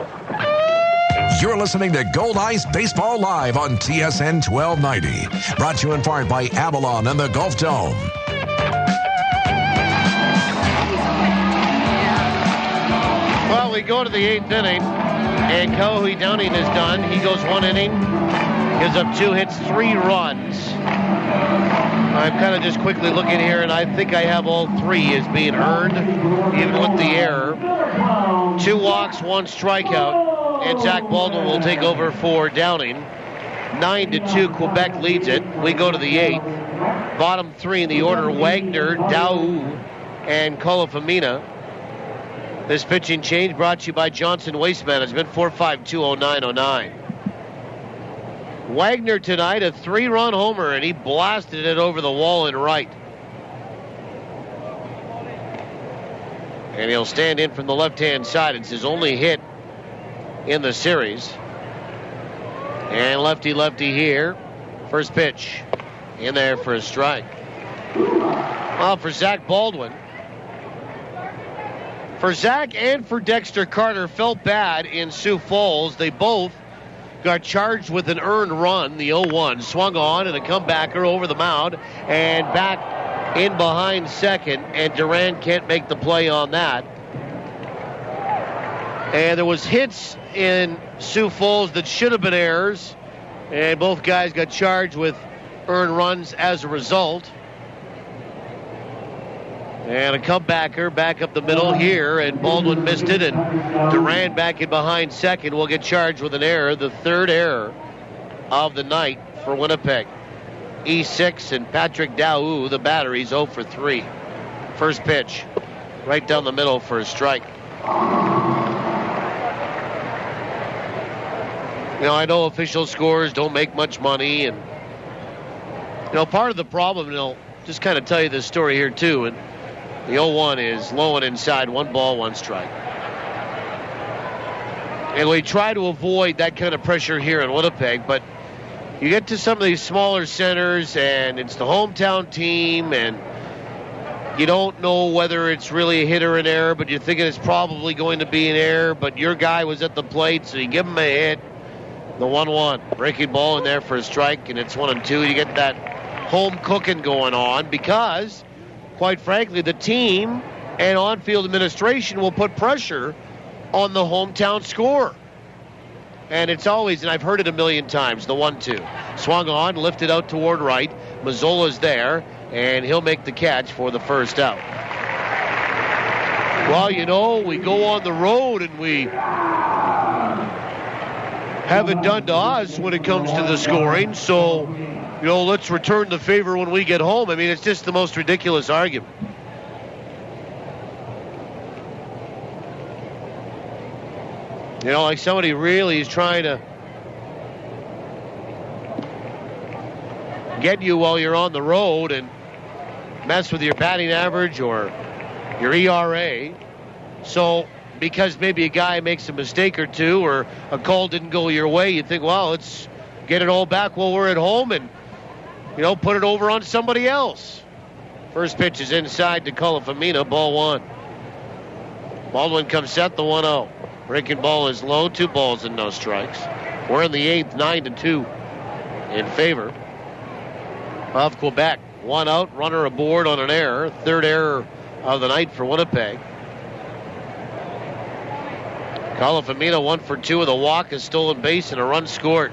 W: You're listening to Goldeyes Baseball Live on TSN 1290. Brought to you in part by Avalon and the Gulf Dome.
A: Well, we go to the 8th inning, and Kauhi Downing is done. He goes 1 inning, gives up 2 hits, 3 runs. I'm kind of just quickly looking here, and I think I have all 3 as being earned, even with the error. 2 walks, 1 strikeout. And Zach Baldwin will take over for Downing. 9-2, Quebec leads it. We go to the 8th. Bottom 3 in the order, Wagner, Daou, and Colafamina. This pitching change brought to you by Johnson Waste Management, 4520909. Wagner tonight, a 3-run homer, and he blasted it over the wall in right. And he'll stand in from the left-hand side. It's his only hit in the series. And lefty here. First pitch in there for a strike. Well, for Zach Baldwin. For Zach and for Dexter Carter, felt bad in Sioux Falls. They both got charged with an earned run. The 0-1 swung on and a comebacker over the mound and back in behind second, and Duran can't make the play on that. And there was hits in Sioux Falls that should have been errors, and both guys got charged with earned runs as a result. And a comebacker back up the middle here, and Baldwin missed it, and Duran back in behind second will get charged with an error, the third error of the night for Winnipeg. E6 and Patrick Daou, the batteries, 0 for 3. First pitch, right down the middle for a strike. I know official scores don't make much money, and part of the problem, and I'll just kind of tell you this story here too, and the 0-1 is low and inside, 1 ball, 1 strike. And we try to avoid that kind of pressure here in Winnipeg, but you get to some of these smaller centers, and it's the hometown team, and you don't know whether it's really a hit or an error, but you're thinking it's probably going to be an error, but your guy was at the plate, so you give him a hit. The 1-1, breaking ball in there for a strike, and it's 1-2. You get that home cooking going on because, quite frankly, the team and on-field administration will put pressure on the hometown scorer. And it's always, and I've heard it a million times, the 1-2. Swung on, lifted out toward right. Mazzola's there, and he'll make the catch for the first out. Well, we go on the road and we have it done to us when it comes to the scoring, so let's return the favor when we get home. I mean, it's just the most ridiculous argument. Like somebody really is trying to get you while you're on the road and mess with your batting average or your ERA. So, because maybe a guy makes a mistake or two or a call didn't go your way, you think, well, let's get it all back while we're at home and put it over on somebody else. First pitch is inside to Calafamina, ball 1. Baldwin comes set, the 1-0. Breaking ball is low, 2 balls and no strikes. We're in the 8th, 9-2 in favor of Quebec. 1 out, runner aboard on an error. Third error of the night for Winnipeg. Calafamina 1 for 2 with a walk, a stolen base, and a run scored.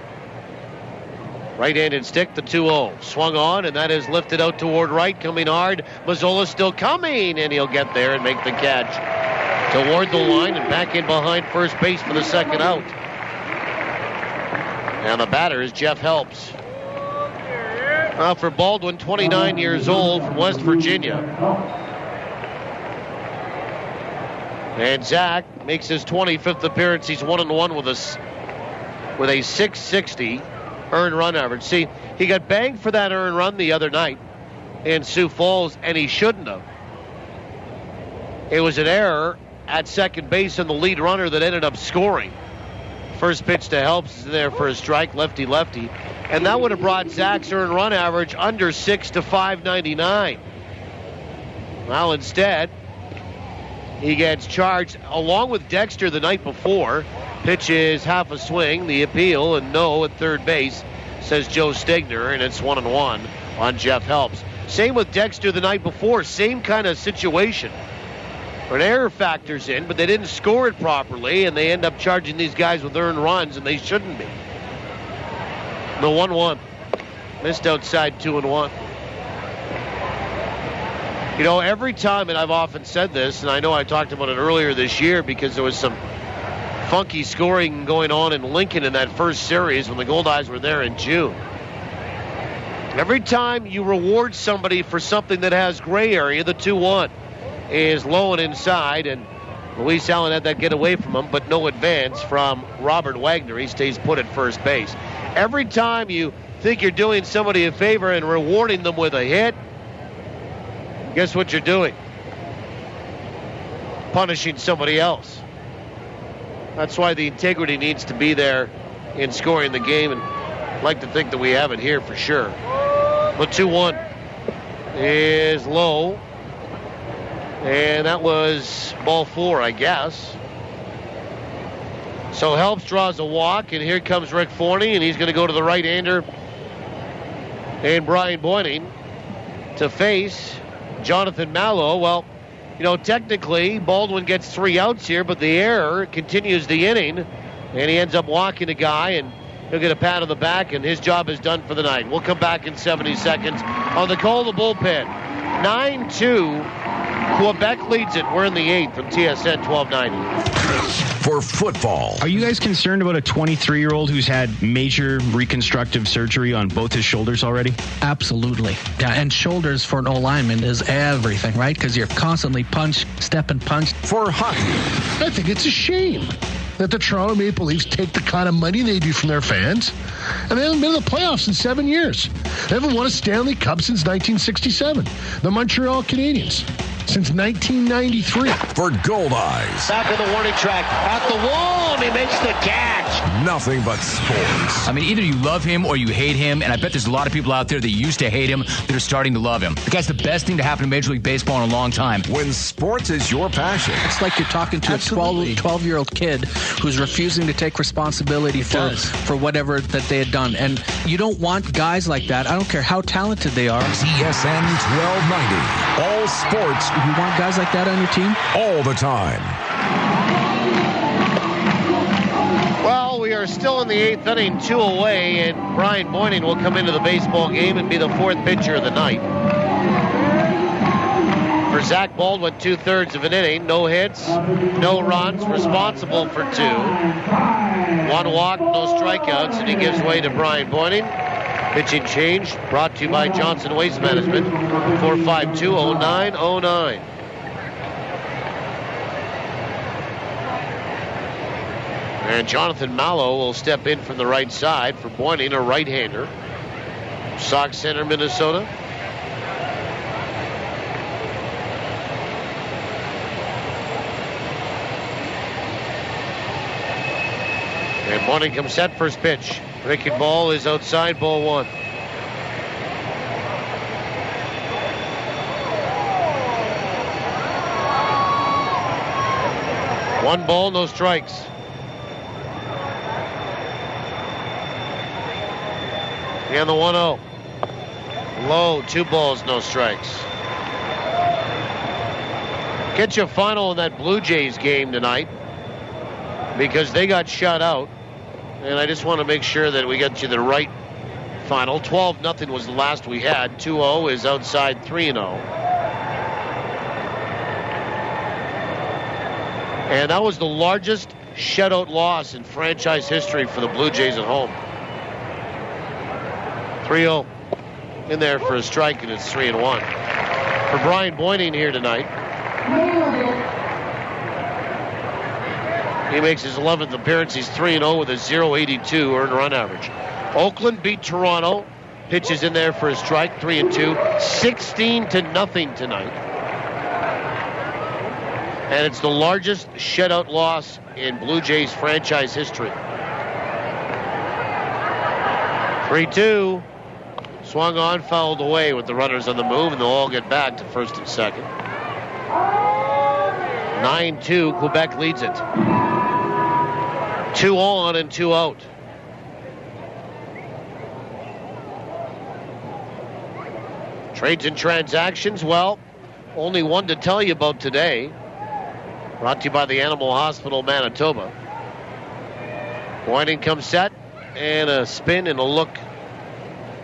A: Right-handed stick, the 2-0. Swung on, and that is lifted out toward right, coming hard. Mazzola still coming, and he'll get there and make the catch toward the line and back in behind first base for the second out. And the batter is Jeff Helps. For Baldwin, 29 years old from West Virginia. And Zach makes his 25th appearance. He's 1-1 with a 660 earned run average. See, he got banged for that earned run the other night in Sioux Falls, and he shouldn't have. It was an error at second base on the lead runner that ended up scoring. First pitch to Helps is there for a strike, lefty-lefty. And that would have brought Zach's earned run average under 6 to 599. Well, instead, he gets charged along with Dexter the night before. Pitch is half a swing, the appeal, and no at third base, says Joe Stegner, and it's 1-1 on Jeff Helps. Same with Dexter the night before, same kind of situation. An error factors in, but they didn't score it properly, and they end up charging these guys with earned runs, and they shouldn't be. The 1-1. Missed outside 2-1. Every time, and I've often said this, and I know I talked about it earlier this year because there was some funky scoring going on in Lincoln in that first series when the Goldeyes were there in June. Every time you reward somebody for something that has gray area, the 2-1 is low and inside, and Luis Allen had that get away from him, but no advance from Robert Wagner. He stays put at first base. Every time you think you're doing somebody a favor and rewarding them with a hit, guess what you're doing? Punishing somebody else. That's why the integrity needs to be there in scoring the game, and I'd like to think that we have it here for sure. But 2-1. is low. And that was ball 4, I guess. So Helps draws a walk, and here comes Rick Forney, and he's going to go to the right-hander and Brian Boyning to face Jonathan Mallow. Well, you know, technically, Baldwin gets 3 outs here, but the error continues the inning, and he ends up walking a guy, and he'll get a pat on the back, and his job is done for the night. We'll come back in 70 seconds on the call of the bullpen. 9-2, Quebec leads it. We're in the 8th from TSN 1290.
W: For football.
P: Are you guys concerned about a 23-year-old who's had major reconstructive surgery on both his shoulders already?
R: Absolutely. Yeah, and shoulders for an O-lineman is everything, right? Because you're constantly step and punch.
W: For hockey.
S: I think it's a shame that the Toronto Maple Leafs take the kind of money they do from their fans, and they haven't been in the playoffs in 7 years. They haven't won a Stanley Cup since 1967. The Montreal Canadiens since 1993.
W: For Goldeyes.
A: Back in the warning track, at the wall, and he makes the catch.
W: Nothing but sports.
T: I mean, either you love him or you hate him, and I bet there's a lot of people out there that used to hate him that are starting to love him. The guy's the best thing to happen to Major League Baseball in a long time.
W: When sports is your passion.
R: It's like you're talking to a 12-year-old kid who's refusing to take responsibility for whatever that they had done. And you don't want guys like that. I don't care how talented they are.
W: TSN 1290. All sports.
R: You want guys like that on your team?
W: All the time.
A: Well, we are still in the 8th inning, 2 away, and Brian Boyning will come into the baseball game and be the 4th pitcher of the night. For Zach Baldwin, 2/3 of an inning, no hits, no runs, responsible for 2. 1 walk, no strikeouts, and he gives way to Brian Boyning. Pitching change brought to you by Johnson Waste Management. 452-0909. And Jonathan Mallow will step in from the right side for Boyning, a right-hander. Sauk Center, Minnesota. And Boyning comes set, first pitch. Breaking ball is outside, ball 1. One ball, no strikes. And the 1-0. Low, 2 balls, no strikes. Get you a final in that Blue Jays game tonight because they got shut out. And I just want to make sure that we get you the right final. 12-0 was the last we had. 2-0 is outside 3-0. And that was the largest shutout loss in franchise history for the Blue Jays at home. 3-0 in there for a strike, and it's 3-1. For Brian Boyning here tonight. He makes his 11th appearance. He's 3-0 with a .082 earned run average. Oakland beat Toronto. Pitches in there for a strike, 3-2. 16-0 tonight. And it's the largest shutout loss in Blue Jays franchise history. 3-2. Swung on, fouled away with the runners on the move, and they'll all get back to first and second. 9-2, Quebec leads it. 2 on and 2 out. Trades and transactions, well, only one to tell you about today. Brought to you by the Animal Hospital, Manitoba. Boyning comes set, and a spin and a look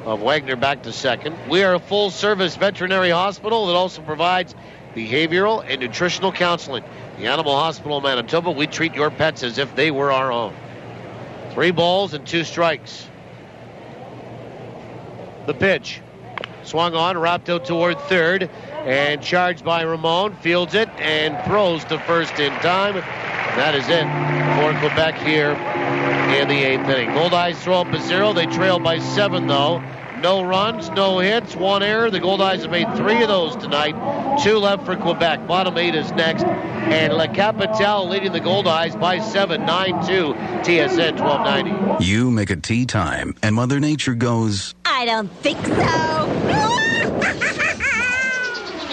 A: of Wagner back to second. We are a full-service veterinary hospital that also provides behavioral and nutritional counseling. The Animal Hospital of Manitoba, we treat your pets as if they were our own. 3 balls and 2 strikes. The pitch. Swung on, wrapped out toward third, and charged by Ramon. Fields it and throws to first in time. That is it for Quebec here in the 8th inning. Goldeyes throw up a 0. They trail by 7, though. No runs, no hits, 1 error. The Goldeyes have made 3 of those tonight. 2 left for Quebec. Bottom 8 is next. And La Capitale leading the Goldeyes by 7, 9-2, TSN 1290.
X: You make a tea time, and Mother Nature goes,
J: I don't think so.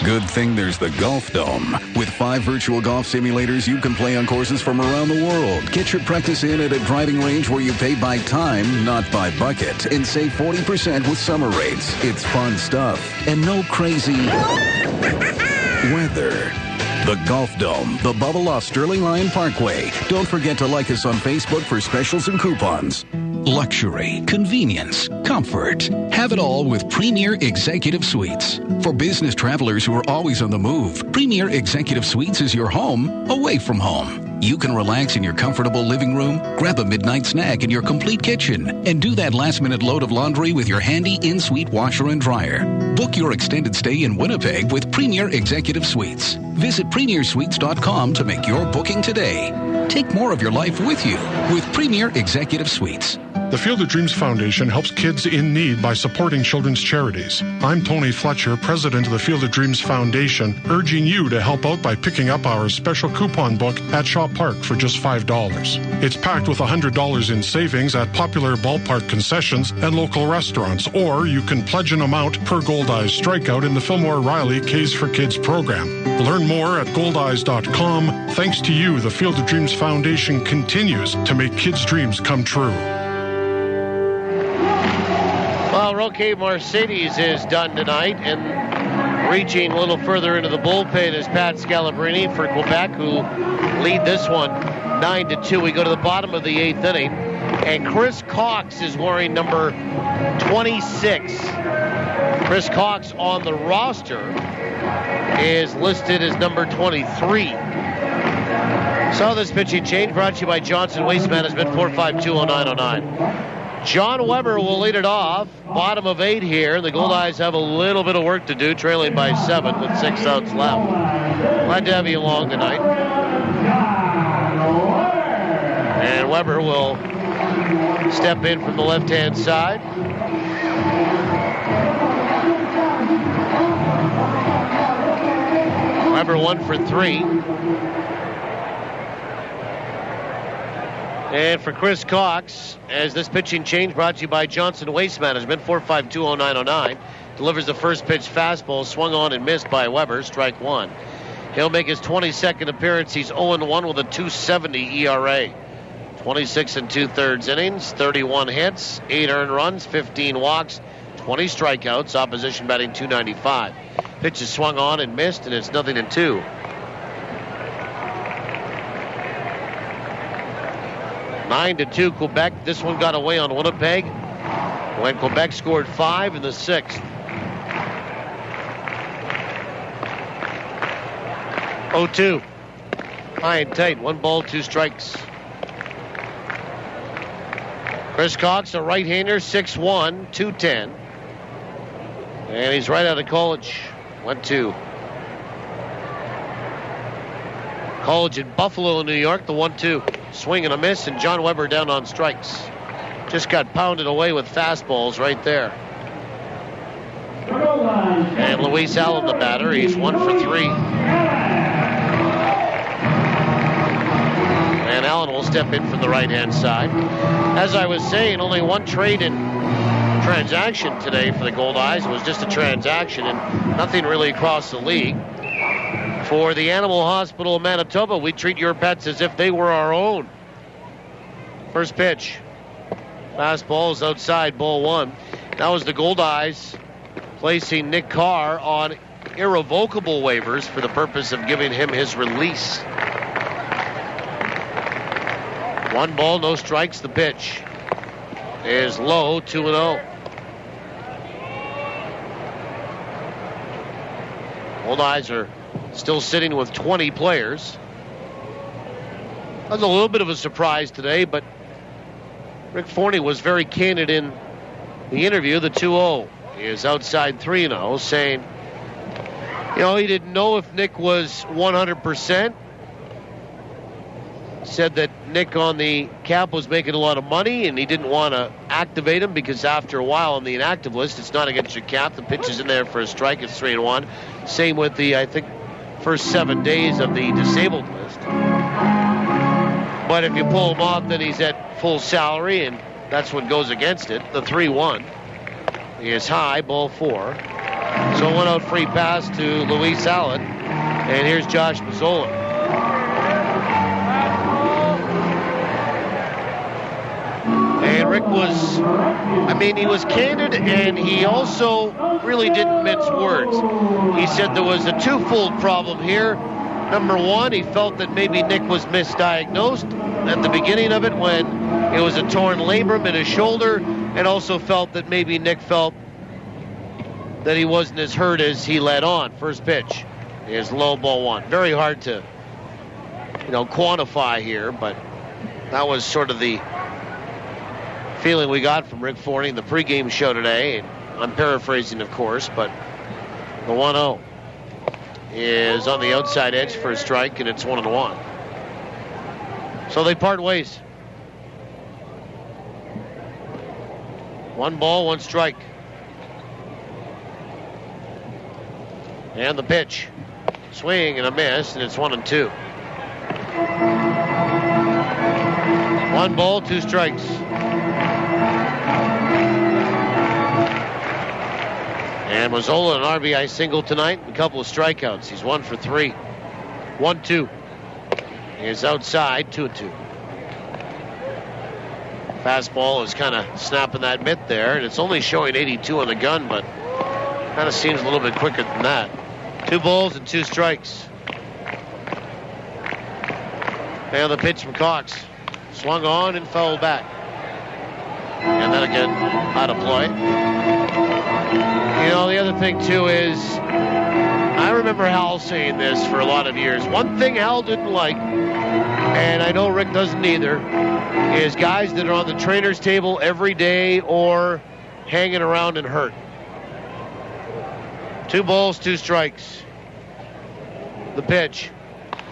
C: Good thing there's the Golf Dome. With 5 virtual golf simulators, you can play on courses from around the world. Get your practice in at a driving range where you pay by time, not by bucket, and save 40% with summer rates. It's fun stuff and no crazy weather. The Golf Dome, the Bubble off Sterling Lion Parkway. Don't forget to like us on Facebook for specials and coupons. Luxury, convenience, comfort. Have it all with Premier Executive Suites. For business travelers who are always on the move, Premier Executive Suites is your home away from home. You can relax in your comfortable living room, grab a midnight snack in your complete kitchen, and do that last-minute load of laundry with your handy in-suite washer and dryer. Book your extended stay in Winnipeg with Premier Executive Suites. Visit premiersuites.com to make your booking today. Take more of your life with you with Premier Executive Suites.
D: The Field of Dreams Foundation helps kids in need by supporting children's charities. I'm Tony Fletcher, president of the Field of Dreams Foundation, urging you to help out by picking up our special coupon book at Shaw Park for just $5. It's packed with $100 in savings at popular ballpark concessions and local restaurants, or you can pledge an amount per Goldeyes strikeout in the Fillmore Riley K's for Kids program. Learn more at goldeyes.com. Thanks to you, the Field of Dreams Foundation continues to make kids' dreams come true.
A: Well, Roque Mercedes is done tonight, and reaching a little further into the bullpen is Pat Scalabrini for Quebec, who lead this one 9-2. We go to the bottom of the 8th inning, and Chris Cox is wearing number 26. Chris Cox on the roster is listed as number 23. So this pitching change brought to you by Johnson Waste Management, 4520909. John Weber will lead it off. Bottom of 8 here. The Goldeyes have a little bit of work to do, trailing by 7 with 6 outs left. Glad to have you along tonight. And Weber will step in from the left-hand side. Weber 1 for 3. And for Chris Cox, as this pitching change brought to you by Johnson Waste Management, 4520909, delivers the first pitch fastball, swung on and missed by Weber, strike 1. He'll make his 22nd appearance. He's 0-1 with a 2.70 ERA. 26 2/3 innings, 31 hits, 8 earned runs, 15 walks, 20 strikeouts, opposition batting .295. Pitch is swung on and missed, and it's 0-2. 9-2 Quebec. This one got away on Winnipeg when Quebec scored 5 in the 6th. 0-2. High and tight. 1 ball, 2 strikes. Chris Cox, a right-hander, 6'1", 210. And he's right out of college. Went to college in Buffalo, New York, the 1-2. Swing and a miss, and John Weber down on strikes. Just got pounded away with fastballs right there. And Luis Allen, the batter, he's 1 for 3. And Allen will step in from the right-hand side. As I was saying, only one trade in transaction today for the Goldeyes. It was just a transaction and nothing really across the league. For the Animal Hospital of Manitoba, we treat your pets as if they were our own. First pitch. Fastball is outside, ball 1. That was the Goldeyes placing Nick Carr on irrevocable waivers for the purpose of giving him his release. 1 ball, no strikes. The pitch is low, 2-0. Goldeyes are still sitting with 20 players. That was a little bit of a surprise today, but Rick Forney was very candid in the interview. The 2-0 is outside 3-0, saying, he didn't know if Nick was 100%. Said that Nick on the cap was making a lot of money, and he didn't want to activate him because after a while on the inactive list, it's not against your cap. The pitch is in there for a strike. It's 3-1. Same with the, I think, first 7 days of the disabled list. But if you pull him off, then he's at full salary, and that's what goes against it. The 3-1 is high, ball 4. So 1 out free pass to Luis Allen. And here's Josh Mazzola. And Rick he was candid, and he also really didn't mince words. He said there was a twofold problem here. Number one, he felt that maybe Nick was misdiagnosed at the beginning of it when it was a torn labrum in his shoulder, and also felt that maybe Nick felt that he wasn't as hurt as he led on. First pitch is low, ball one. Very hard to, quantify here, but that was sort of the feeling we got from Rick Forney in the pregame show today. And I'm paraphrasing, of course, but the 1-0 is on the outside edge for a strike, and it's 1-1. So they part ways. 1 ball, 1 strike. And the pitch. Swing and a miss, and it's 1-2. 1 ball, 2 strikes. And Mazzola an RBI single tonight, a couple of strikeouts. He's 1 for 3. 1-2. Is outside, 2-2. Fastball is kind of snapping that mitt there, and it's only showing 82 on the gun, but kind of seems a little bit quicker than that. 2 balls and 2 strikes. And the pitch from Cox. Swung on and fouled back. And then again, out of play. The other thing, too, is I remember Hal saying this for a lot of years. One thing Hal didn't like, and I know Rick doesn't either, is guys that are on the trainer's table every day or hanging around and hurt. 2 balls, 2 strikes. The pitch.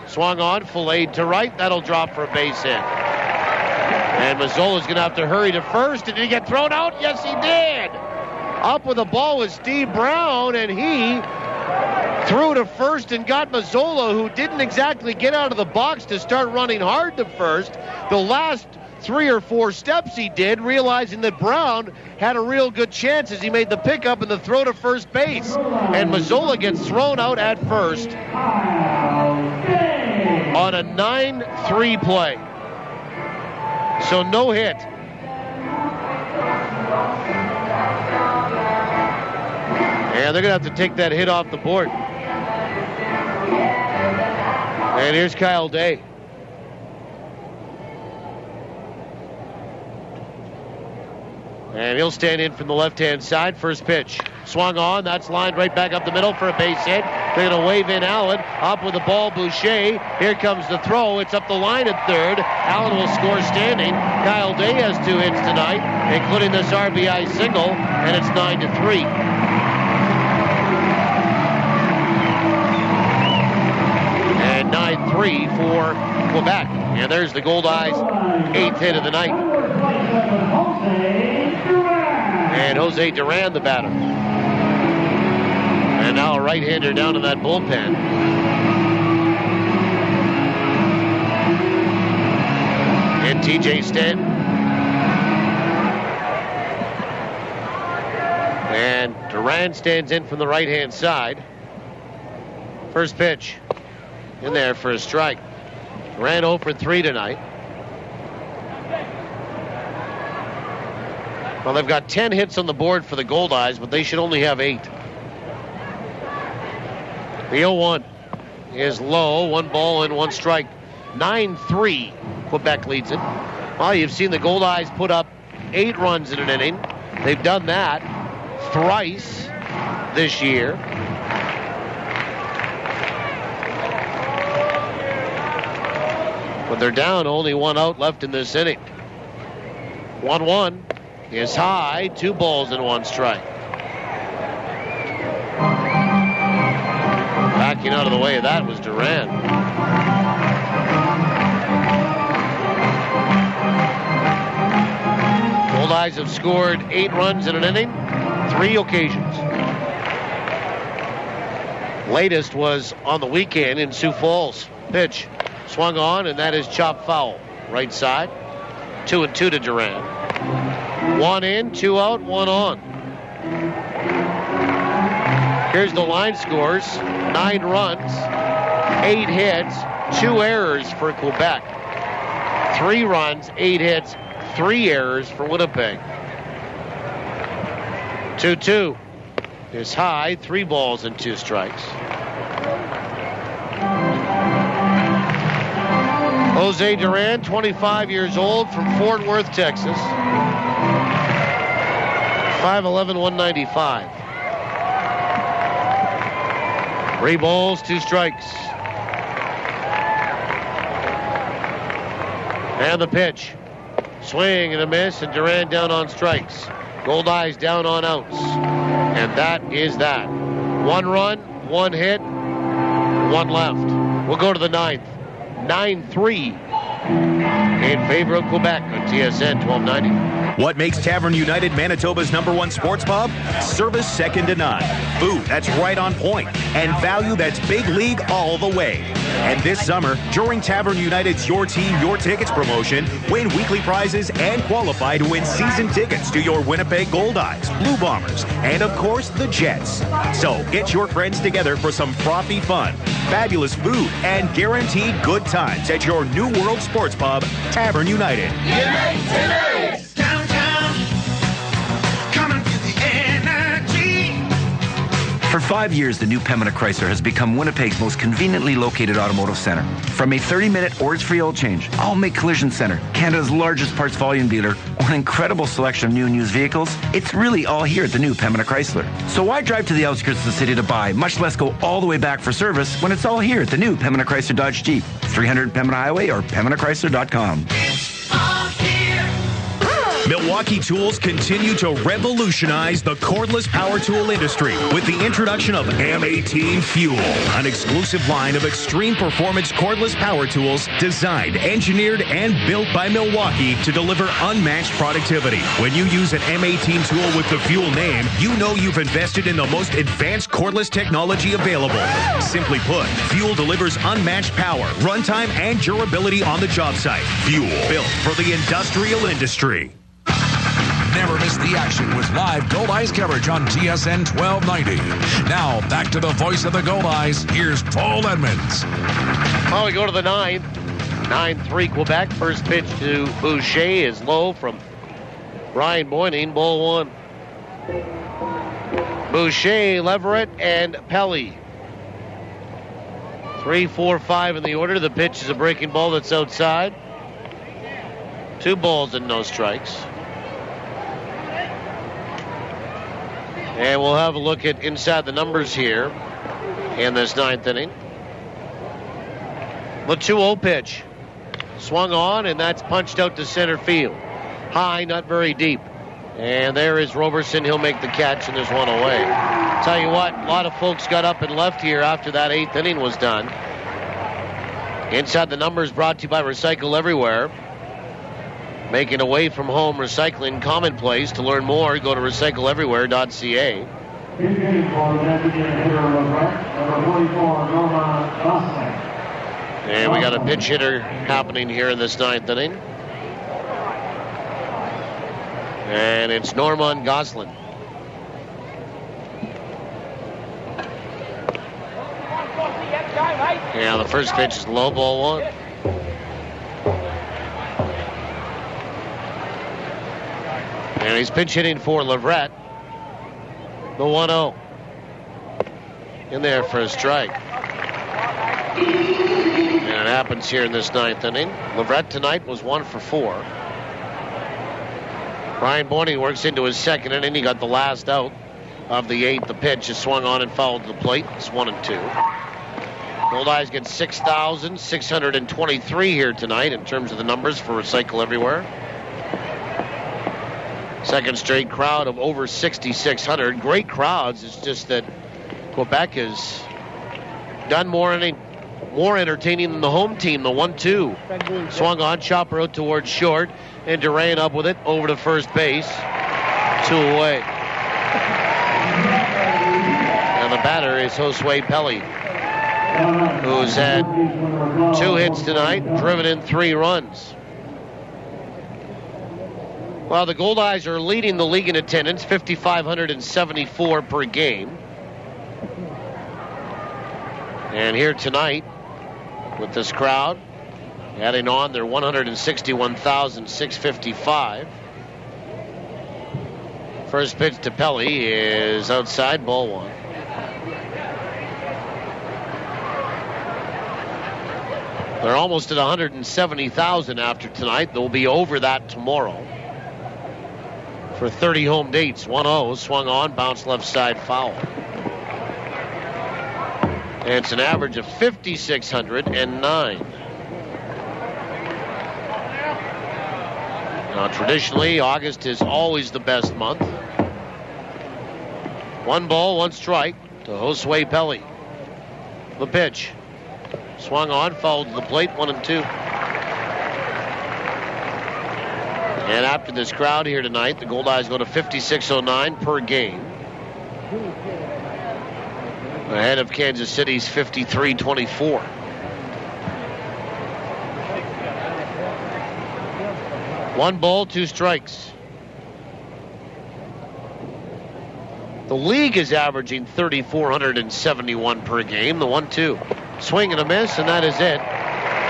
A: Swung on, filleted to right. That'll drop for a base hit. And Mazzola's going to have to hurry to first. Did he get thrown out? Yes, he did. Up with the ball was Steve Brown, and he threw to first and got Mazzola, who didn't exactly get out of the box to start running hard to first. The last 3 or 4 steps he did, realizing that Brown had a real good chance as he made the pickup and the throw to first base. And Mazzola gets thrown out at first on a 9-3 play. So no hit. And they're going to have to take that hit off the board. And here's Kyle Day. And he'll stand in from the left-hand side. First pitch. Swung on. That's lined right back up the middle for a base hit. They're going to wave in Allen. Up with the ball, Boucher. Here comes the throw. It's up the line at third. Allen will score standing. Kyle Day has 2 hits tonight, including this RBI single, and it's 9-3. And 9-3 for Quebec. And there's the Goldeyes' 8th hit of the night. And Jose Duran, the batter. And now a right-hander down in that bullpen. And TJ Stanton. And Duran stands in from the right-hand side. First pitch. In there for a strike. Duran 0 for 3 tonight. Well, they've got 10 hits on the board for the Goldeyes, but they should only have 8. The 0-1 is low. 1 ball and 1 strike. 9-3. Quebec leads it. Well, you've seen the Goldeyes put up 8 runs in an inning. They've done that thrice this year. But they're down, only 1 out left in this inning. 1-1 is high, 2 balls and 1 strike. Backing out of the way of that was Duran. Goldeyes have scored 8 runs in an inning, 3 occasions. Latest was on the weekend in Sioux Falls. Pitch. Swung on, and that is chopped foul. Right side. 2-2 to Duran. 1 in, 2 out, 1 on. Here's the line scores. 9 runs, 8 hits, 2 errors for Quebec. 3 runs, 8 hits, 3 errors for Winnipeg. 2-2 is high. 3 balls and 2 strikes. Jose Duran, 25 years old, from Fort Worth, Texas. 5'11", 195. 3 balls, 2 strikes. And the pitch. Swing and a miss, and Duran down on strikes. Goldeyes down on outs. And that is that. 1 run, 1 hit, 1 left. We'll go to the 9th. 9-3 in favor of Quebec on TSN 1290.
F: What makes Tavern United Manitoba's #1 sports pub? Service second to none. Food that's right on point. And value that's big league all the way. And this summer, during Tavern United's Your Team, Your Tickets promotion, win weekly prizes and qualify to win season tickets to your Winnipeg Goldeyes, Blue Bombers, and of course, the Jets. So get your friends together for some frothy fun, fabulous food, and guaranteed good times at your New World Sports Pub, Tavern United.
I: For 5 years, the new Pembina Chrysler has become Winnipeg's most conveniently located automotive center. From a 30-minute ORS-free oil change, All Make Collision Center, Canada's largest parts volume dealer, or an incredible selection of new and used vehicles, it's really all here at the new Pembina Chrysler. So why drive to the outskirts of the city to buy, much less go all the way back for service, when it's all here at the new Pembina Chrysler Dodge Jeep, 300 Pembina Highway or PembinaChrysler.com.
F: Milwaukee Tools continue to revolutionize the cordless power tool industry with the introduction of M18 Fuel, an exclusive line of extreme performance cordless power tools designed, engineered, and built by Milwaukee to deliver unmatched productivity. When you use an M18 tool with the Fuel name, you know you've invested in the most advanced cordless technology available. Simply put, Fuel delivers unmatched power, runtime, and durability on the job site. Fuel, built for the industrial industry.
W: Never miss the action with live Goldeyes coverage on TSN 1290. Now, back to the voice of the Goldeyes. Here's Paul Edmonds.
A: Well, we go to the 9th. 9-3 Quebec. First pitch to Boucher is low from Brian Moynihan. Ball 1. Boucher, Leverett, and Pelly. 3, 4, 5 in the order. The pitch is a breaking ball that's outside. 2 balls and no strikes. And we'll have a look at inside the numbers here in this 9th inning. The 2-0 pitch. Swung on, and that's punched out to center field. High, not very deep. And there is Roberson. He'll make the catch, and there's one away. Tell you what, a lot of folks got up and left here after that 8th inning was done. Inside the numbers brought to you by Recycle Everywhere. Making away from home recycling commonplace. To learn more, go to recycleeverywhere.ca. And we got a pitch hitter happening here in this 9th inning. And it's Norman Goslin. Yeah, the first pitch is low, ball 1. And he's pinch hitting for Leverett. The 1-0. In there for a strike. And it happens here in this 9th inning. Leverett tonight was 1 for 4. Brian Moynihan works into his 2nd inning. He got the last out of the 8th. The pitch is swung on and fouled to the plate. It's 1-2. Goldeyes gets 6,623 here tonight in terms of the numbers for Recycle Everywhere. Second straight crowd of over 6,600. Great crowds. It's just that Quebec has done more entertaining than the home team. The 1-2. Swung on, chopper out towards short, and Duran up with it over to first base. 2 away. And the batter is Josue Pelly, who's had 2 hits tonight, driven in 3 runs. Well, the Goldeyes are leading the league in attendance, 5,574 per game. And here tonight, with this crowd, adding on their 161,655. First pitch to Pelly is outside, ball one. They're almost at 170,000 after tonight. They'll be over that tomorrow for 30 home dates. 1-0, swung on, bounced left side, foul. And it's an average of 5,609. Now, traditionally, August is always the best month. 1 ball, 1 strike to Josue Pelly. The pitch. Swung on, fouled to the plate, 1-2. And after this crowd here tonight, the Goldeyes go to 5609 per game. Ahead of Kansas City's 53-24. One ball, 2 strikes. The league is averaging 3,471 per game. The 1-2. Swing and a miss, and that is it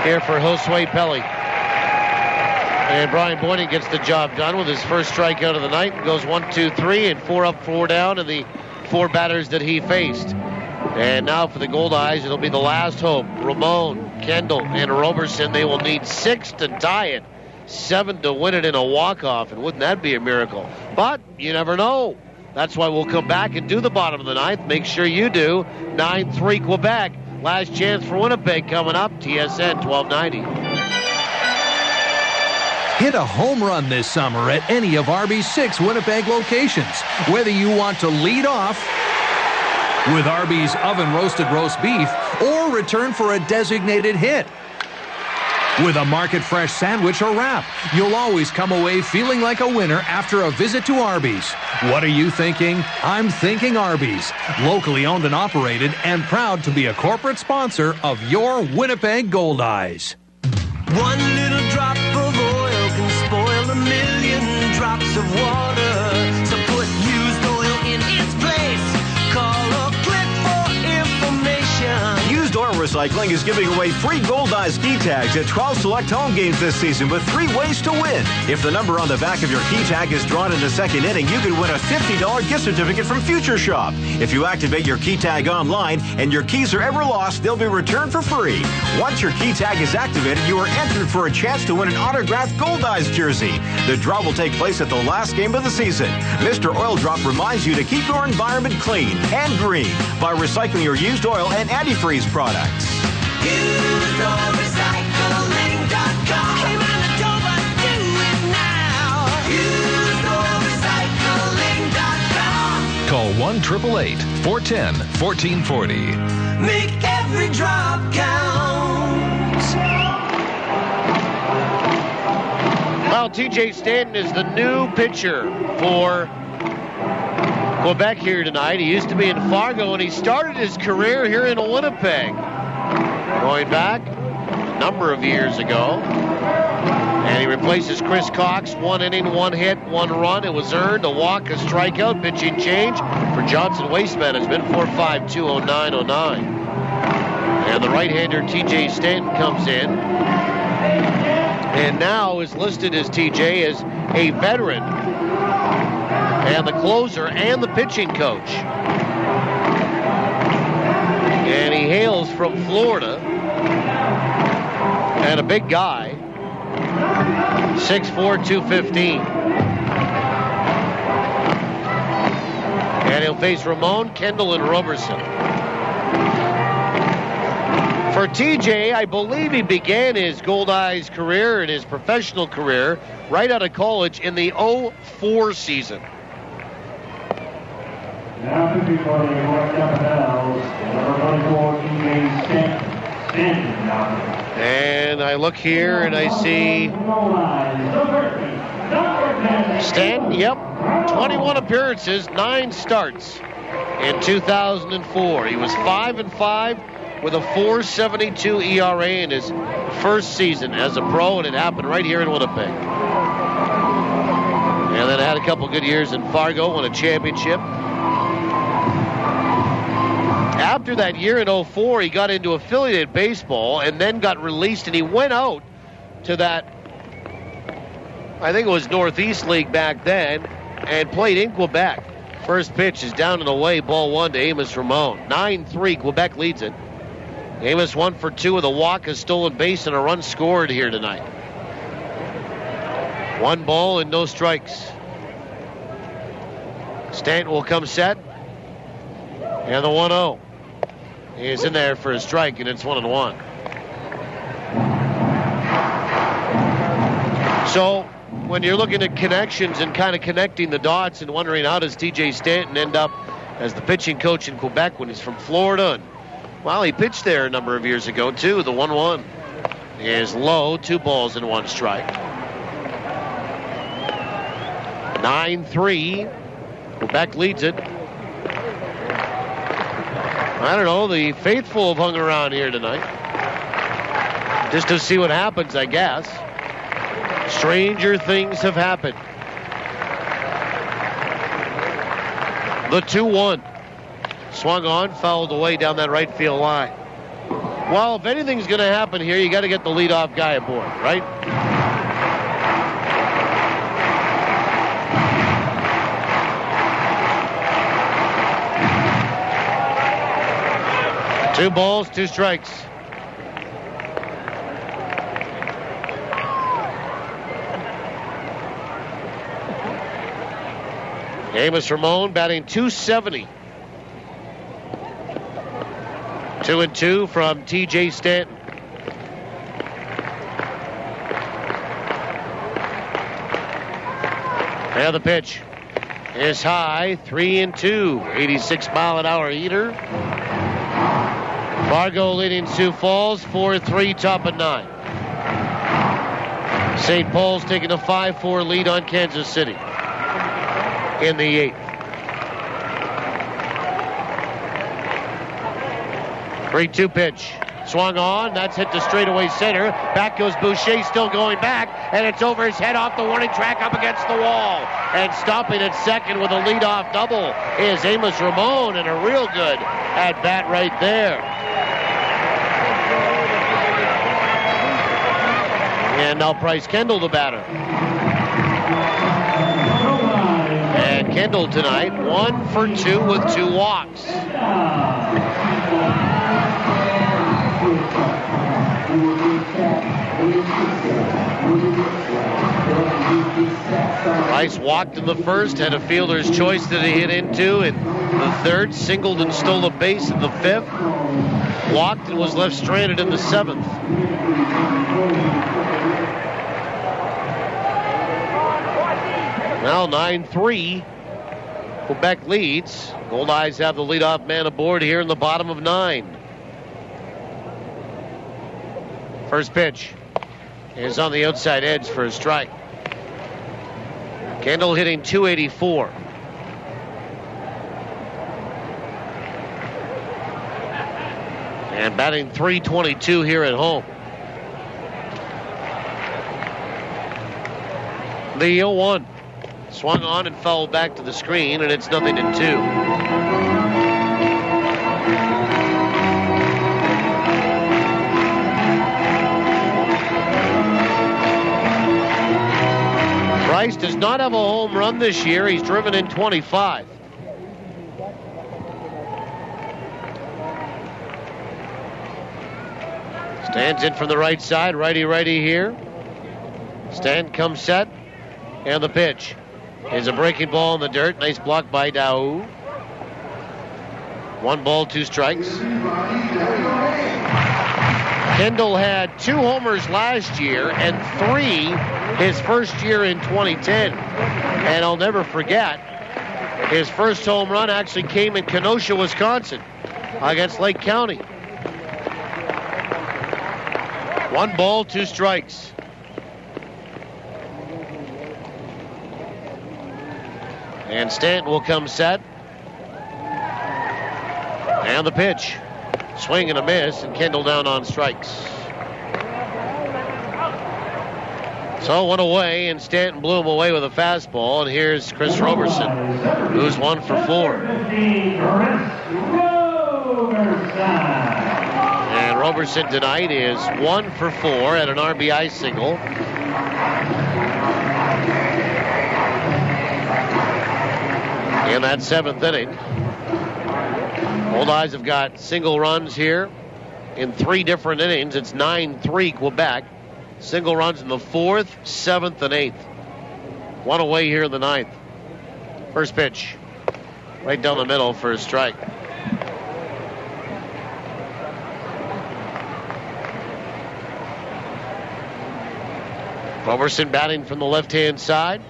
A: here for Josue Pelly. And Brian Boynton gets the job done with his first strikeout of the night. Goes 1, 2, 3, and 4 up, 4 down to the 4 batters that he faced. And now for the Goldeyes, it'll be the last hope. Ramon, Kendall, and Roberson. They will need 6 to tie it, 7 to win it in a walk-off. And wouldn't that be a miracle? But you never know. That's why we'll come back and do the bottom of the ninth. Make sure you do. 9-3 Quebec. Last chance for Winnipeg coming up. TSN 1290.
G: Hit a home run this summer at any of Arby's 6 Winnipeg locations. Whether you want to lead off with Arby's oven-roasted roast beef or return for a designated hit with a market-fresh sandwich or wrap, you'll always come away feeling like a winner after a visit to Arby's. What are you thinking? I'm thinking Arby's. Locally owned and operated and proud to be a corporate sponsor of your Winnipeg Goldeyes.
N: One little drop of oil can spoil a million drops of water. So put used oil in its place. Call or click for information.
O: Used oil recycling is giving away free Goldeyes key tags at 12 select home games this season with 3 ways to win. If the number on the back of your key tag is drawn in the second inning, you can win a $50 gift certificate from Future Shop. If you activate your key tag online and your keys are ever lost, they'll be returned for free. Once your key tag is activated, you are entered for a chance to win an autographed Goldeyes jersey. The draw will take place at the last game of the season. Mr. Oil Drop reminds you to keep your environment clean and green by recycling your used oil and antifreeze products.
N: UseOilRecycling.com. Came out the door, but do it now. UseOilRecycling.com.
H: Call 1-888-410-1440.
N: Make every drop count.
A: Well, TJ Stanton is the new pitcher for Quebec here tonight. He used to be in Fargo, and he started his career here in Winnipeg. Going back a number of years ago. And he replaces Chris Cox. 1 inning, 1 hit, 1 run. It was earned. A walk, a strikeout, pitching change for Johnson Waste Management. 4.520909. And the right-hander TJ Stanton comes in. And now is listed as TJ as a veteran. And the closer and the pitching coach. And he hails from Florida. And a big guy. 6'4", 215. And he'll face Ramon, Kendall, and Roberson. For TJ, I believe he began his Goldeyes career and his professional career right out of college in the 04 season.
U: Now to be for the North Capitals, number 24, TJ Stanton.
A: And I look here and I see Stanton, yep, 21 appearances, 9 starts in 2004. He was 5-5 with a 4.72 ERA in his first season as a pro, and it happened right here in Winnipeg. And then had a couple good years in Fargo, won a championship. After that year in 04, he got into affiliated baseball and then got released, and he went out to that, I think it was Northeast League back then, and played in Quebec. First pitch is down and away, ball 1 to Amos Ramon. 9-3, Quebec leads it. Amos 1 for 2 with a walk, a stolen base, and a run scored here tonight. 1 ball and no strikes. Stanton will come set. And the 1-0. He is in there for a strike, and it's 1-1. So, when you're looking at connections and kind of connecting the dots and wondering how does TJ Stanton end up as the pitching coach in Quebec when he's from Florida, and well, he pitched there a number of years ago too. The 1-1 is low, 2 balls and 1 strike. 9-3, Quebec leads it. I don't know, the faithful have hung around here tonight just to see what happens, I guess. Stranger things have happened. The 2-1. Swung on, fouled away down that right field line. Well, if anything's going to happen here, you got to get the leadoff guy aboard, right? Two balls, 2 strikes. Amos Ramon batting .270. 2-2 from TJ Stanton. And the pitch is high, 3-2. 86-mile-an-hour heater. Fargo leading Sioux Falls, 4-3, top of 9. St. Paul's taking a 5-4 lead on Kansas City in the 8th. 3-2 pitch. Swung on. That's hit to straightaway center. Back goes Boucher, still going back, and it's over his head off the warning track up against the wall. And stopping at second with a leadoff double is Amos Ramon, and a real good at bat right there. And now Bryce Kendall, the batter. And Kendall tonight, 1 for 2 with 2 walks. Bryce walked in the first, had a fielder's choice that he hit into in the 3rd, singled and stole a base in the 5th, walked and was left stranded in the 7th. Now 9-3, Quebec leads. Goldeyes have the leadoff man aboard here in the bottom of 9. First pitch is on the outside edge for a strike. Kendall hitting .284. And batting .322 here at home. The 0-1. Swung on and fouled back to the screen, and it's 0-2. Bryce does not have a home run this year. He's driven in 25. Stands in from the right side, righty-righty here. Stanton comes set, and the pitch is a breaking ball in the dirt. Nice block by Daou. 1 ball, 2 strikes. Kendall had 2 homers last year and 3 his first year in 2010. And I'll never forget, his first home run actually came in Kenosha, Wisconsin against Lake County. 1 ball, 2 strikes. And Stanton will come set. And the pitch. Swing and a miss, and Kendall down on strikes. So 1 away, and Stanton blew him away with a fastball. And here's Chris Roberson, who's 1 for 4. And Roberson tonight is 1 for 4 at an RBI single. In that 7th inning. Goldeyes have got single runs here in 3 different innings. It's 9-3 Quebec. Single runs in the 4th, 7th, and 8th. One away here in the 9th. First pitch. Right down the middle for a strike. Roberson batting from the left-hand side.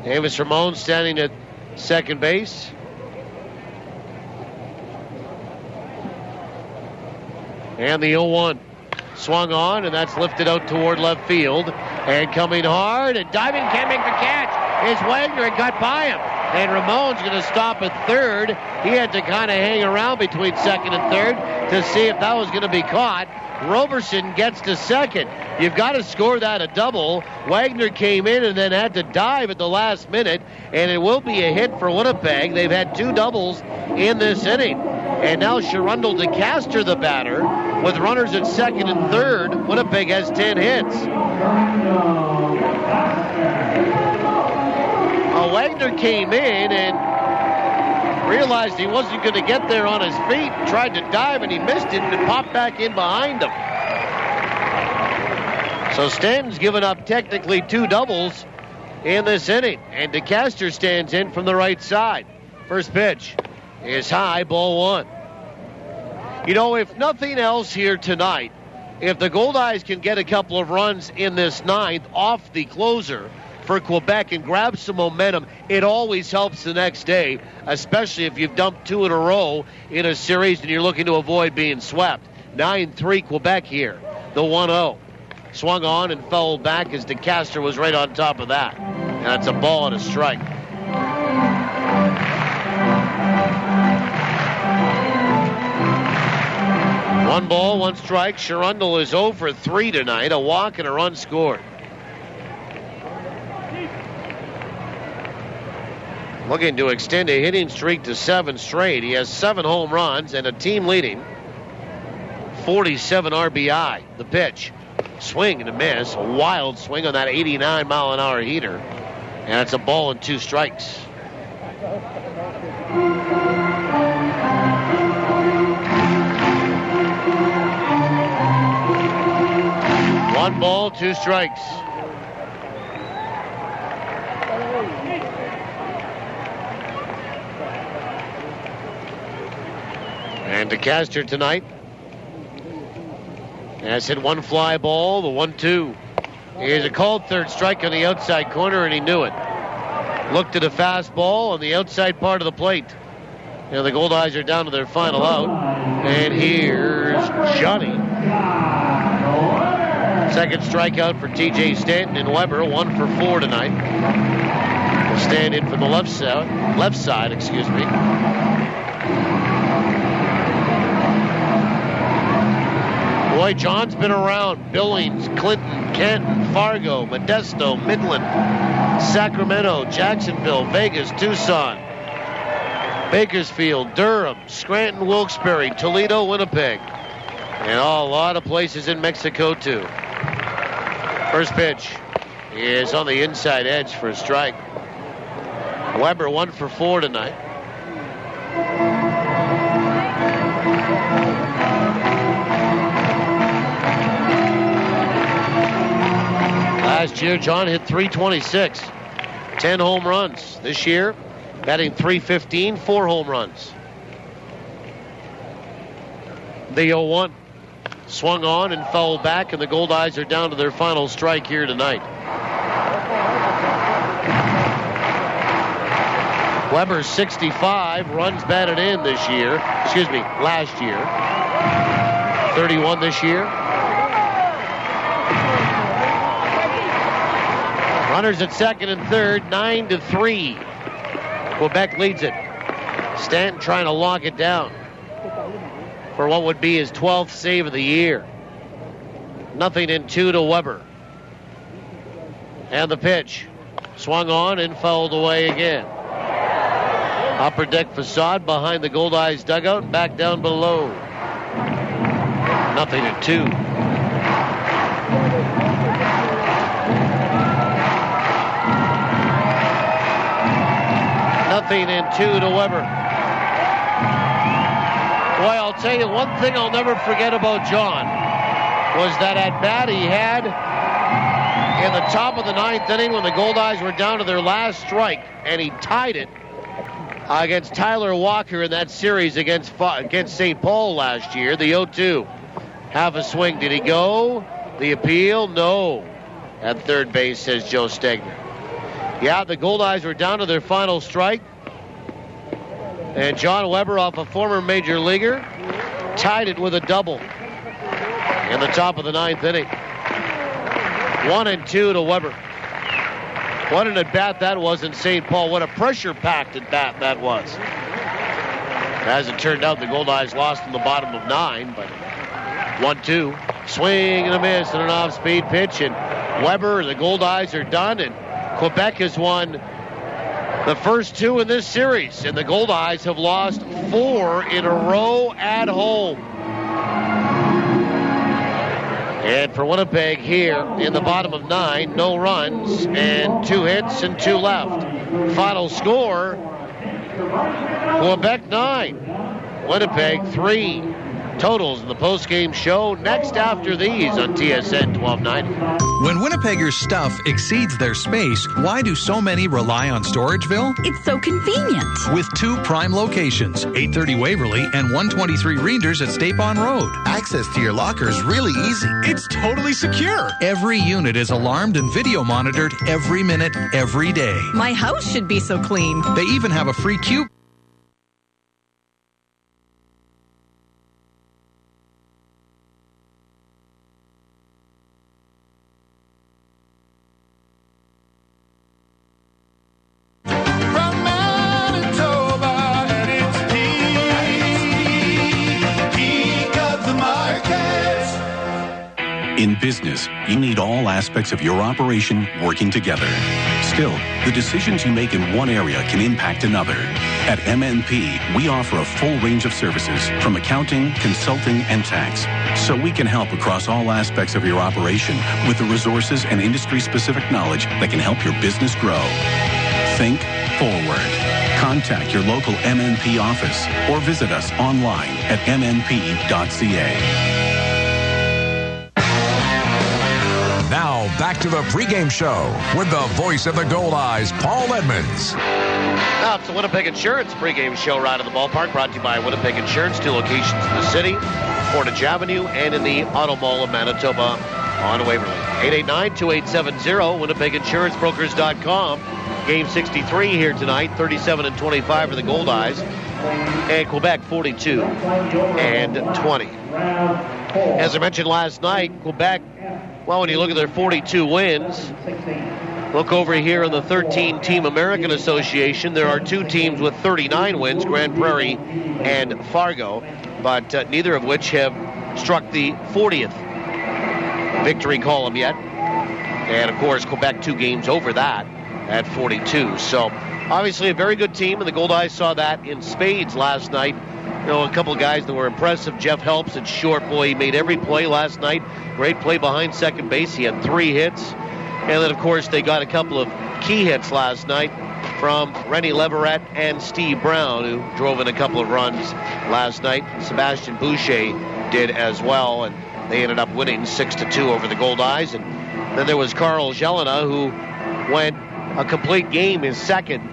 A: Davis Ramon standing at second base. And the 0-1. Swung on, and that's lifted out toward left field. And coming hard, and diving, can't make the catch. It's Wagner, and got by him. And Ramon's going to stop at third. He had to kind of hang around between second and third to see if that was going to be caught. Roberson gets to second. You've got to score that a double. Wagner came in and then had to dive at the last minute, and it will be a hit for Winnipeg. They've had 2 doubles in this inning. And now Sharundle DeCaster, the batter, with runners at second and third. Winnipeg has 10 hits. Wagner came in and realized he wasn't going to get there on his feet, tried to dive, and he missed it and popped back in behind him. So Stanton's given up technically 2 doubles in this inning, and DeCaster stands in from the right side. First pitch is high, ball 1. You know, if nothing else here tonight, if the Goldeyes can get a couple of runs in this 9th off the closer for Quebec and grab some momentum, it always helps the next day, especially if you've dumped 2 in a row in a series and you're looking to avoid being swept. 9-3 Quebec here. The 1-0. Swung on and fouled back as DeCaster was right on top of that. And that's a ball and a strike. One ball, 1 strike. Sharundle is 0 for 3 tonight. A walk and a run scored. Looking to extend a hitting streak to 7 straight. He has 7 home runs and a team-leading 47 RBI. The pitch. Swing and a miss. A wild swing on that 89-mile-an-hour heater. And it's a ball and 2 strikes. One ball, 2 strikes. And DeCaster tonight has hit 1 fly ball, the 1-2. Here's a called third strike on the outside corner, and he knew it. Looked at a fastball on the outside part of the plate. And the Goldeyes are down to their final out. And here's Johnny. Second strikeout for TJ Stanton and Weber, 1 for 4 tonight. Will stand in from the left side, excuse me. Boy, John's been around. Billings, Clinton, Canton, Fargo, Modesto, Midland, Sacramento, Jacksonville, Vegas, Tucson, Bakersfield, Durham, Scranton, Wilkes-Barre, Toledo, Winnipeg, and a lot of places in Mexico, too. First pitch is on the inside edge for a strike. Weber 1 for 4 tonight. Last year, John hit .326, 10 home runs. This year, batting .315, 4 home runs. The 0-1 swung on and fouled back, and the Goldeyes are down to their final strike here tonight. Weber's 65 runs batted in this year. Excuse me, last year. 31 this year. Runners at second and third, 9-3. Quebec leads it. Stanton trying to lock it down for what would be his 12th save of the year. 0-2 to Weber. And the pitch. Swung on and fouled away again. Upper deck facade behind the Goldeyes dugout and back down below. 0-2. Nothing and 2 to Weber. Boy, I'll tell you one thing I'll never forget about John was that at bat he had in the top of the 9th inning when the Goldeyes were down to their last strike, and he tied it against Tyler Walker in that series against St. Paul last year, the 0-2. Half a swing. Did he go? The appeal? No. At third base, says Joe Stegner. Yeah, the Goldeyes were down to their final strike. And John Weber, off a former major leaguer, tied it with a double in the top of the 9th inning. 1-2 to Weber. What an at-bat that was in St. Paul. What a pressure-packed at-bat that was. As it turned out, the Goldeyes lost in the bottom of 9, but 1-2. Swing and a miss and an off-speed pitch, and Weber, the Goldeyes are done, and Quebec has won the first 2 in this series, and the Goldeyes have lost 4 in a row at home. And for Winnipeg here in the bottom of 9, no runs and 2 hits and 2 left. Final score, Quebec 9, Winnipeg 3. Totals in the post-game show next after these on TSN 1290.
G: When Winnipeggers' stuff exceeds their space, why do so many rely on Storageville?
J: It's so convenient.
G: With 2 prime locations, 830 Waverly and 123 Reinders at Stapon Road.
B: Access to your locker is really easy.
G: It's totally secure. Every unit is alarmed and video monitored every minute, every day.
J: My house should be so clean.
G: They even have a free cube.
C: In business, you need all aspects of your operation working together. Still, the decisions you make in one area can impact another. At MNP, we offer a full range of services from accounting, consulting, and tax, so we can help across all aspects of your operation with the resources and industry-specific knowledge that can help your business grow. Think forward. Contact your local MNP office or visit us online at mnp.ca.
W: Now, back to the pregame show with the voice of the Goldeyes, Paul Edmonds.
A: Now it's the Winnipeg Insurance pregame show right at the ballpark, brought to you by Winnipeg Insurance, 2 locations in the city, Portage Avenue, and in the Auto Mall of Manitoba on Waverly. 889-2870, WinnipegInsuranceBrokers.com. Game 63 here tonight, 37-25 for the Goldeyes, and Quebec 42-20. As I mentioned last night, Quebec, well, when you look at their 42 wins, look over here in the 13-team American Association. There are 2 teams with 39 wins, Grand Prairie and Fargo, but neither of which have struck the 40th victory column yet. And, of course, Quebec 2 games over that at 42. So, obviously, a very good team, and the Goldeyes saw that in spades last night. You know, a couple of guys that were impressive. Jeff Helps at short. Boy, he made every play last night. Great play behind second base. He had 3 hits. And then, of course, they got a couple of key hits last night from Rennie Leverett and Steve Brown, who drove in a couple of runs last night. Sebastian Boucher did as well, and they ended up winning 6-2 over the Goldeyes. And then there was Carl Jelena, who went a complete game, his second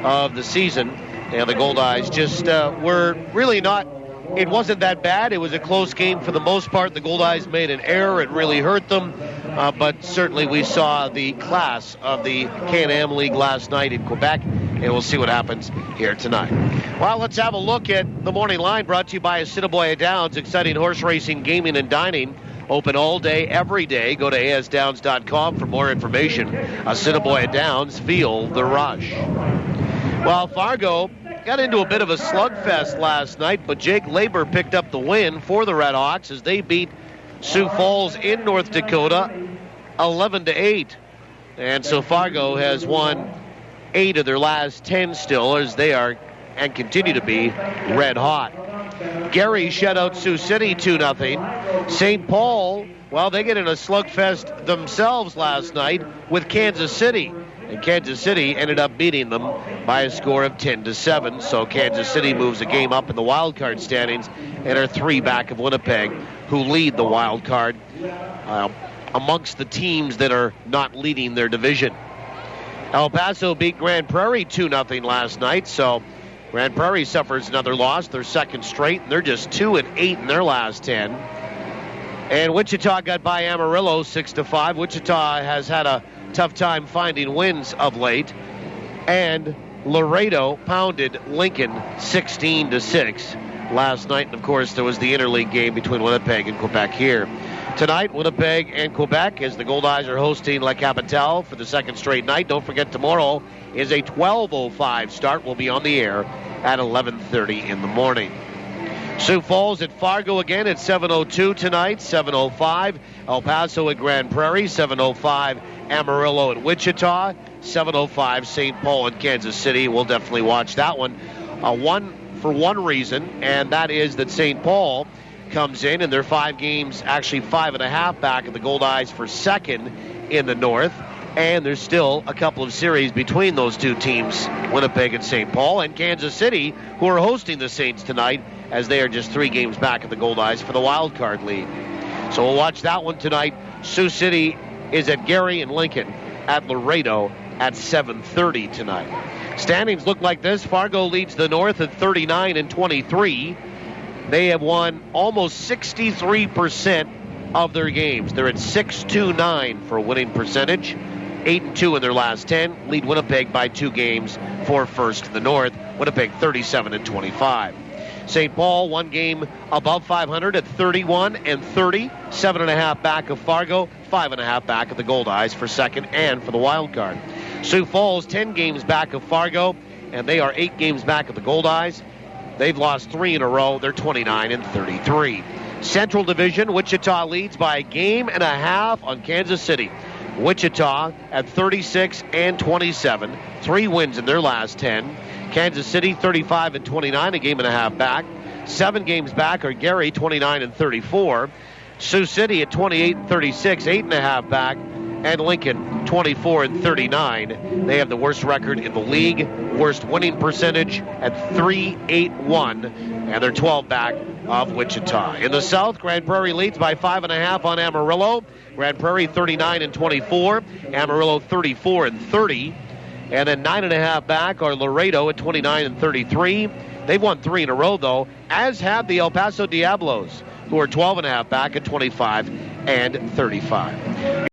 A: of the season. And the Goldeyes just were really not, it wasn't that bad. It was a close game for the most part. The Goldeyes made an error. It really hurt them. But certainly we saw the class of the Can-Am League last night in Quebec, and we'll see what happens here tonight. Well, let's have a look at the morning line, brought to you by Assiniboia Downs, exciting horse racing, gaming, and dining. Open all day, every day. Go to asdowns.com for more information. Assiniboia Downs, feel the rush. Well, Fargo got into a bit of a slugfest last night, but Jake Labor picked up the win for the RedHawks as they beat Sioux Falls in North Dakota 11-8. And so Fargo has won 8 of their last 10 still, as they are and continue to be red hot. Gary shut out Sioux City 2-0. St. Paul, well, they get in a slugfest themselves last night with Kansas City. And Kansas City ended up beating them by a score of 10-7. So Kansas City moves a game up in the wild card standings and are 3 back of Winnipeg, who lead the wild card amongst the teams that are not leading their division. El Paso beat Grand Prairie 2-0 last night. So Grand Prairie suffers another loss, their second straight, and they're just 2-8 in their last 10. And Wichita got by Amarillo 6-5. Wichita has had a tough time finding wins of late. And Laredo pounded Lincoln 16-6 last night. And of course, there was the interleague game between Winnipeg and Quebec here. Tonight, Winnipeg and Quebec, as the Goldeyes are hosting La Capitale for the second straight night. Don't forget, tomorrow is a 12:05 start. We'll be on the air at 11:30 in the morning. Sioux Falls at Fargo again at 7:02 tonight, 7:05. El Paso at Grand Prairie, 7:05. Amarillo at Wichita, 7:05. St. Paul and Kansas City. We'll definitely watch that one. For one reason, and that is that St. Paul comes in, and they're 5 games, actually 5.5 back of the Goldeyes for second in the North. And there's still a couple of series between those two teams, Winnipeg and St. Paul, and Kansas City, who are hosting the Saints tonight, as they are just 3 games back of the Goldeyes for the wild card lead. So we'll watch that one tonight. Sioux City is at Gary and Lincoln at Laredo at 7:30 tonight. Standings look like this. Fargo leads the North at 39-23. They have won almost 63% of their games. They're at 629 for a winning percentage. 8-2 in their last 10. Lead Winnipeg by 2 games for first in the North. Winnipeg 37-25. St. Paul 1 game above 500 at 31-30. 7.5 back of Fargo. 5.5 back of the Goldeyes for second and for the wild card. Sioux Falls 10 games back of Fargo, and they are 8 games back of the Goldeyes. They've lost 3 in a row. They're 29-33. Central Division, Wichita leads by 1.5 games on Kansas City. Wichita at 36-27, 3 wins in their last 10. Kansas City 35-29, 1.5 games back. 7 games back are Gary 29-34. Sioux City at 28-36, 8.5 back. And Lincoln 24-39. They have the worst record in the league, worst winning percentage at 3.81, and they're 12 back of Wichita. In the South, Grand Prairie leads by 5.5 on Amarillo. Grand Prairie 39-24, Amarillo 34-30, and then 9.5 back are Laredo at 29-33. They've won 3 in a row though, as have the El Paso Diablos, who are 12.5 back at 25-35.